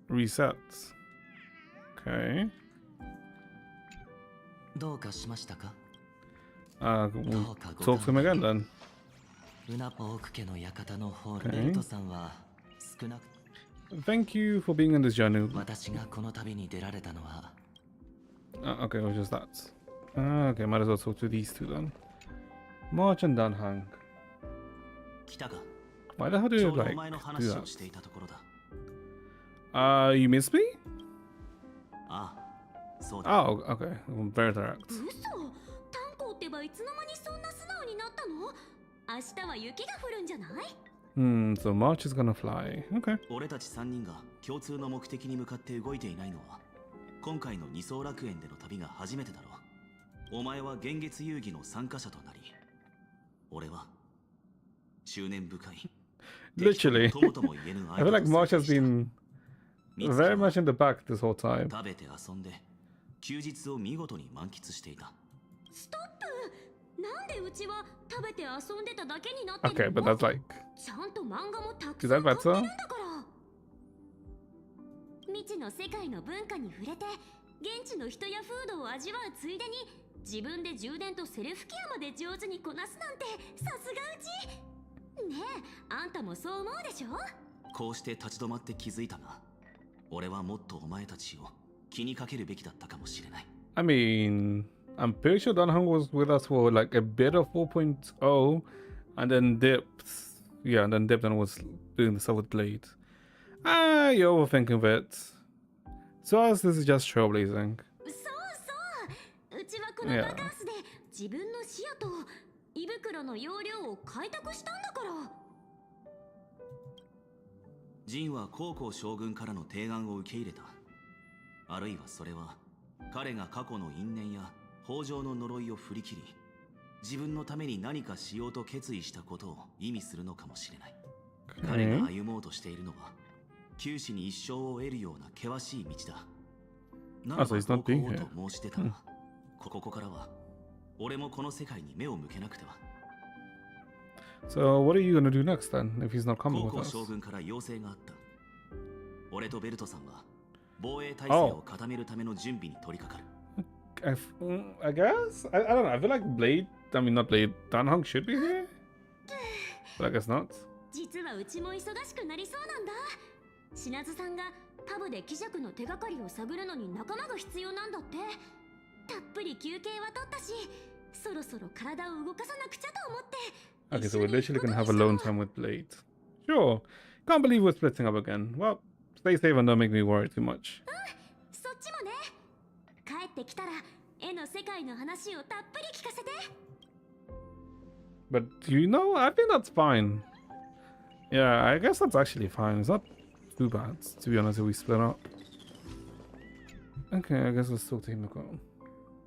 reset. Okay. どうかしましたか？ We'll talk to him again then. 大久家の館のホール、 Okay. ベルトさんは少なく Thank you for being on this journey. 私がこの旅に出られたのは Okay, it was just that. Okay, might as well talk to these two then. March and Danhang. 来たか。 Why the hell ち did ょ you うどお like 前の do 話 that? をしていたところだ。 You miss me? ああ、そうだ。 Oh, okay. Very direct. 嘘。炭鉱ってばいつの間にそんな素直になったの？明日は雪が降るんじゃない？ So March is gonna fly. Okay. 俺たち3人が共通の目的に向かって動いていないのは、今回の二層楽園での旅が初めてだろう。お前は幻月遊戯の参加者となり、俺は執念深い。 Literally. 友とも言えぬ I feel like March has been very much in the back this whole time. 食べて遊んで休日を見事に満喫していた。ストップ。なんでうちは食べて遊んでただけになってる Okay, の？ but that's like. ちゃんと漫画もたく Is さ that ん買って better? るんだから。未知の世界の文化に触れて、現地の人や風土を味わうついでに、自分で充電とセルフケアまで上手にこなすなんて、さすがうち。ねえ、あんたもそう思うでしょ？こうして立ち止まって気づいたが、俺はもっとお前たちを気にかけるべきだったかもしれない。 I mean, I'm pretty sure Dan Hong was with us for like a bit of 4.0 and then dipped. Yeah, and then dipped and was doing the stuff with Blade. Ah, you're overthinking it. To us, this is just trailblazing. そうそう、うちはこの Yeah. バカンスで自分の視野と胃袋の容量を開拓したんだから。ジンは高校将軍からの提案を受け入れた。あるいはそれは彼が過去の因縁や北条の呪いを振り切り、自分のために何かしようと決意したことを意味するのかもしれない。彼が歩もうとしているのは九死に一生を得るような険しい道だ。ならば同行をと申し出たが、ここからは俺もこの世界に目を向けなくては。So what are you gonna do next then, if he's not coming 高 with 校 us? 将軍から要請があった。俺とベルトさんは防衛体制を固めるための準備に取り掛かる。I guess? I don't know. I feel like Blade, I mean not Blade, Dan Hong should be here? But I guess not. 実はうちも忙しくなりそうなんだ。品津さんがパブで貴族の手がかりを探るのに仲間が必要なんだって。たっぷり休憩は取ったし、そろそろ体を動かさなくちゃと思って。Okay, so we're literally gonna have alone time with Blade. Sure. Can't believe we're splitting up again. Well, stay safe and don't make me worry too much. そっちもね。帰ってきたら絵の世界の話をたっぷり聞かせて。But you know, I think that's fine. Yeah, I guess that's actually fine. It's not too bad, to be honest, if we split up. Okay, I guess let's talk to Himiko.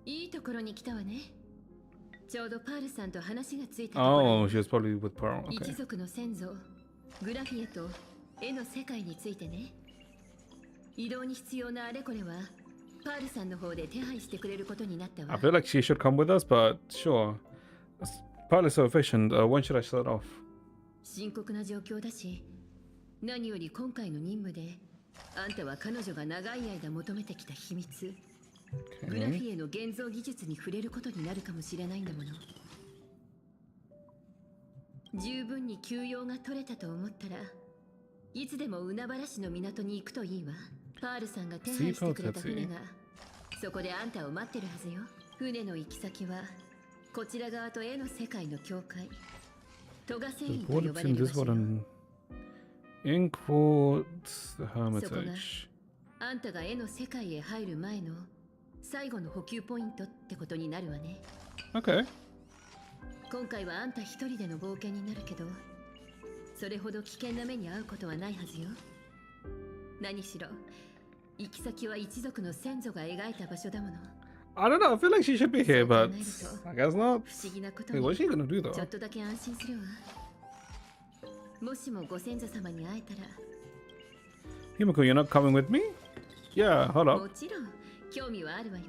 いいところに来たわね。ちょうどパールさんと話がついたところ。 Oh, she was probably with Pearl. 一 Okay. 族の先祖グラフィエと絵の世界についてね。移動に必要なあれこれはパールさんの方で手配してくれることになったわ。 I feel like she should come with us, but sure. Pearl is so efficient. When should I start off? 深刻な状況だし、何より今回の任務であんたは彼女が長い間求めてきた秘密、グラフィエの現像技術に触れることになるかもしれないんだもの。十分に休養が取れたと思ったらいつでも海原市の港に行くといいわ。パールさんが手配してくれた船がそこであんたを待ってるはずよ。船の行き先はこちら側と絵の世界の境界、トガ船員と呼 What ば is れ in る場 this 所よ。 one? Inkport, the そこが Hermitage. あんたが絵の世界へ入る前の最後の補給ポイントってことになるわね。 Okay. 今回はあんた一人での冒険になるけど、それほど危険な目に遭うことはないはずよ。何しろ行き先は一族の先祖が描いた場所だもの。 I don't know. I feel like she should be here, but I guess not. 不思議なこと Wait, に what is she gonna do ちょ though? っとだけ安心するわ。もしもご先祖様に会えたら。 Himiko, you're not coming with me? Yeah, hold も up. ちろん興味はあるわよ。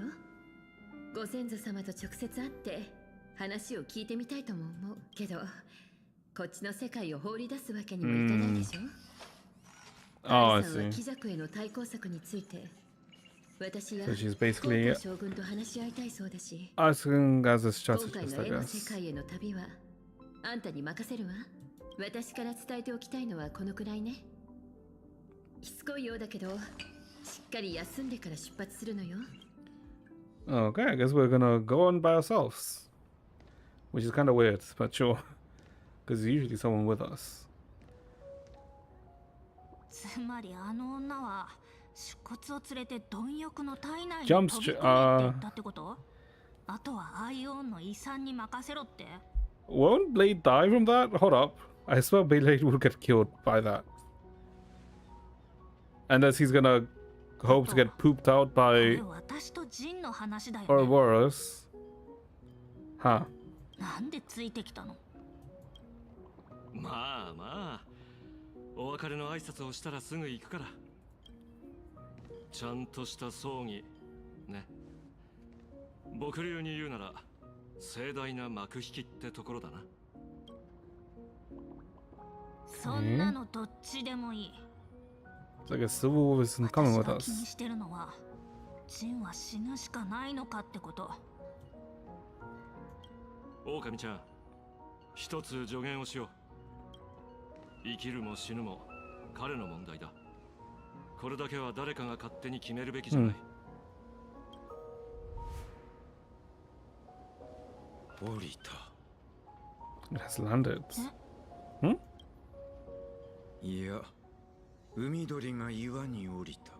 ご先祖様と直接会って話を聞いてみたいとも思うけど、こっちの世界を放り出すわけにもいかないでしょ。 Oh, I パールさんは see. 貴族への対抗策について私や So she's 高 basically 校将軍と話し合いたいそうだし、 asking as a 今回 strategist, の I 絵の世 guess. 界への旅はあんたに任せるわ。私から伝えておきたいのはこのくらいね。しつこいようだけどしっかり休んでから出発するのよ。 Okay, I guess we're gonna go on by ourselves. Which is kind of weird, but sure. Because there's usually someone with us. つまりあの女は出骨を連れて貪欲の体内に Jump 飛び straight- 込めって言ったってこと？あとはアイオンの遺産に任せろって？ Won't Blade die from that? Hold up. I swear Blade will get killed by that. Unless he's gonna hope to get pooped out こ by れ私とジンの話だよ or ね。 worse. Huh. なんでついてきたの？まあまあ、お別れの挨拶をしたらすぐ行くから。ちゃんとした葬儀ね。僕流に言うなら盛大な幕引きってところだな。そんなのどっちでもいい。 It's like a civil war isn't coming 私 with が気に us. してるのはジンは死ぬしかないのかってこと。狼ちゃん、一つ助言をしよう。生きるも死ぬも彼の問題だ。これだけは誰かが勝手に決めるべきじゃない。降りた。 It has landed. いや、海鳥が岩に降りた。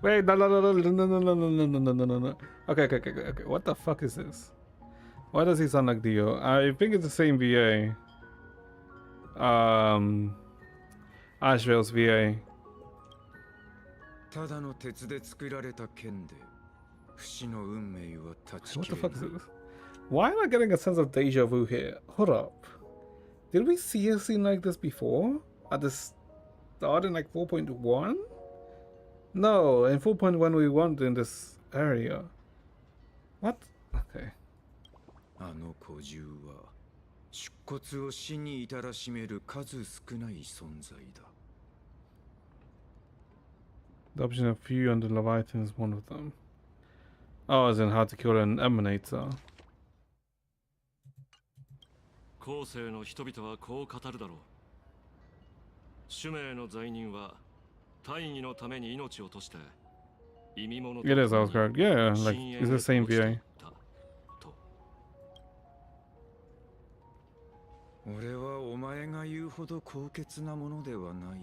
Wait, no, no, no, no, no, no, no, no, no, no, no, no, no, no. Okay, okay, okay, okay, okay. What the fuck is this? Why does he sound like Dio? I think it's the same VA. Asheville's VA. ただの鉄で作られた剣で、不死の運命は断ち What 切 the れ fuck な is い。 this? Why am I getting a sense of deja vu here? Hold up. Did we see a scene like this before? At the start in like 4.1? No, in 4.1 we weren't in this area. What? Okay. あの古獣は出骨を死に至らしめる数少ない存在だ。 The option of few and the Leviathan is one of them. Oh, as in how to kill an emanator. 後世の人々はこう語るだろう。主命の罪人は大義のために命を落として意味物と It is, I was correct. Yeah, like, it's the same VA. 俺はお前が言うほど高潔なものではない。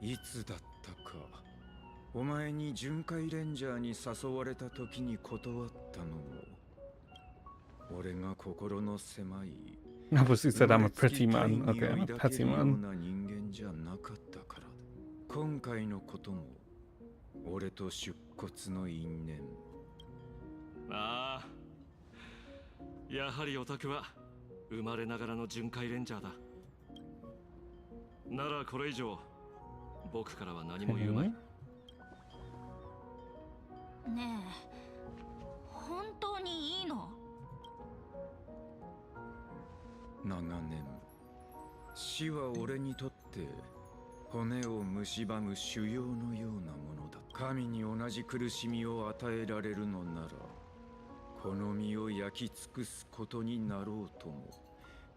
いつだったか、お前に巡回レンジャーに誘われた時に断ったのも、俺が心の狭い Obviously said I'm a pretty man. Okay, I'm a petty よう man. な人間じゃなかったからだ。今回のことも俺と出骨の因縁。ああ、やはりオタクは生まれながらの巡回レンジャーだ。ならこれ以上僕からは何も言うまい。ねえ、本当にいいの？長年、死は俺にとって骨を蝕む修行のようなものだ。神に同じ苦しみを与えられるのなら、この身を焼き尽くすことになろうとも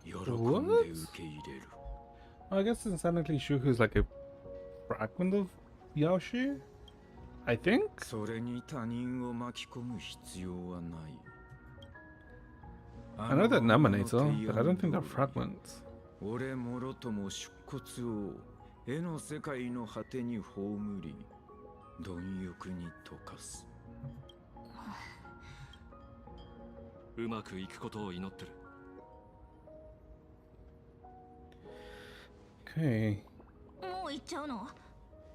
喜んで受け入れる。 I guess it's technically Shuhu is like a fragment of Yaoshi? I think? それに他人を巻き込む必要はない。 I know they're Naminator, but I don't think they're fragments. 俺もろとも出骨を絵の世界の果てに葬り、貪欲に溶かす。うまくいくことを祈ってる。Okay. もう行っちゃうの？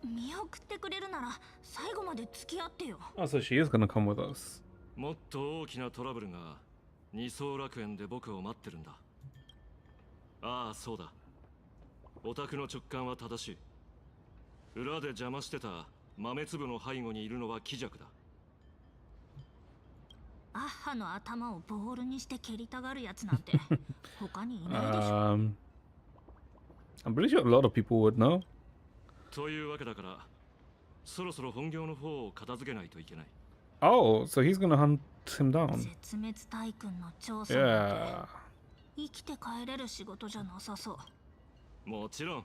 見送ってくれるなら最後まで付き合ってよ。 Oh, so she is gonna come with us. もっと大きなトラブルが二層楽園で僕を待ってるんだ。ああ、そうだ。オタクの直感は正しい。裏で邪魔してた豆粒の背後にいるのは鬼弱だ。アッハの頭をボールにして蹴りたがるやつなんて他にいないでしょ。I'm pretty sure a lot of people would know. というわけだから、そろそろ本業の方を片付けないといけない。Oh, so he's gonna hunt him down. 絶滅大君の調査 Yeah. なんて生きて帰れる仕事じゃなさそう。もちろん、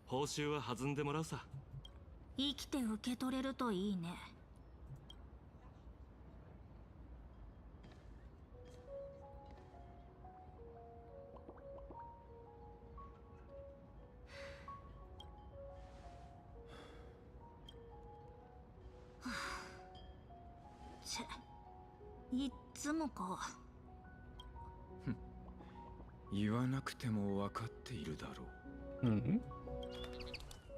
報酬は弾んでもらうさ。生きて受け取れるといいね。いっつもか。言わなくても分かっているだろう。Mm-hmm.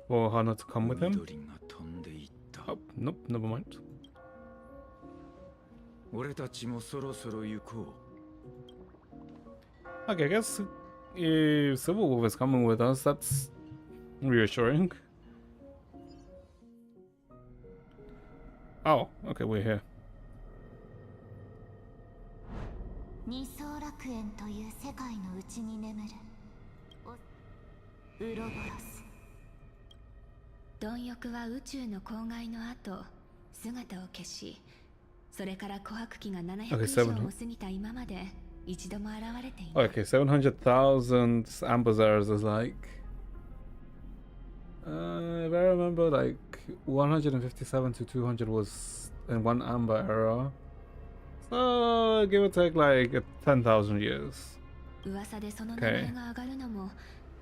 For Hana to come with him? 緑が飛んでいった。 Oh, nope, never mind. 俺たちもそろそろ行こう。 Okay, I guess if Civil Wolf is coming with us, that's reassuring. Oh, okay, we're here. 二層楽園という世界の内に眠るウロボロス。貪欲は宇宙の公害の後姿を消し、それから琥珀期が700以上も過ぎた今まで一度も現れていない。 Okay, 700,000 Ambazars is like... if I remember, like 157 to 200 was in one Amber era. So give or take like 10,000 years. 噂でその名前が上がるのも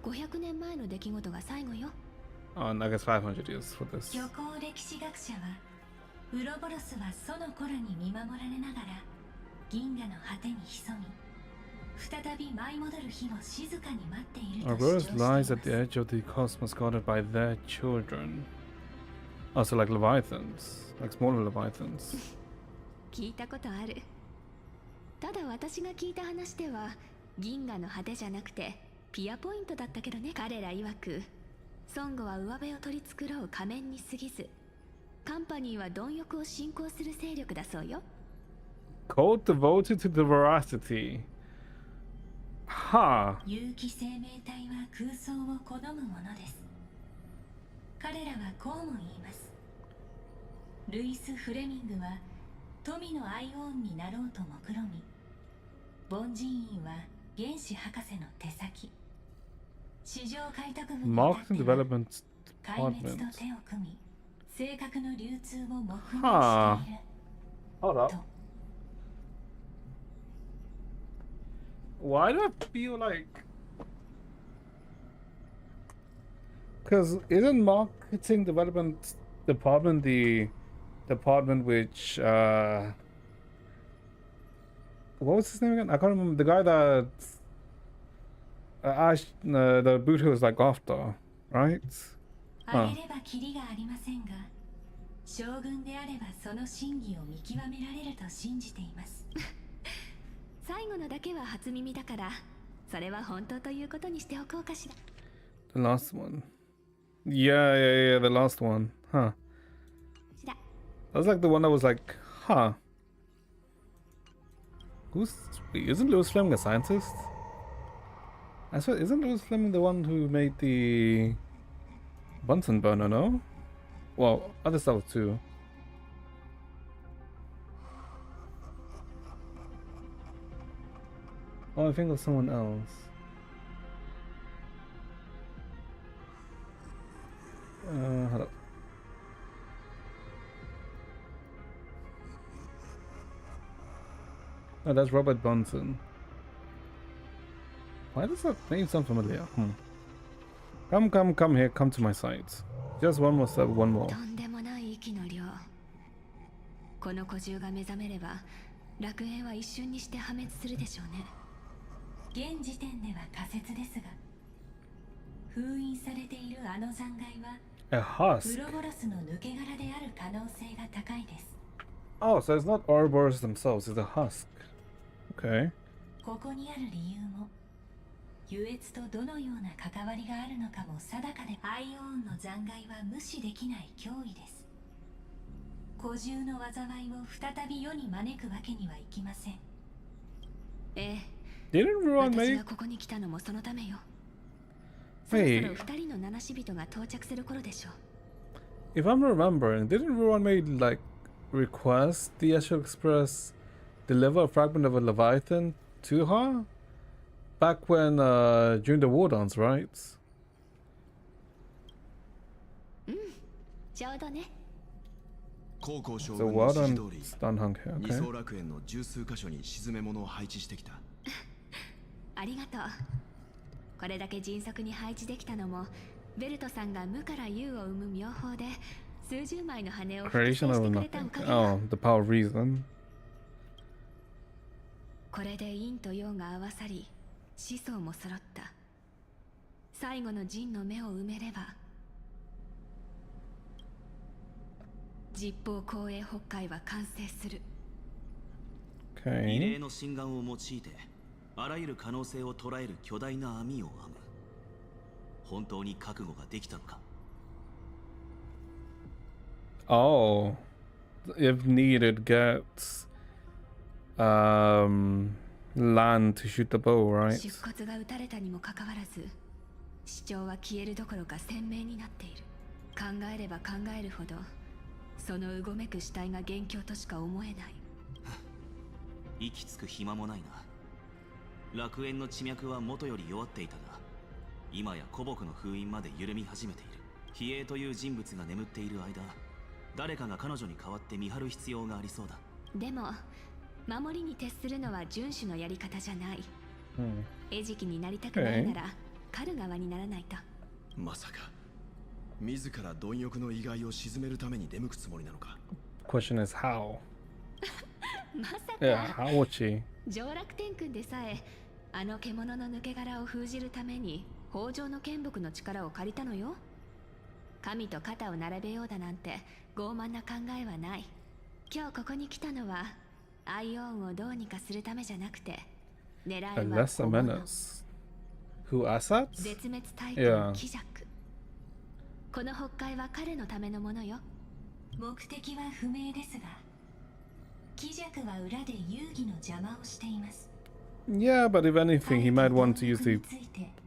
500年前の出来事が最後よ。Oh, and I guess 500 years for this. 虚構歴史学者はウロボロスはその頃に見守られながら銀河の果てに潜み再び舞い戻る日を静かに待っていると主張 Ouroboros していま lies す。 at the edge of the cosmos guarded by their children. Also like leviathans, like smaller leviathans. 聞いたことある。ただ私が聞いた話では銀河の果てじゃなくてピアポイントだったけどね。彼ら曰く孫悟は上辺を取り繕う仮面に過ぎず、カンパニーは貪欲を信仰する勢力だそうよ。 Code devoted to the veracity. Ha! 有機生命体は空想を好むものです。彼らはこうも言います。ルイス・フレミングは富のアイオンになろうと目論み、凡人院は原子博士の手先、市場開拓部に至 Marketing っては development 壊滅と department. 手を組み、正確の流通を目標にはあしている Hold up. と。 Why do I feel like? Because isn't marketing development department the department which what was his name again? I can't remember. The guy that the Buddha was like after, right? あげればキリがありませんが、将軍であればその真偽を見極められると信じています。最後のだけは初耳だから、それは本当ということにしておこうかしら。 The last one. Yeah, the last one. Huh. しら。 That was like the one that was like, huh. Wait, isn't Lewis Fleming a scientist? I swear, isn't Lewis Fleming the one who made the Bunsen burner, no? Well, other stuff too. Oh, I think of someone else. Hold up. Oh, that's Robert Bunsen. Why does that name sound familiar? Come here, come to my site. Just one more step, one more. とんでもない息の量。この古獣が目覚めれば、楽園は一瞬にして破滅するでしょうね。現時点では仮説ですが、封印されているあの残骸は A ウ husk. ロボロスの抜け殻である可能性が高いです。 Oh, so it's not Ouroboros themselves, it's a husk. Okay. ここにある理由も、優越とどのような関わりがあるのかも定かで、アイオンの残骸は無視できない脅威です。古獣の災いを再び世に招くわけにはいきません。ええ。 Didn't Ruan 私 make... がここに来たのもそのためよ。そろそ Wait, ろ二人の七死人が到着する頃でしょう。 if I'm remembering, didn't Ruan made like request the Ashok Express deliver a fragment of a Leviathan to her? Back when, during the war dance, right? ちょうどね。高校将 So 軍 war の指 dance 示通 done Honkai, り、 okay. 二層楽園の十数箇所に沈め物を配置してきた。ありがとう。これだけ迅速に配置できたのも、ベルトさんが無から有を生む妙法で、数十枚の羽を複製 Creation して of くれたお nothing. かげだ。 Oh, the power of reason. これで陰と陽が合わさり、子孫も揃った。最後の陣の目を埋めれば、実法光栄北海は完成する。異 Okay. 例の心眼を用いてあらゆる可能性を捉える巨大な網を編む。本当に覚悟ができたのか。 Oh, if needed, get land to shoot the bow, right? 出骨が打たれたにもかかわらず、主張は消えるどころか鮮明になっている。考えれば考えるほど、そのうごめく死体が元凶としか思えない。息つく暇もないな。楽園の地脈は元より弱っていたが、今や古木の封印まで緩み始めている。比叡という人物が眠っている間、誰かが彼女に代わって見張る必要がありそうだ。でも守りに徹するのは遵守のやり方じゃない。 Hmm. 餌食になりたくないなら狩る側にならないと。まさか自ら貪欲の意外を鎮めるために出向くつもりなのか。 Question is how? まさ Yeah, か how would she? 上楽天君でさえあの獣の抜け殻を封じるために北条の剣木の力を借りたのよ。神と肩を並べようだなんて傲慢な考えはない。今日ここに来たのはアイオーンをどうにかするためじゃなくて、狙いは Unless a 小物 menace. Who, Assad? 絶滅大 Yeah. 軍貴弱。この北海は彼のためのものよ。目的は不明ですが、貴弱は裏で遊戯の邪魔をしています。 Yeah, but if anything, he might want to use the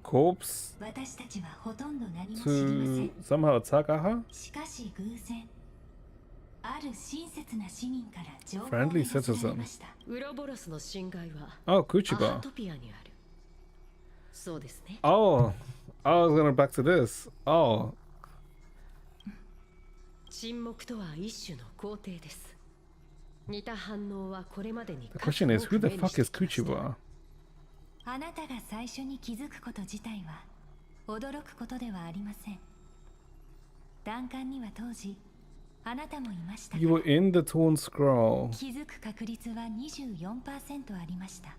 corpse 私たちはほとんど何も知りません。 to somehow attack Aha. しかし偶然、ある親切な市民から情報が Friendly 寄せられ citizen. ました。ウロボロスの侵害は Oh, アハ Kuchiba. トピアにある。そうですね。 Oh, I was gonna back to this. Oh, 沈黙とは一種の肯定です。似た反応はこれまでに the question is, who the fuck is 数多く目にしてきました。 Kuchiba? あなたが最初に気づくこと自体は驚くことではありません。弾丸には当時あなたもいましたが You were in the torn scroll. 気づく確率は 24% ありました。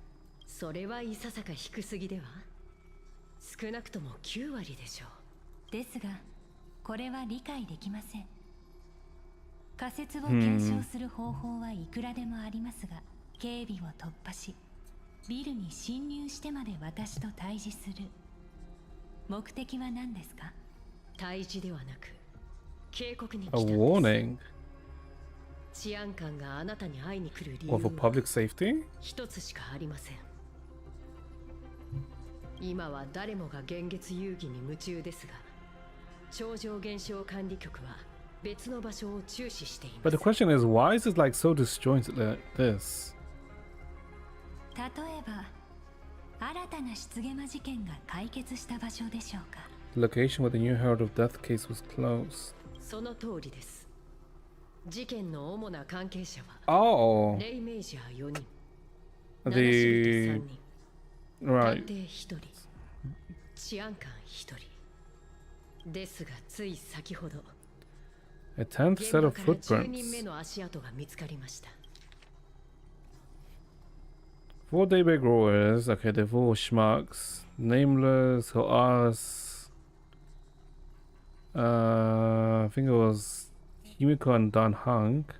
それはいささか低すぎでは。少なくとも9割でしょう。ですがこれは理解できません。仮説を検証する方法はいくらでもありますが、警備を突破しビルに侵入してまで私と対峙する目的は何ですか？対峙ではなく警告に来 A たんです。 warning? 治安官があなたに会いに来る理由 What, for は public safety? 一つしかありません。今は誰もが幻月遊戯に夢中ですが、超常現象管理局は別の場所を注視していま But す。 the question is, why is it like so disjointed like this? 例えば新たな失言魔事件が解決した場所でしょうか？ The location where the new Herald of Death case was closed. その通りです。事件の主な関係者は Oh, レイメイジャー4人、 the 7 人、探 right. 偵1人、治安官1人。ですがつい先ほど A 10th 現 set 場 of から10人 footprints. 目の足跡が見つかりました。 Four daybreak roars. Okay, they're all schmucks. Nameless, Hoas. I think it was Yumiko and Dan Hunk.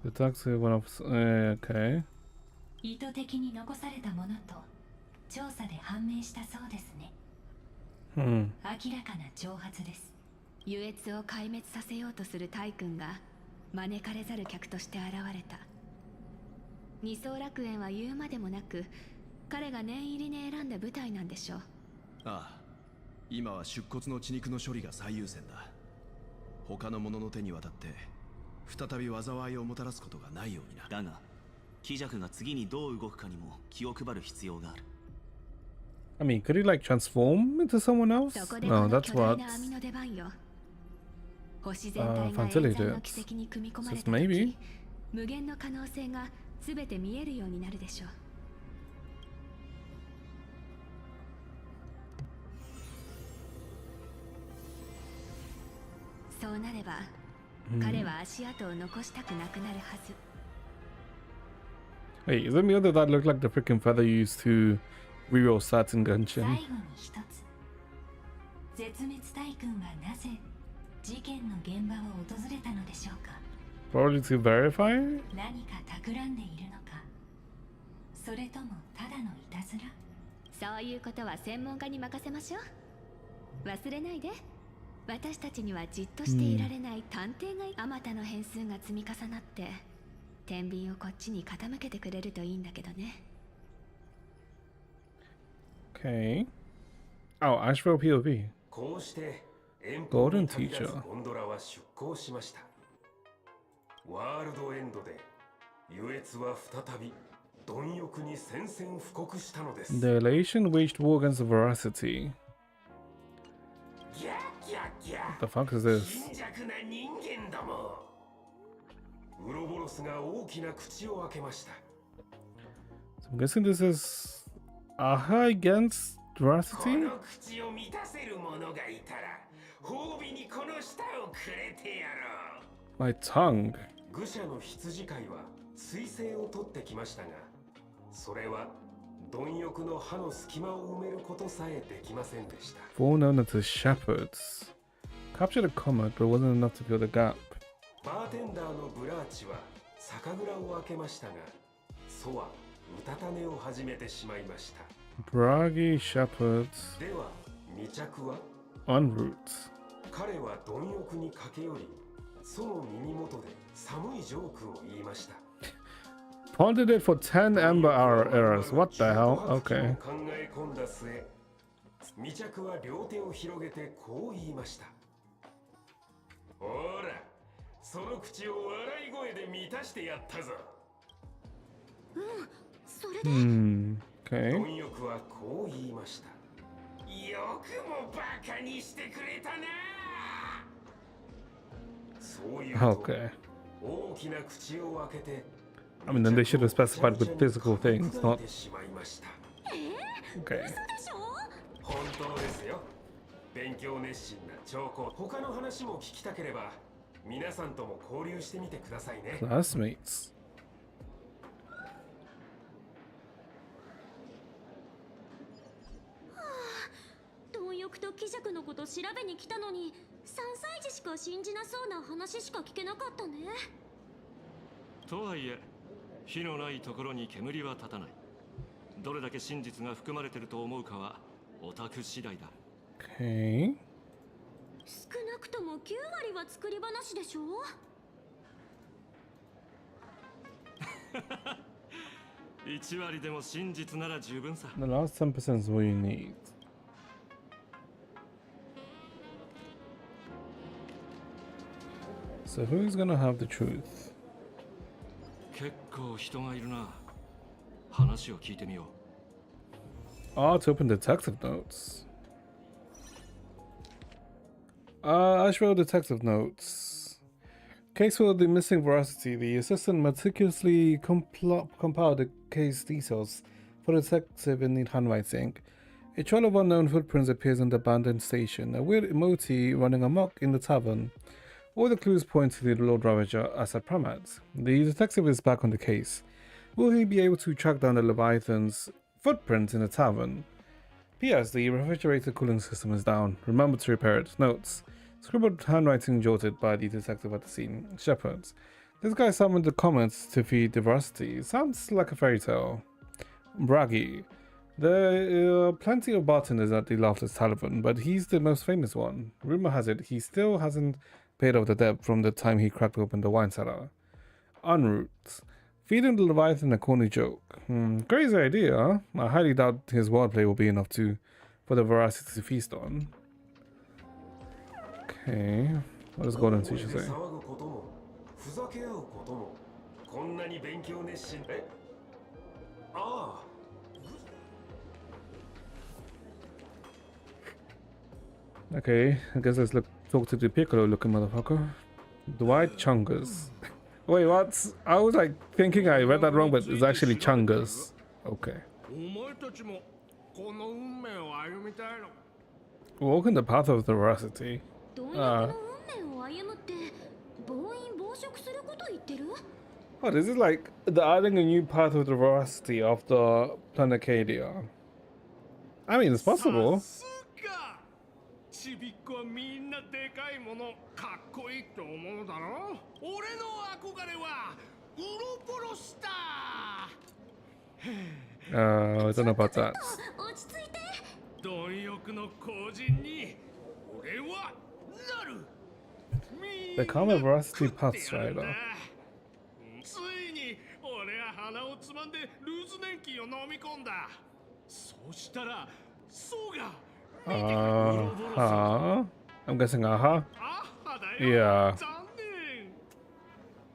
The taxi went off. Okay. 意図的に残されたものと調査で判明したそうですね。 Hmm. 明らかな挑発です。優越を壊滅させようとする大君が招かれざる客として現れた。二層楽園は言うまでもなく彼が念入りに選んだ舞台なんでしょう。ああ、今は出骨の血肉の処理が最優先だ。他の者の手に渡って再び災いをもたらすことがないようにな。だが貴弱が次にどう動くかにも気を配る必要がある。 I mean, could he like transform into someone else? そこで No, この that's 巨大 what. な網の出番よ。星全体が Fantilli 演算 did. の奇跡に組み込ま So れ it's た maybe. 時、無限の可能性が全て見えるようになるでしょう。そうなれば、彼は足跡を残したくなくなるはず。 Hey, isn't the other that looked like the freaking feather used to reroll stats in 最 Genshin? 後に一つ。絶滅大君はなぜ事件の現場を訪れたのでしょうか？ Probably to verify? 何か企んでいるのか、それともただのいたずら？そういうことは専門家に任せましょう。忘れないで。私たちにはじっとしていられない探偵があまたの変数が積み重なって天秤をこっちに傾けてくれるといいんだけどね。 Okay. Oh, Asheville POV. こうして遠ゴールデン方に旅立つティーチャーゴンドラは出港しました。ワールドエンドで優越は再び貪欲に宣戦布告したのです。 The elation waged war against the veracity. ギャッギャッギャ What the fuck is this? 貧弱な人間ども。ウロボロスが大きな口を開けました。So I'm guessing this is Aha against こ veracity? の口を満たせる者がいたら、褒美にこの舌をくれてやろう。My tongue. 愚者の羊飼いは彗星を取ってきましたが、それは貪欲の歯の隙間を埋めることさえできませんでした。Four known as shepherds. Captured a comet, but it wasn't enough to fill the gap. バーテンダーのブラーチは酒蔵を開けましたが、ソはうたた寝を始めてしまいました。Bragi shepherds では、未着は en route. 彼は貪欲に駆け寄り、その耳元で寒いジョークを言いました。Pondered it for 10 Ember Hour errors. What the hell? Okay. 考え込んだ末、未着は両手を広げてこう言いました。ほら、その口を笑い声で満たしてやったぞ。それで、Okay. 貪欲はこう言いました。よくもバカにしてくれたな。そういうと、 Okay. 大きな口を開けて、 I mean, then they should have specified with physical things, not. Okay. 本当ですよ。勉強熱心な兆候。他の話も聞きたければ、皆さんとも交流してみてくださいね。 Classmates. 貪欲と貴弱のこと調べに来たのに、3歳児しか信じなそうな話しか聞けなかったね。とはいえ、火のないところに煙は立たない。どれだけ真実が含まれてると思うかはオタク次第だ。 Okay. 少なくとも9割は作り話でしょ。1割でも真実なら十分さ。 The last 10% is what you need. So who's gonna have the truth? 結構人がいるな。話を聞いてみよう。 Ah, to open detective notes. Ashwell detective notes. Case for the missing veracity. The assistant meticulously compiled the case details for the detective in neat handwriting. A trail of unknown footprints appears in the abandoned station. A weird emoji running amok in the tavern. All the clues point to the Lord Ravager as a Pramad. The detective is back on the case. Will he be able to track down the Leviathan's footprint in the tavern? P.S. The refrigerator cooling system is down. Remember to repair it. Notes. Scribbled handwriting jotted by the detective at the scene. Shepherds. This guy summoned the comets to feed the veracity. Sounds like a fairy tale. Bragi. There are plenty of bartenders at the Laughter's Tavern, but he's the most famous one. Rumor has it he still hasn't paid off the debt from the time he cracked open the wine cellar. En route. Feeding the Leviathan a corny joke. Crazy idea, huh? I highly doubt his wordplay will be enough for the veracity to feast on. Okay. What does Golden Teacher say? Okay, I guess let's talk to the Piccolo looking motherfucker. Dwight Chungus. Wait, what? I was like thinking I read that wrong, but it's actually Chungus. Okay. Walking the path of the veracity. What is it like? They're adding a new path of the veracity after Planacadia. I mean, it's possible. ちびっこはみんなでかいものかっこいいって思うだろ。俺の憧れはウロボロスだ。I don't know about that. 落ち着いて。貪欲の後人に俺はなる。 Become a veracity path strider. ついに俺は鼻をつまんでルーズ年金を飲み込んだ。そうしたらそうが。I'm guessing aha. Yeah.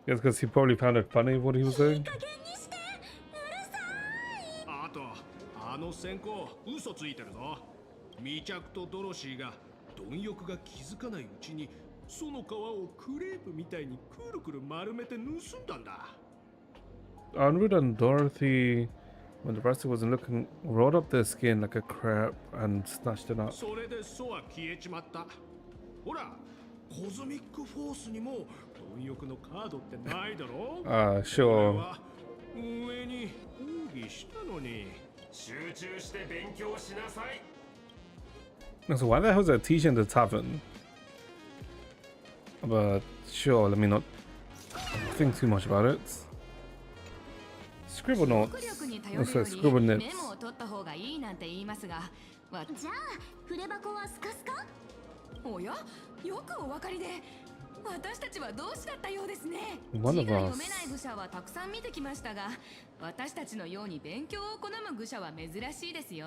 Yes, because he probably found it funny what he was doing. あと、あの先行嘘ついてるぞ。未着とドロシーが貪欲が気づかないうちにその皮をクレープみたいにくるくる丸めて盗んだんだ。Onward and Dorothy, when the Rusty wasn't looking, rolled up their skin like a crab and snatched it up. それでソは消えちまった。ほら、コズミックフォースにも貪欲のカードってないだろ。Sure. 運営に抗議したのに。集中して勉強しなさい。 So why the hell is there a teacher in the tavern? But sure, let me not think too much about it. Scribble notes. Oh, sorry, scribble notes. メモを取った方がいいなんて言いますが、じゃあ筆箱はスカスカ？おや、よくお分かりで。私たちは同志だったようですね。 One 字 of が us. 読めない愚者はたくさん見てきましたが、私たちのように勉強を好む愚者は珍しいですよ。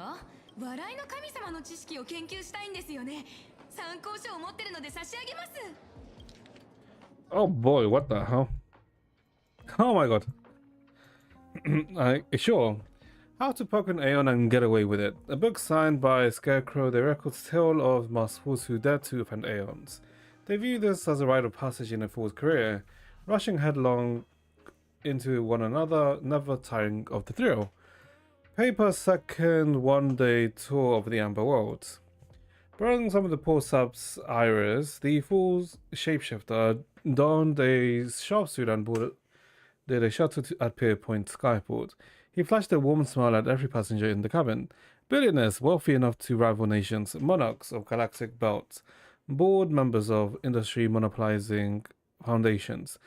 笑いの神様の知識を研究したいんですよね。参考書を持ってるので差し上げます。 Oh boy, what the hell? Oh my god. Sure. How to poke an Aeon and get away with it. A book signed by Scarecrow, the record's tale of masked fools who dared to offend Aeons. They view this as a rite of passage in a fool's career, rushing headlong into one another, never tiring of the thrill. Paper's second one-day tour of the Amber World. Borrowing some of the poor sub's iris, the fool's shapeshifter donned a sharp suit and boarded a shuttle at Pier Point Skyport. He flashed a warm smile at every passenger in the cabin. Billionaires wealthy enough to rival nations, monarchs of galactic belts, board members of industry monopolizing foundations,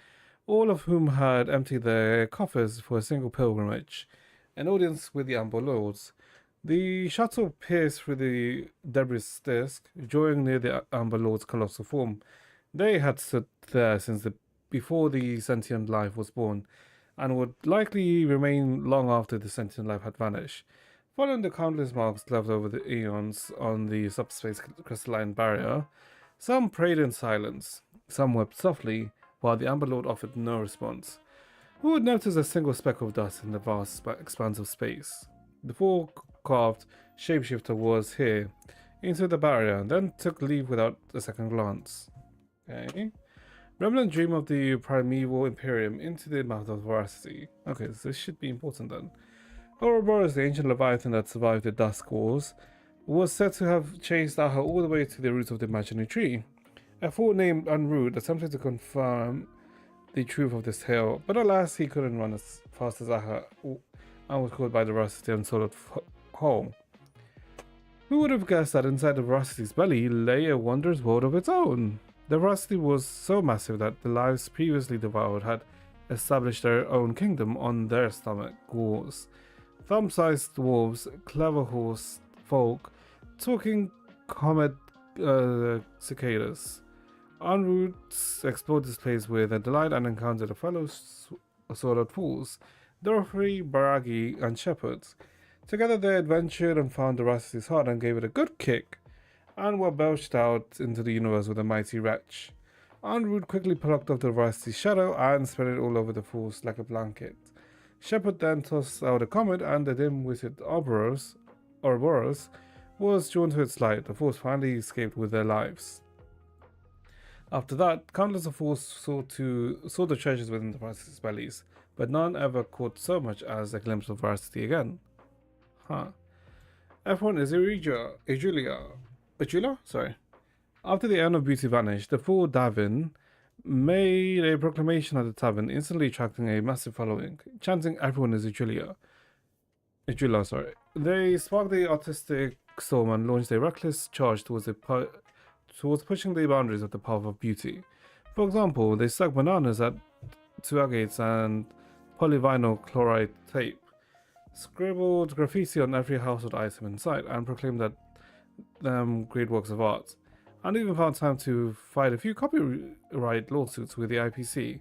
all of whom had emptied their coffers for a single pilgrimage, an audience with the Amber Lords. The shuttle pierced through the debris disk, drawing near the Amber Lord's colossal form. They had stood there since before the sentient life was born, and would likely remain long after the sentient life had vanished. Following the countless marks left over the eons on the subspace crystalline barrier, some prayed in silence, some wept softly, while the Amber Lord offered no response. Who would notice a single speck of dust in the vast expanse of space? The four-carved shapeshifter was here, into the barrier, then took leave without a second glance. Okay. Remnant dream of the primeval Imperium into the mouth of Veracity. Okay, so this should be important then. Ouroboros, the ancient leviathan that survived the Dusk Wars, was said to have chased Aha all the way to the roots of the imaginary tree. A fool named Unrude attempted to confirm the truth of this tale, but alas, he couldn't run as fast as Aha and was caught by the Veracity and swallowed whole. Who would have guessed that inside the Veracity's belly lay a wondrous world of its own? The Veracity was so massive that the lives previously devoured had established their own kingdom on their stomach walls. Thumb-sized dwarves, clever horse folk, talking comet cicadas. En route, explored this place with a delight and encountered a fellow sworded fools, Dorothy, Baragi, and Shepherds. Together they adventured and found the Veracity's heart and gave it a good kick, and were belched out into the universe with a mighty wretch. En route quickly plucked off the Veracity's shadow and spread it all over the fools like a blanket. Shepard then tossed out a comet, and the dim-witted Ouroboros was drawn to its light. The fools finally escaped with their lives. After that, countless of fools saw the treasures within the Veracity's bellies, but none ever caught so much as a glimpse of Veracity again. Everyone is Julia? Sorry. After the Urn of Beauty vanished, the fool Davin made a proclamation at the tavern, instantly attracting a massive following, chanting "Everyone is Julia." They sparked the artistic storm and launched a reckless charge towards pushing the boundaries of the path of beauty. For example, they stuck bananas to agates and polyvinyl chloride tape, scribbled graffiti on every household item in sight, and proclaimed that them great works of art, and even found time to fight a few copyright lawsuits with the IPC.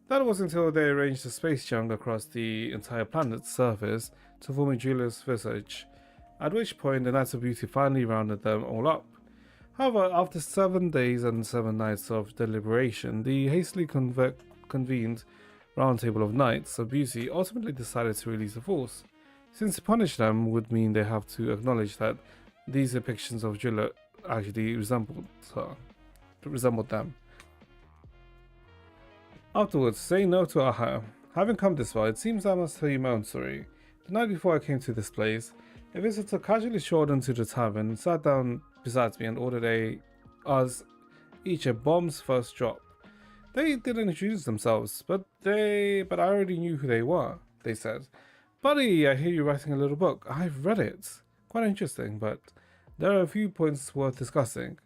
That was until they arranged a space junk across the entire planet's surface to form a Julia's visage, at which point the Knights of Beauty finally rounded them all up. However, after 7 days and 7 nights of deliberation, the hastily convened Round Table of Knights of Beauty ultimately decided to release the Force, since to punish them would mean they have to acknowledge that these depictions of Julia actually resembled her. resembled them. Afterwards, say no to Aha. Having come this far, it seems I must tell you my own story. The night before I came to this place, a visitor casually strolled into the tavern, sat down beside me, and ordered us each a bomb's first drop. They didn't introduce themselves, but I already knew who they were. They said, "Buddy, I hear you writing a little book. I've read it. Quite interesting, but there are a few points worth discussing."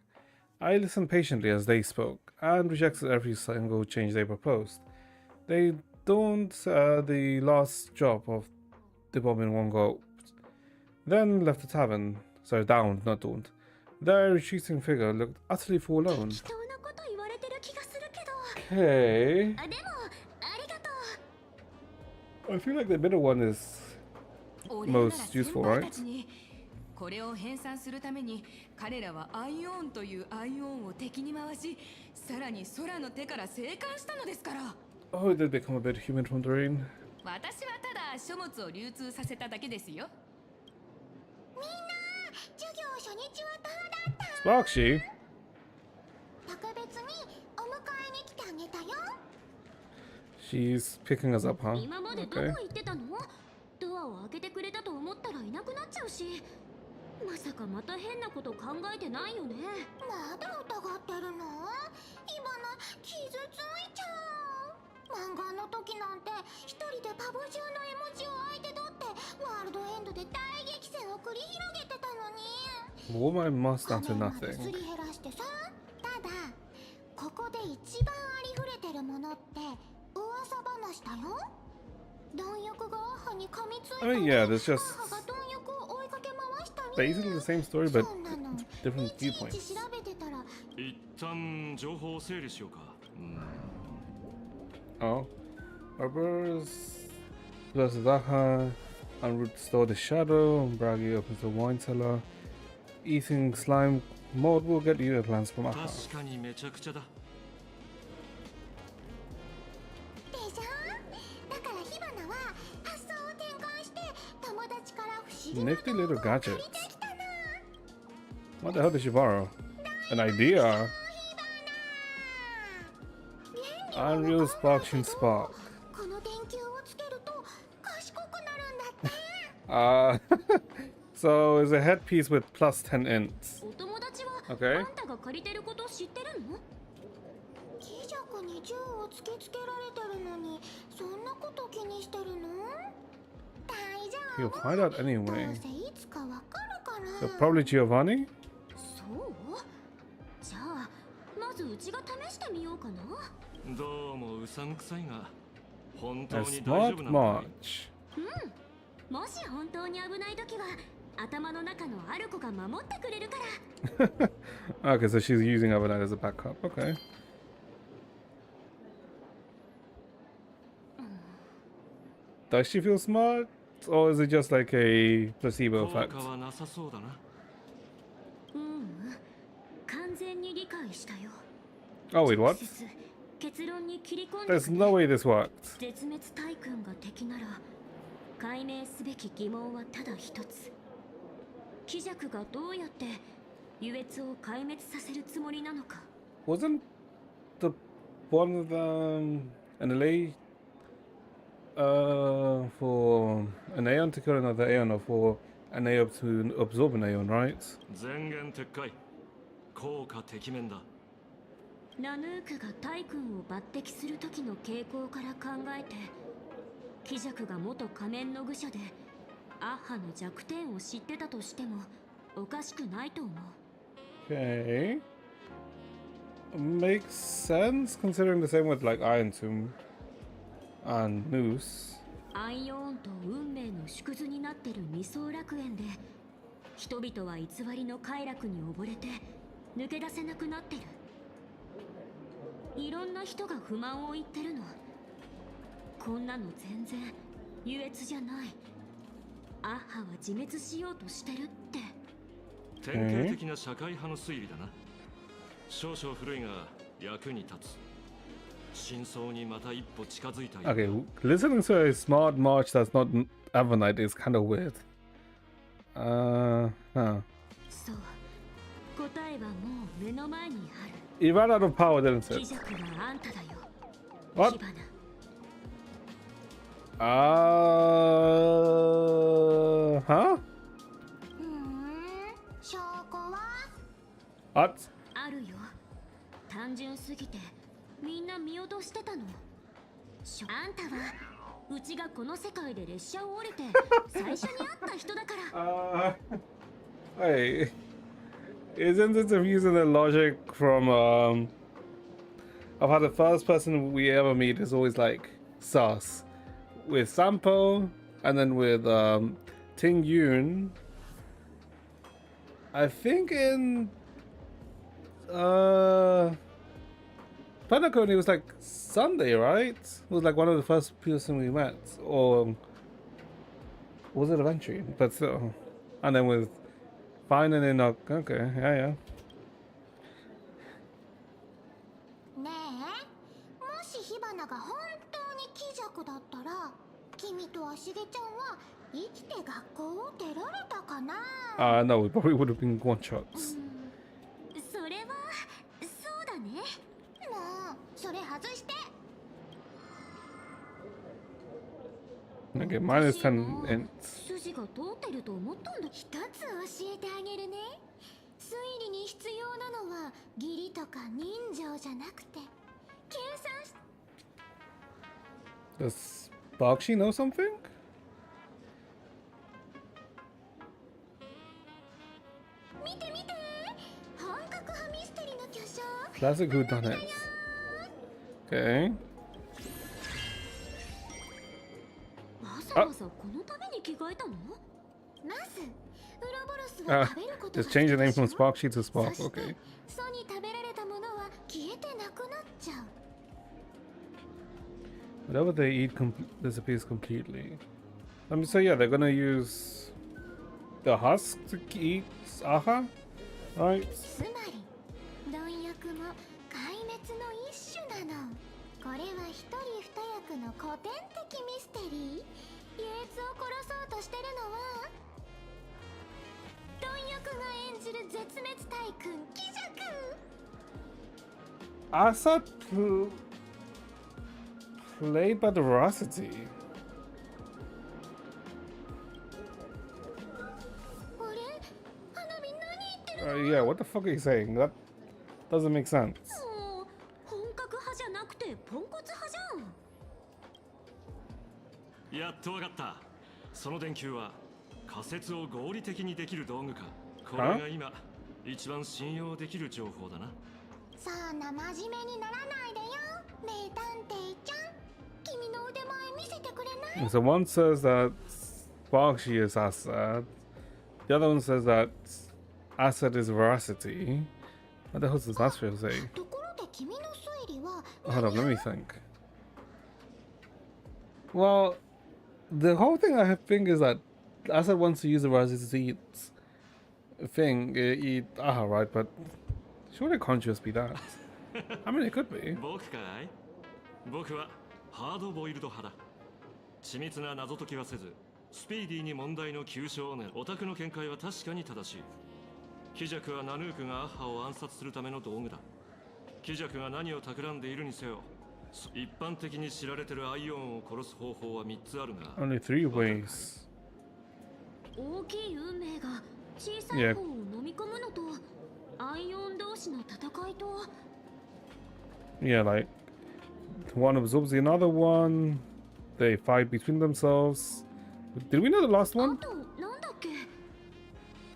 I listened patiently as they spoke, and rejected every single change they proposed. They donned the last drop of the bomb in one gulp, then left the tavern. Sorry, downed, not dawned. Their retreating figure looked utterly forlorn. Okay. I feel like the middle one is most useful, right? これを編纂するために彼らはアイオンというアイオンを敵に回し、さらに空の手から生還したのですから。Oh, it did become a bit human from the rain. 私はただ書物を流通させただけですよ。みんな、授業初日はどうだった？ Sparksy? 特別にお迎えに来てあげたよ。 She's picking us up, huh? 今までどこ行ってたの？ドアを開けてくれたと思ったらいなくなっちゃうし、まさかまた変なこと考えてないよね。まだ疑ってるの？今の傷ついちゃう。漫画の時なんて一人でパブ中の絵文字を相手取ってワールドエンドで大激戦を繰り広げてたのに。Wore my mask down to す nothing. り減らしてさ。ただここで一番ありふれてるものって噂話だよ。貪欲が母に噛みついた。 I mean, yeah, there's just 母が貪欲を追いかけ回したに。 basically the same story, but different viewpoints. 一旦情報を整理しようか。Oh. Arbors versus Aha. Unroot store the shadow. Bragi opens the wine cellar. Eating slime mode will get you a glance from Aha. 確かにめちゃくちゃだ。でしょ？だから火花は発想を転換して友達から不思議な Nifty little gadgets. What the hell did she borrow? An idea? Unreal Sparking Spark. この電球をつけると賢くなるんだって。So it's a headpiece with plus 10 ints. お友達は Okay. あんたが借りてること知ってるの？貴族に銃を突きつけられてるのにそんなこと気にしてるの？大丈 You'll 夫。 find out ど anyway. うせいつかわかるから。 So probably Giovanni? そう？じゃあまずうちが試してみようかな。どうもうさんくさいが本当 A に大丈 smart 夫なのかい？ march. もし本当に危ない時は頭の中のある子が守ってくれるから。Okay, so she's using Avanade as a backup. Okay. Does she feel smart? Or is it just like a placebo 効 effect? 果はなさそうだな。完全に理解したよ。 Oh, wait, what? 結論に切り込んで There's no way this worked. 絶滅大君が敵なら解明すべき疑問はただ一つ。貴弱がどうやって優越を壊滅させるつもりなのか。 Wasn't the one of them an LA for an Aeon to kill another Aeon or for an Aeon to absorb an Aeon, right? 全言撤回。効果てきめんだ。ナヌークが大君を抜擢する時の傾向から考えて、貴弱が元仮面の愚者でアッハの弱点を知ってたとしてもおかしくないと思う。 Okay. Makes sense considering the same with like Iron Tomb and Noose. アイオンと運命の縮図になってる二層楽園で人々は偽りの快楽に溺れて抜け出せなくなってる。いろんな人が不満を言ってるの。こんなの全然優越じゃない。アッハは自滅しようとしてるって。典型的な社会派の推理だな。少々古いが役に立つ。真相にまた一歩近づいた。 Okay, listening to a smart march that's not Avanite is kind of weird. Huh. そう、答えはもう目の前にある。He ran out of power, didn't 貴 it? 弱はあんただよ。 What? 火花。 Huh? 証拠は What? あるよ。単純すぎてみんな見落としてたの。あんたはうちがこの世界で列車を降りて最初に会った人だから。Hey, isn't it using the logic from of how the first person we ever meet is always like sus with Sampo and then with Ting Yun. I think in Pentagon it was like Sunday, right? It was like one of the first person we met, or was it Adventure? But still, and then with Fine and then okay, yeah. ねえ、もし火花が本当に貴弱だったら、君と足毛ちゃんは生きて学校を出られたかな。No, we probably would have been one shots. それはそうだね。もうそれ外して。 Okay, minus 10 int. 筋が通ってると思ったんだ。一つ教えてあげるね。推理に必要なのは義理とか人情じゃなくて計算し。 Does Bakshi know something? 見て見て、本格派ミステリーの巨匠。 Classic whodunit. Okay. わざわざこのために着替えたの？まずウロボロスが食べることが Just change the name from Sparkshy to Spark. そして Okay. ソに食べられたものは消えてなくなっちゃう。 Whatever they eat disappears completely. So yeah, they're gonna use the husk to eat Aha, right? つまり貪欲も壊滅の一種なの。これは一人二役の古典的ミステリー。イエツを殺そうとしてるのは貪欲が演じる絶滅大君貴弱。 Asa played by the Veracity. あれ、花火何言ってるの？ Yeah, what the fuck are you saying? That doesn't make sense. もう本格派じゃなくてポンコツ派じゃん。やっとわかった。その電球は仮説を合理的にできる道具か。これが今一番信用できる情報だな。そんな真面目にならないでよ、名探偵ちゃん。君の腕前見せてくれない？ So one says that Bakshi is Assad. The other one says that Assad is Veracity. What the hell does Astrid say? ところで君の推理は Hold on, let me think. Well, the whole thing I think is that Assad wants to use the Veracity eat Aha, right? But surely it can't just be that. I mean, it could be. 僕かい？僕はハードボイルド派だ。緻密な謎解きはせず、スピーディーに問題の急所を狙う。オタクの見解は確かに正しい。貴弱はナヌークがアッハを暗殺するための道具だ。貴弱が何を企んでいるにせよ、一般的に知られてるアイオンを殺す方法は3つあるが。Only 3 ways. 大きい運命が小さい方を飲み込むのと、アイオン同士の戦いと。 Yeah, like one absorbs the other one. They fight between themselves. Did we know the last あ one? となんだっけ？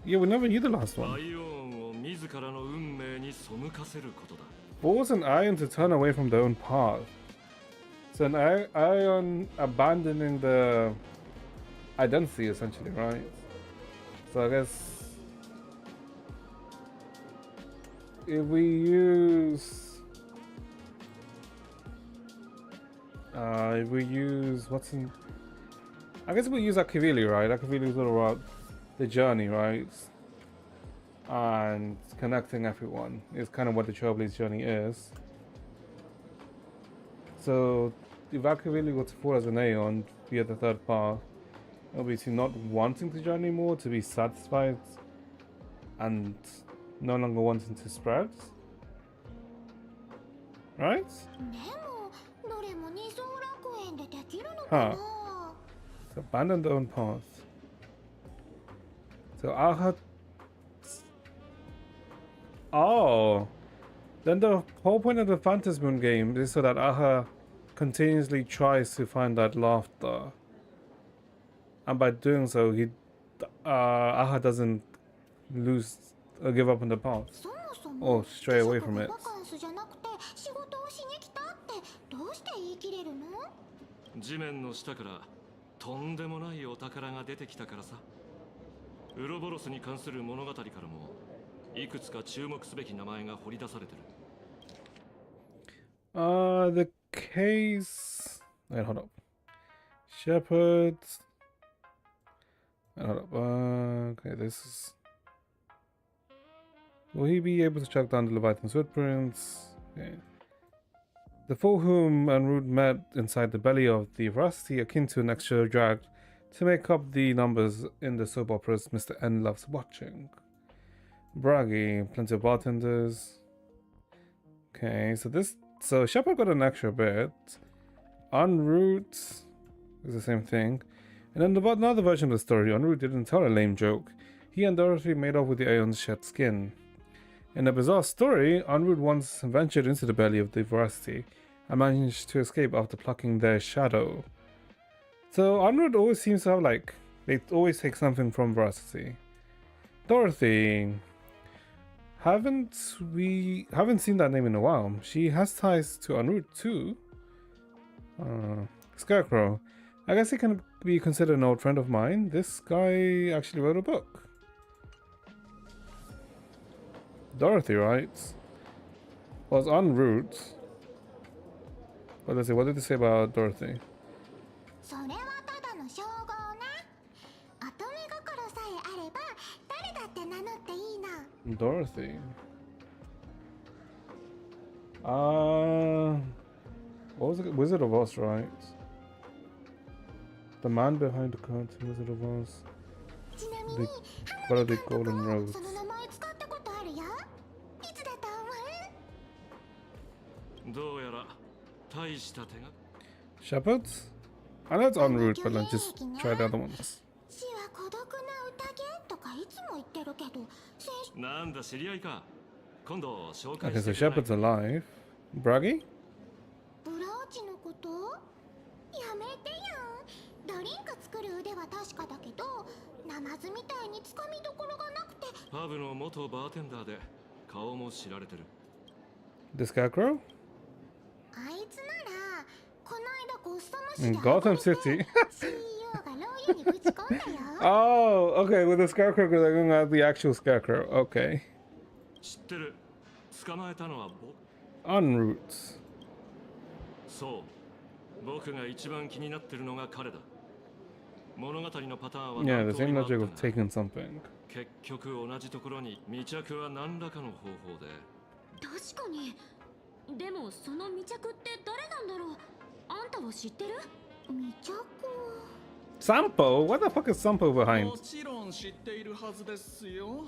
Yeah, we never knew the last ア one. イオンを自らの運命に背かせることだ。 Force an ion to turn away from their own path. So an ion abandoning the identity, essentially, right? So I guess if we use what's in? I guess we use Akavili, right? Akavili is all about the journey, right? And connecting everyone is kind of what the Trailblaze journey is. So if Akavili were to fall as an Aeon via the third path, obviously not wanting to journey more, to be satisfied and no longer wanting to spread. right? でもどれも二層楽園でできるのか Huh. な？ So abandon their own path. So Aha. Oh. Then the whole point of the Phantasm Moon game is so that Aha continuously tries to find that laughter. And by doing so, Aha doesn't lose or give up on the path. そもそ Or も stray away from バ it. カンスじゃなくて仕事をしに来たってどうして言い切れるの？地面の下からとんでもないお宝が出てきたからさ。ウロボロスに関する物語からもいくつか注目すべき名前が掘り出されてる。The case. Wait, hold up. Shepherds. Wait, hold up. Okay, this is. Will he be able to track down the Leviathan's footprints? Okay. The four whom Enroute met inside the belly of the Veracity, akin to an extra drag to make up the numbers in the soap operas Mr. N loves watching. Braggy, plenty of bartenders. Okay, so Shepard got an extra bit. Enroute is the same thing. And then another version of the story, Enroute didn't tell a lame joke. He and Dorothy made off with the Aeon's shed skin. In a bizarre story, Enroute once ventured into the belly of the Veracity and managed to escape after plucking their shadow. So Enroute always seems to have they always take something from Veracity. Dorothy. Haven't seen that name in a while. She has ties to Enroute too. Scarecrow. I guess he can be considered an old friend of mine. This guy actually wrote a book. Dorothy writes. Was en route. What did they say about Dorothy? それはただの称号な。乙女心さえあれば誰だって名乗っていいの。 Dorothy. What was it? Wizard of Oz, right? The man behind the curtain, Wizard of Oz. What are the golden roads? その名前使ったことあるよ。いつだと思う？どうやら大した手が。Shepherds? I know it's en route, but let's just try the other ones. 死は孤独な宴とかいつも言ってるけど。なんだ知り合いか。今度紹介 Okay, して so くれない Shepard's alive. Braggy? ブラーチのことやめてよ。ドリンク作る腕は確かだけどナマズみたいにつかみどころがなくて。パブの元バーテンダーで顔も知られてる。 The Scarecrow? あいつならこの間ゴッサム市 In で Gotham City. CEO が牢屋にぶち込んだよ。 Oh, okay, with the Scarecrow, because they're going at the actual Scarecrow. Okay. 知ってる。捕まえたのはEn route. そう。僕が一番気になってるのが彼だ。物語のパターンは Yeah, the 何通り same もあった logic が of taking something. 結局同じところに密着は何らかの方法で。確かに。でもその密着って誰なんだろう。あんたは知ってる？密着。 Sampo? What the fuck is Sampo behind? もちろん知っているはずですよ。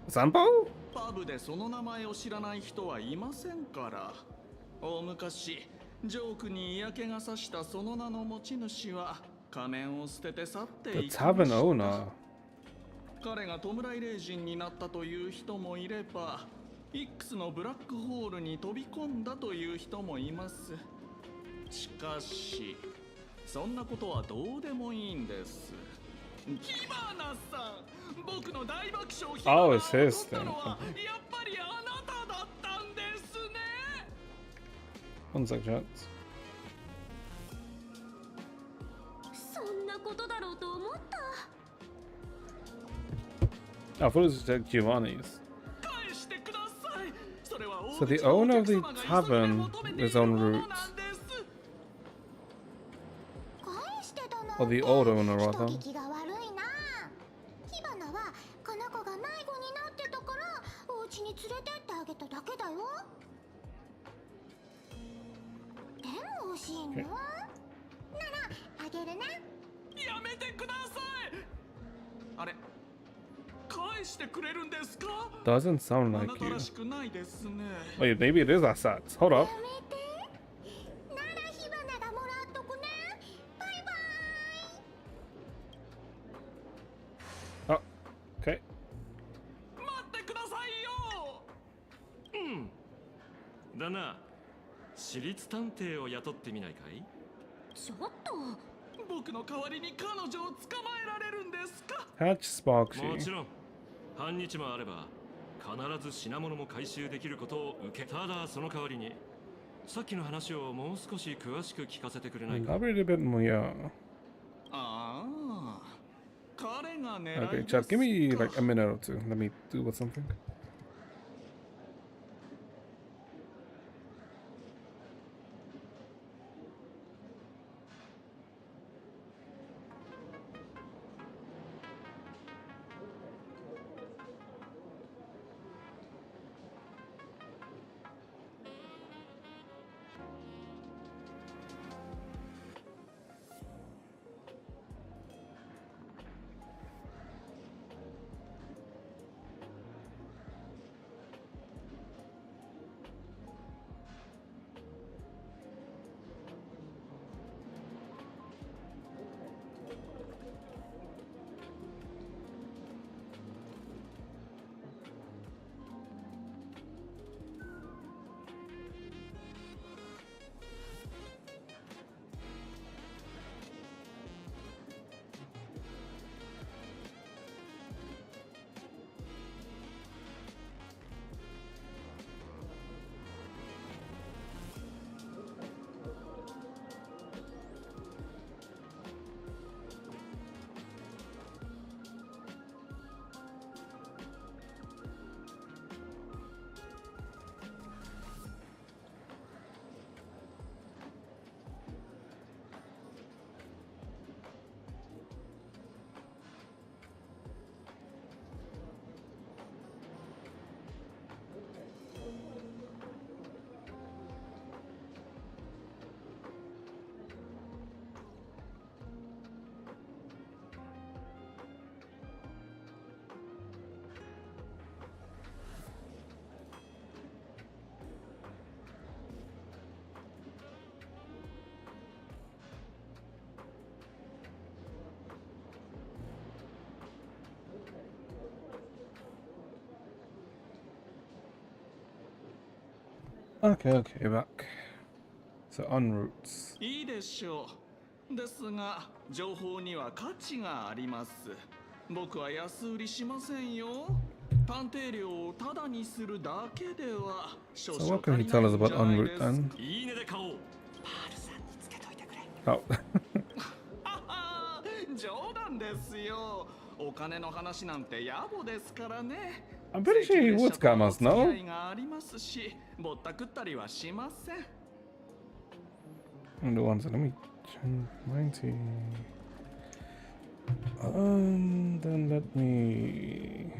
Sampo? パブでその名前を知らない人はいませんから。大昔、ジョークに嫌気がさしたその名の持ち主は仮面を捨てて去ってい The きま tavern した。 owner. 彼が弔い霊人になったという人もいれば、イックスのブラックホールに飛び込んだという人もいます。しかし、そんなことはどうでもいいんです。キバナさん、僕の大爆笑キバナ Oh, を it's 取 his った thing. のはやっぱりあなただったんですね。 One sec, chat. そんなことだろうと思った。 I thought it was like Giovanni's. 返してください。それは So the owner of the tavern is en route. Or the old owner, rather. 人聞きが悪いな。キバナはこの子が迷子になってたからお家に連れてってあげただけだよ。でも欲しいの？ならあげるな。やめてください。あれ、彼返してくれるんですか？ Doesn't sound あ like なた you. らしくないですね。 Wait, maybe it is Assats. Hold up. なら火花がもらっとくね。バイバイ。 Oh, okay. 待ってくださいよ。だな、私立探偵を雇ってみないかい？ちょっと。僕の代わりに彼女を捕まえられるんですか？ Catch もち Sparksy. ろん、半日もあれば必ず品物も回収できることを受け。ただその代わりに、さっきの話をもう少し詳しく聞かせてくれないか？ Elaborate a bit more, yeah. ああ、彼が狙い Okay, です chat, give me like a minute or two. Let me do with something. Okay, back. So, en routes. いいでしょう。ですが、情報には価値があります。僕は安売りしませんよ。探偵料をタダにするだけでは少 So, 々 what can 足 he りない tell us んじ about ゃな en い route です then? いいねで買おう。パールさんにつけといてくれ。 Oh. 冗談ですよ。お金の話なんて野暮ですからね。 I'm pretty sure he would scam us, no? お付き合いがありますし、ぼったくったりはしません。 And the ones, let me change 90. Then let me.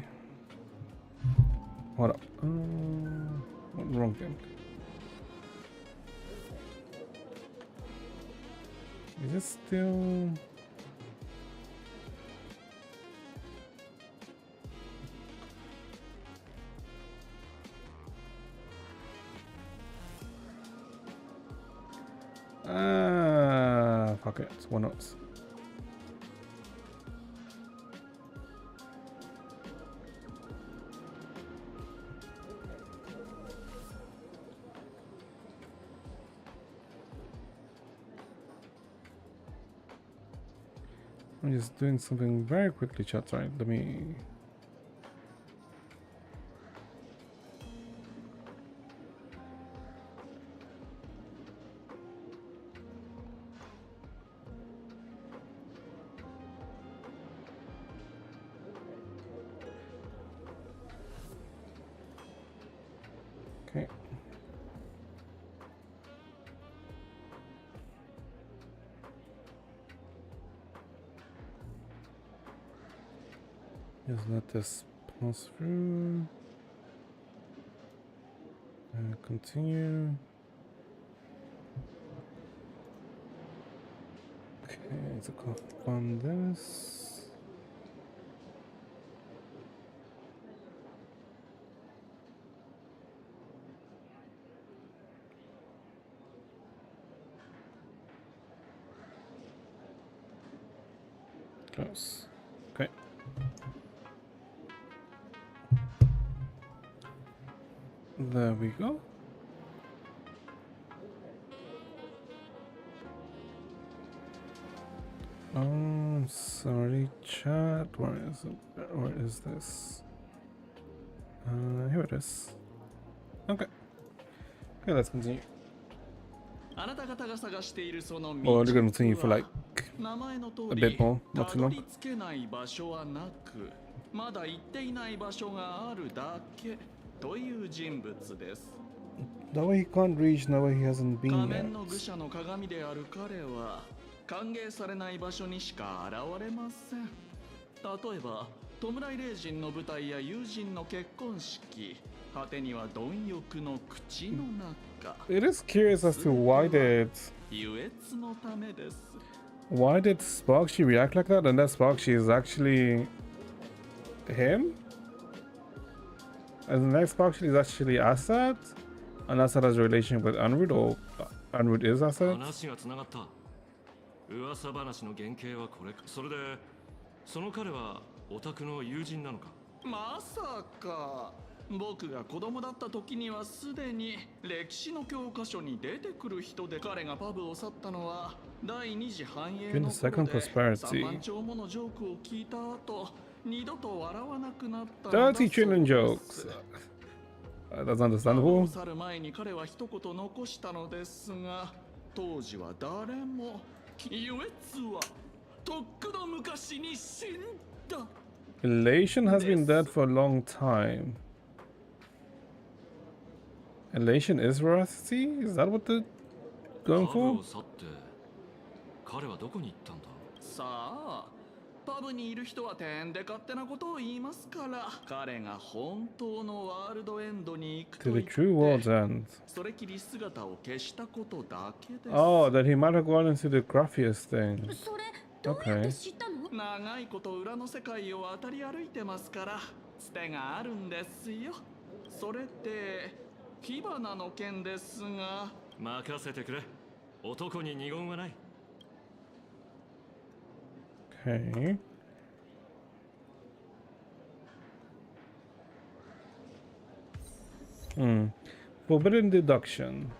Hold up. Wrong thing. Is this still? Fuck it. Why not? I'm just doing something very quickly, chat. Right? Let me. Okay. Just let this pass through. Continue. Okay, so click on this. Close. Okay. There we go. Oh, sorry, chat. Where is it? Where is this? Here it is. Okay. Okay, let's continue. あなた方が探しているその Well, we're gonna continue for like 名前の通 a り bit more, not た too ど long. り着けない場所はなくまだ行っていない場所があるだけという人物です That way he can't reach, that way he hasn't 仮 been 面 yet. の愚者の鏡である彼は歓迎されない場所にしか現れません例えば弔い霊人の舞台や友人の結婚式果てには貪欲の口の中 It is curious as to why did 優越のためです Sparkshy react like that? And that Sparkshy is actually him? And the next Sparkshy is actually Assad? And Assad has a relation with Unroot, or Unroot is Assad? 話がつながった噂話の原型はこれかそれでその彼はオタクの友人なのかまさか僕が子供だった時にはすでに歴史の教科書に出てくる人で彼がパブを去ったのは第二次繁栄の頃で3万兆ものジョークを聞いた後二度と笑わなくなったのだそうです Dirty trillion jokes. That's understandable. 去る前に彼は一言残したのですが当時は誰も優越はとっくの昔に死んだ Elation has been dead for a long time. Elation is veracity? Is that what they're going パブ for? を去って彼はどこに行ったんださあパブにいる人はてんで勝手なことを言いますから彼が本当のワールドエンドに行くと To 言 the って true world's end. それきり姿を消したことだけです Oh, that he might have gone into the graphiest thing. それどうやって知ったの？長いこと裏の世界を渡り歩いてますからつてがあるんですよそれって火花の件ですが任せてくれ男に二言はない Okay. Forbidden deduction.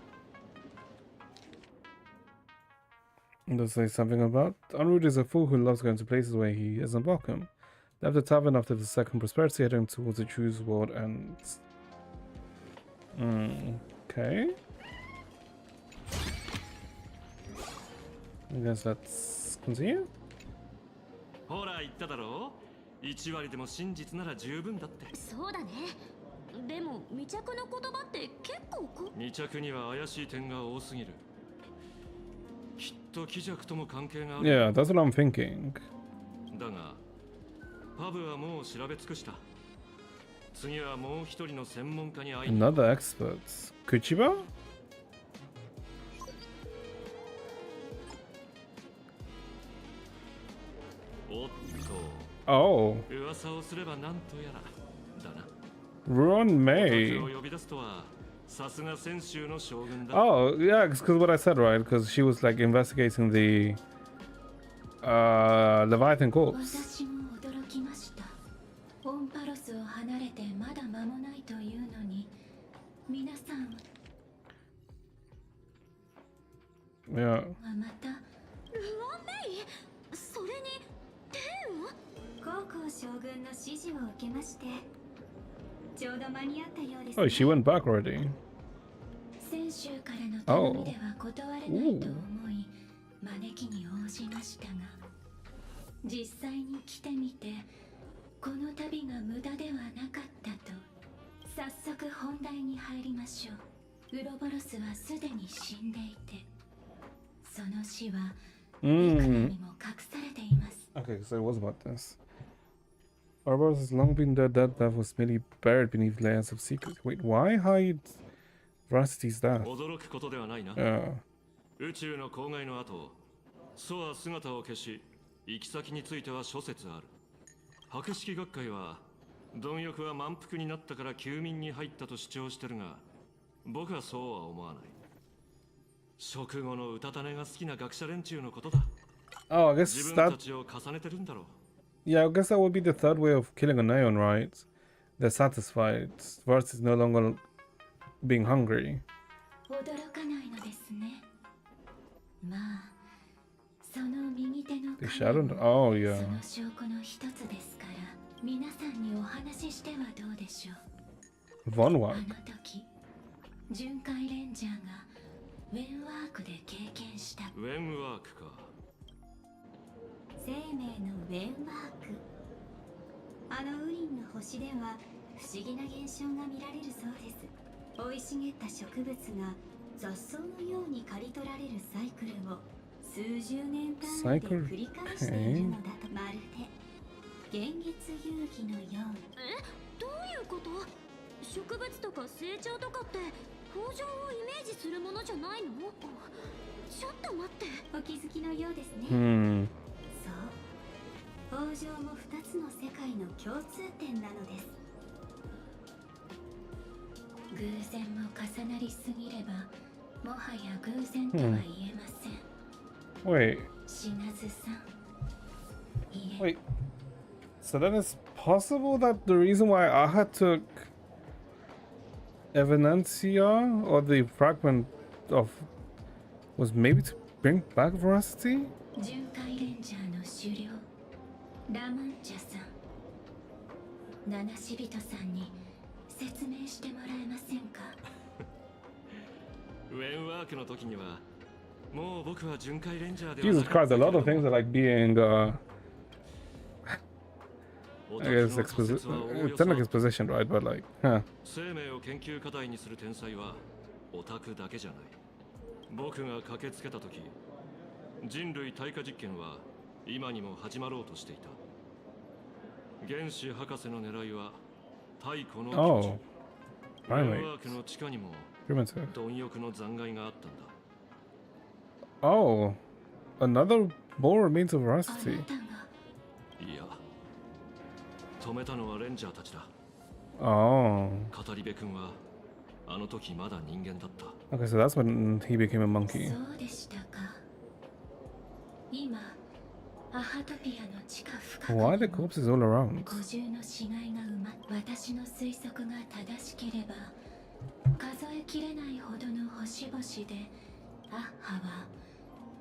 Does say something about Unroot is a fool who loves going to places where he isn't welcome. Left the tavern after the second prosperity, heading towards the true world ends. Okay. I guess let's continue. ほら言っただろう1割でも真実なら十分だってそうだね。でも未着の言葉って結構未着には怪しい点が多すぎるきっと気弱とも関係がある Yeah, that's what I'm thinking. だがパブはもう調べ尽くした次はもう一人の専門家に会いに Another expert. Kuchiba? Oh. 噂をすればなんとやらだな Ron May. オタクを呼び出すとはさすが泉州の将軍だ Oh, yeah, because what I said, right? Because she was like investigating the Leviathan corpse. 私も驚きましたオンパロスを離れてまだ間もないというのに皆さん Yeah. またルアンメイそれに天を高校将軍の指示を受けましてちょうど間に合ったようです、 Oh, she went back already. 先週からの頼みでは断れないと思い、招きに応じましたが実際に来てみてこの旅が無駄ではなかったと早速本題に入りましょうウロボロスはすでに死んでいてその死はいくらにも隠されています、 Okay, so it was about this. Ouroboros has long been dead. That death was merely buried beneath layers of secrets. Wait, why hide Veracity's death? 驚くことではないな Yeah. 宇宙の公害の後ソは姿を消し行き先については諸説ある博識学会は貪欲は満腹になったから休眠に入ったと主張してるが僕はそうは思わない食後のうたた寝が好きな学者連中のことだ Oh, I guess 自分た that. ちを重ねてるんだろう。 Yeah, I guess that would be the third way of killing an Ion, right? They're satisfied versus no longer being hungry. 驚かないのですね。まあ、その右手の They 影 shadowed. も Oh そ yeah. の証拠の一つですから、皆さんにお話ししてはどうでしょう。 Von あ work. の時、巡回レンジャーがウェンワークで経験したウェンワークか。生命のウェンワーク。あのウリンの星では不思議な現象が見られるそうです。生い茂った植物が雑草のように刈り取られるサイクルを数十年単位で繰り返しているのだと、まるで現月遊戯のよう。どういうこと？植物とか成長とかって豊穣をイメージするものじゃないの？ちょっと待って。お気づきのようですね。Hmm. そう、豊穣も2つの世界の共通点なのです。偶然も重なりすぎればもはや偶然とは言えません。 Wait. シナズさん、いえ。 Wait. So then it's possible that the reason why Aha took Evanencia or the fragment of was maybe to bring back veracity? 巡回レンジャーの首領ラマンチャさん、七死人さんに説明してもらえませんか？ウェンワークの時にはもう僕は巡回レンジャーで Jesus Christ, a lot of things are like being I guess it's not like exposition, right? But like, huh. 生命を研究課題にする天才はオタクだけじゃない。僕が駆けつけた時、人類対価実験は今にも始まろうとしていた。原子博士の狙いは太古の巨人。ウェンワークの地下にも貪欲の残骸があったんだ。 Oh, another more remains of veracity. いや、止めたのはレンジャーたちだ。 Oh. 語り部君はあの時まだ人間だった。 Okay, so that's when he became a monkey. そうでしたか。今、アハトピアの地下深くに Why are the corpses all around? 五重の死骸が埋まっ、私の推測が正しければ数えきれないほどの星々でアッハは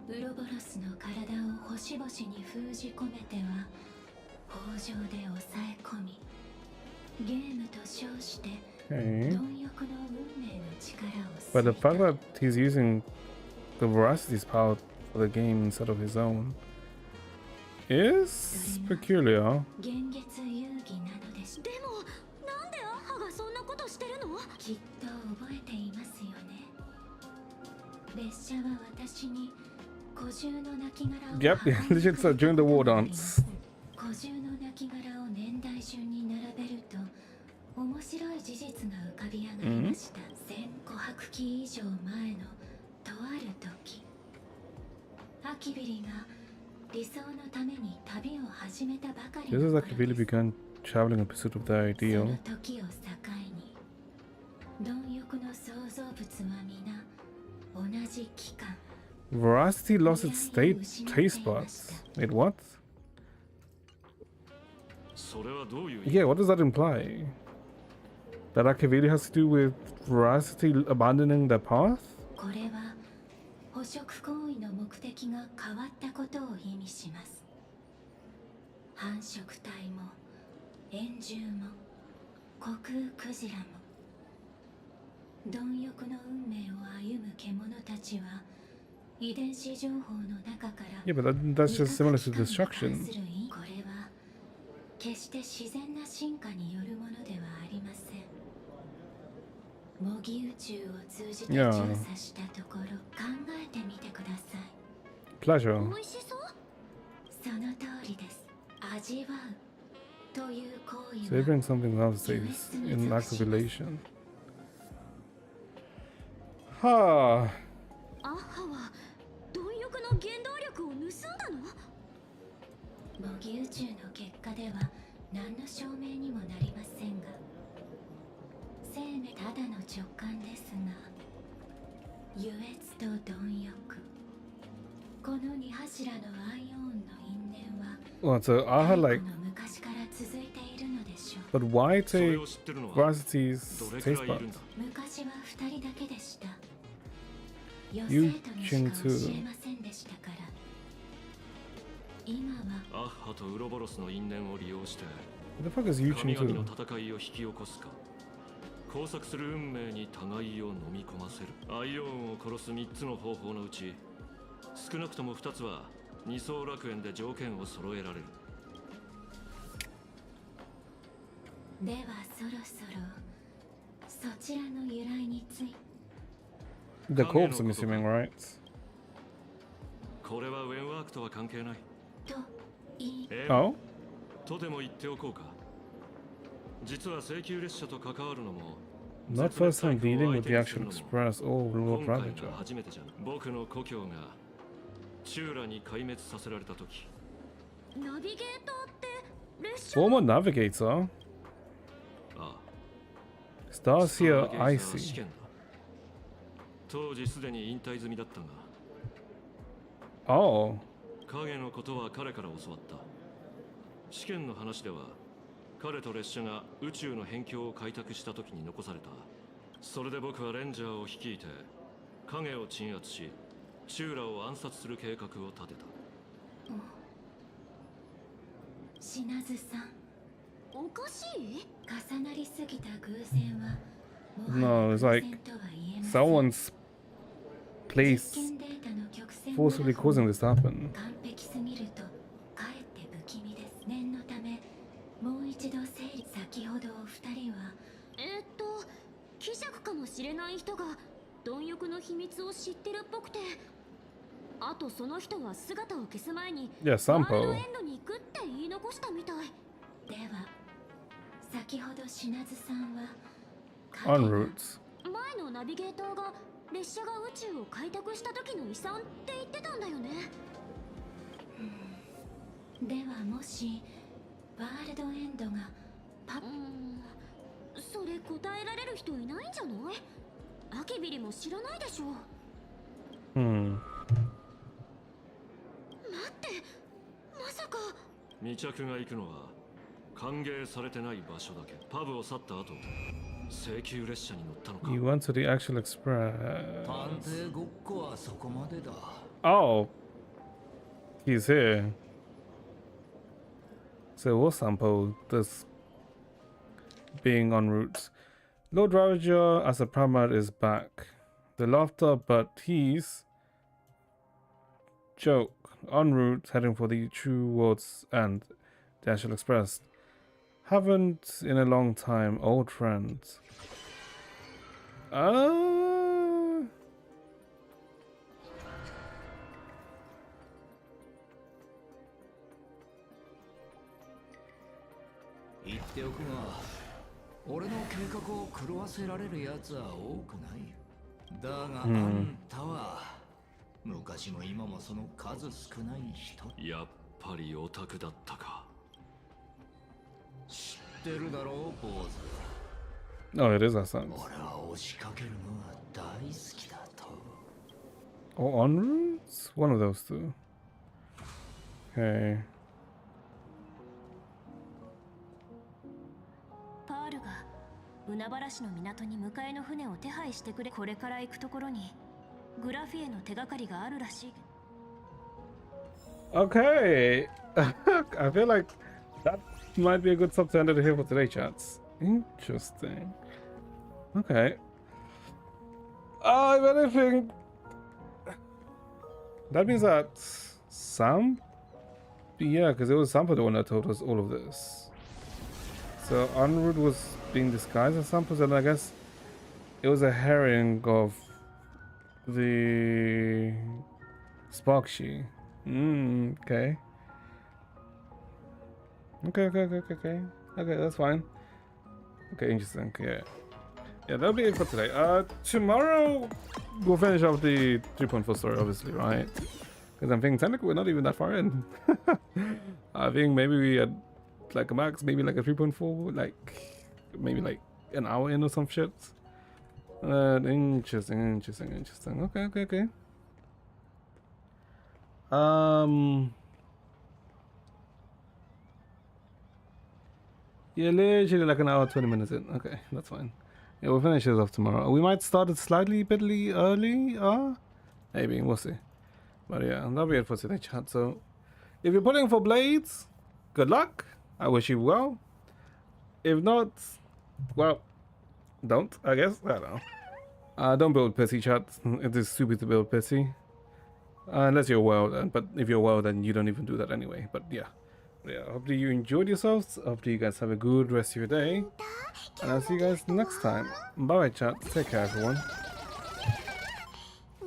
ウロボロスの体を星々に封じ込めては豊穣で抑え込み、ゲームと称して貪欲の運命の力を But the fact that he's using the veracity's power for the game instead of his own is peculiar. 現月遊戯なのです。でもなんでアッハがそんなことしてるの？きっと覚えていますよね。列車は私に古獣の亡骸を Yep, legit so during the war dance. 古獣の亡骸を年代順に並べると面白い事実が浮かび上がりました。1500期以上前のとある時、アキビリが理想のために旅を始めたばかり This の is like really began traveling in pursuit of their そ ideal. の時を境に貪欲の創造物は皆同じ期間 Veracity lost its taste buds. Wait, what? それはどういう意味？ Yeah, what does that imply? That Akavili has to do with veracity abandoning their path? これは捕食行為の目的が変わったことを意味します。繁殖体も円獣も虚空クジラも貪欲の運命を歩む獣たちは遺伝子情報の中から Yeah, but that's just similar to destruction. これは決して自然な進化によるものではありません。模擬宇宙を通じて調査したところ、考えてみてください。 Pleasure. 美味しそう？その通りです。味わうという行為 Savoring something else is in acts of elation. Ha. アッハは貪欲の原動力を盗んだの？模擬宇宙の結果では何の証明にもなりませんが、生命ただの直感ですが、優越と貪欲、この二柱のアイオ Well, so I had like, but why take Varsity's taste buds? You Ching too. アッハとウロボロスの因縁を利用して What the fuck is you 神 Ching 々の too? 戦いを引き起こすか交錯する運命に互いを飲み込ませるアイオンを殺す3つの方法のうち少なくとも2つは二層楽園で条件を揃えられるではそろそろそちらの由来について The corpse, I'm assuming, right? これはウェンワークとは関係ない Oh? とでも言っておこうか実は請求列車と関わるのも Not first time dealing with the actual express or Lord 今回 Ravager. が初めてじゃん僕の故郷がチューラに壊滅させられた時ナビゲーターって列車 Former navigator? ああ Starseer 試 Icy. 験だ当時すでに引退済みだったが Oh. 影のことは彼から教わった試験の話では彼と列車が宇宙の辺境を開拓した時に残されたそれで僕はレンジャーを率いて影を鎮圧しチューラを暗殺する計画を立てたシナズさんおかしい重なりすぎた偶然は No, it's like someone's place forcibly causing this to happen. 完璧すぎるとかえって不気味です念のためもう一度整理先ほどお二人は希釈かもしれない人が貪欲の秘密を知ってるっぽくてあとその人は姿を消す前に Yeah, ワール Sampo. ドエンドに行くって言い残したみたいでは先ほどシナズさんは En route. 前のナビゲーターが列車が宇宙を開拓した時の遺産って言ってたんだよね、ではもしワールドエンドがそれ答えられる人いないんじゃないアキビリも知らないでしょ Hmm. 待ってまさか未着が行くのは歓迎されてない場所だけパブを去った後請求列車に乗ったのか You went to the actual express. 探偵ごっこはそこまでだ Oh. He's here. So what's Sampo this being en route? Lord Ravager as a Pramad is back. The laughter, but he's joke. En route, heading for the true world's end. The actual express. Haven't in a long time, old friends.言っておくが俺の計画を狂わせられる奴は多くないだがあんたは昔も今もその数少ない人やっぱりオタクだったか知ってるだろう坊主 Oh, it is that sense. 俺は押しかけるのが大好きだと Oh, en route? One of those two. Okay. パールが海原市の港に迎えの船を手配してくれこれから行くところにグラフィエの手がかりがあるらしい Okay. I feel like that might be a good sub to end it here for today, chats. Interesting. Okay. If anything, that means that Sam? Yeah, because it was Sampo the one that told us all of this. So Unrude was being disguised as Sampo, and I guess it was a herring of the Sparkshy. Okay. Okay, that's fine. Okay, interesting. Yeah. Yeah, that'll be it for today. Tomorrow we'll finish off the 3.4 story, obviously, right? Because I'm thinking technically we're not even that far in. I think maybe we had like a max, maybe like a 3.4, like maybe like an hour in or some shit. Interesting. Okay. Yeah, literally like an hour, 20 minutes in. Okay, that's fine. Yeah, we'll finish this off tomorrow. We might start it slightly bitly early. Maybe, we'll see. But yeah, that'll be it for today, chat. So, if you're putting for blades, good luck. I wish you well. If not, well, don't, I guess. I don't know. Don't build pissy, chat. It is stupid to build pissy. Unless you're well, then. But if you're well, then you don't even do that anyway. But yeah. Yeah, hopefully you enjoyed yourselves. Hopefully you guys have a good rest of your day. And I'll see you guys next time. Bye bye, chat. Take care, everyone.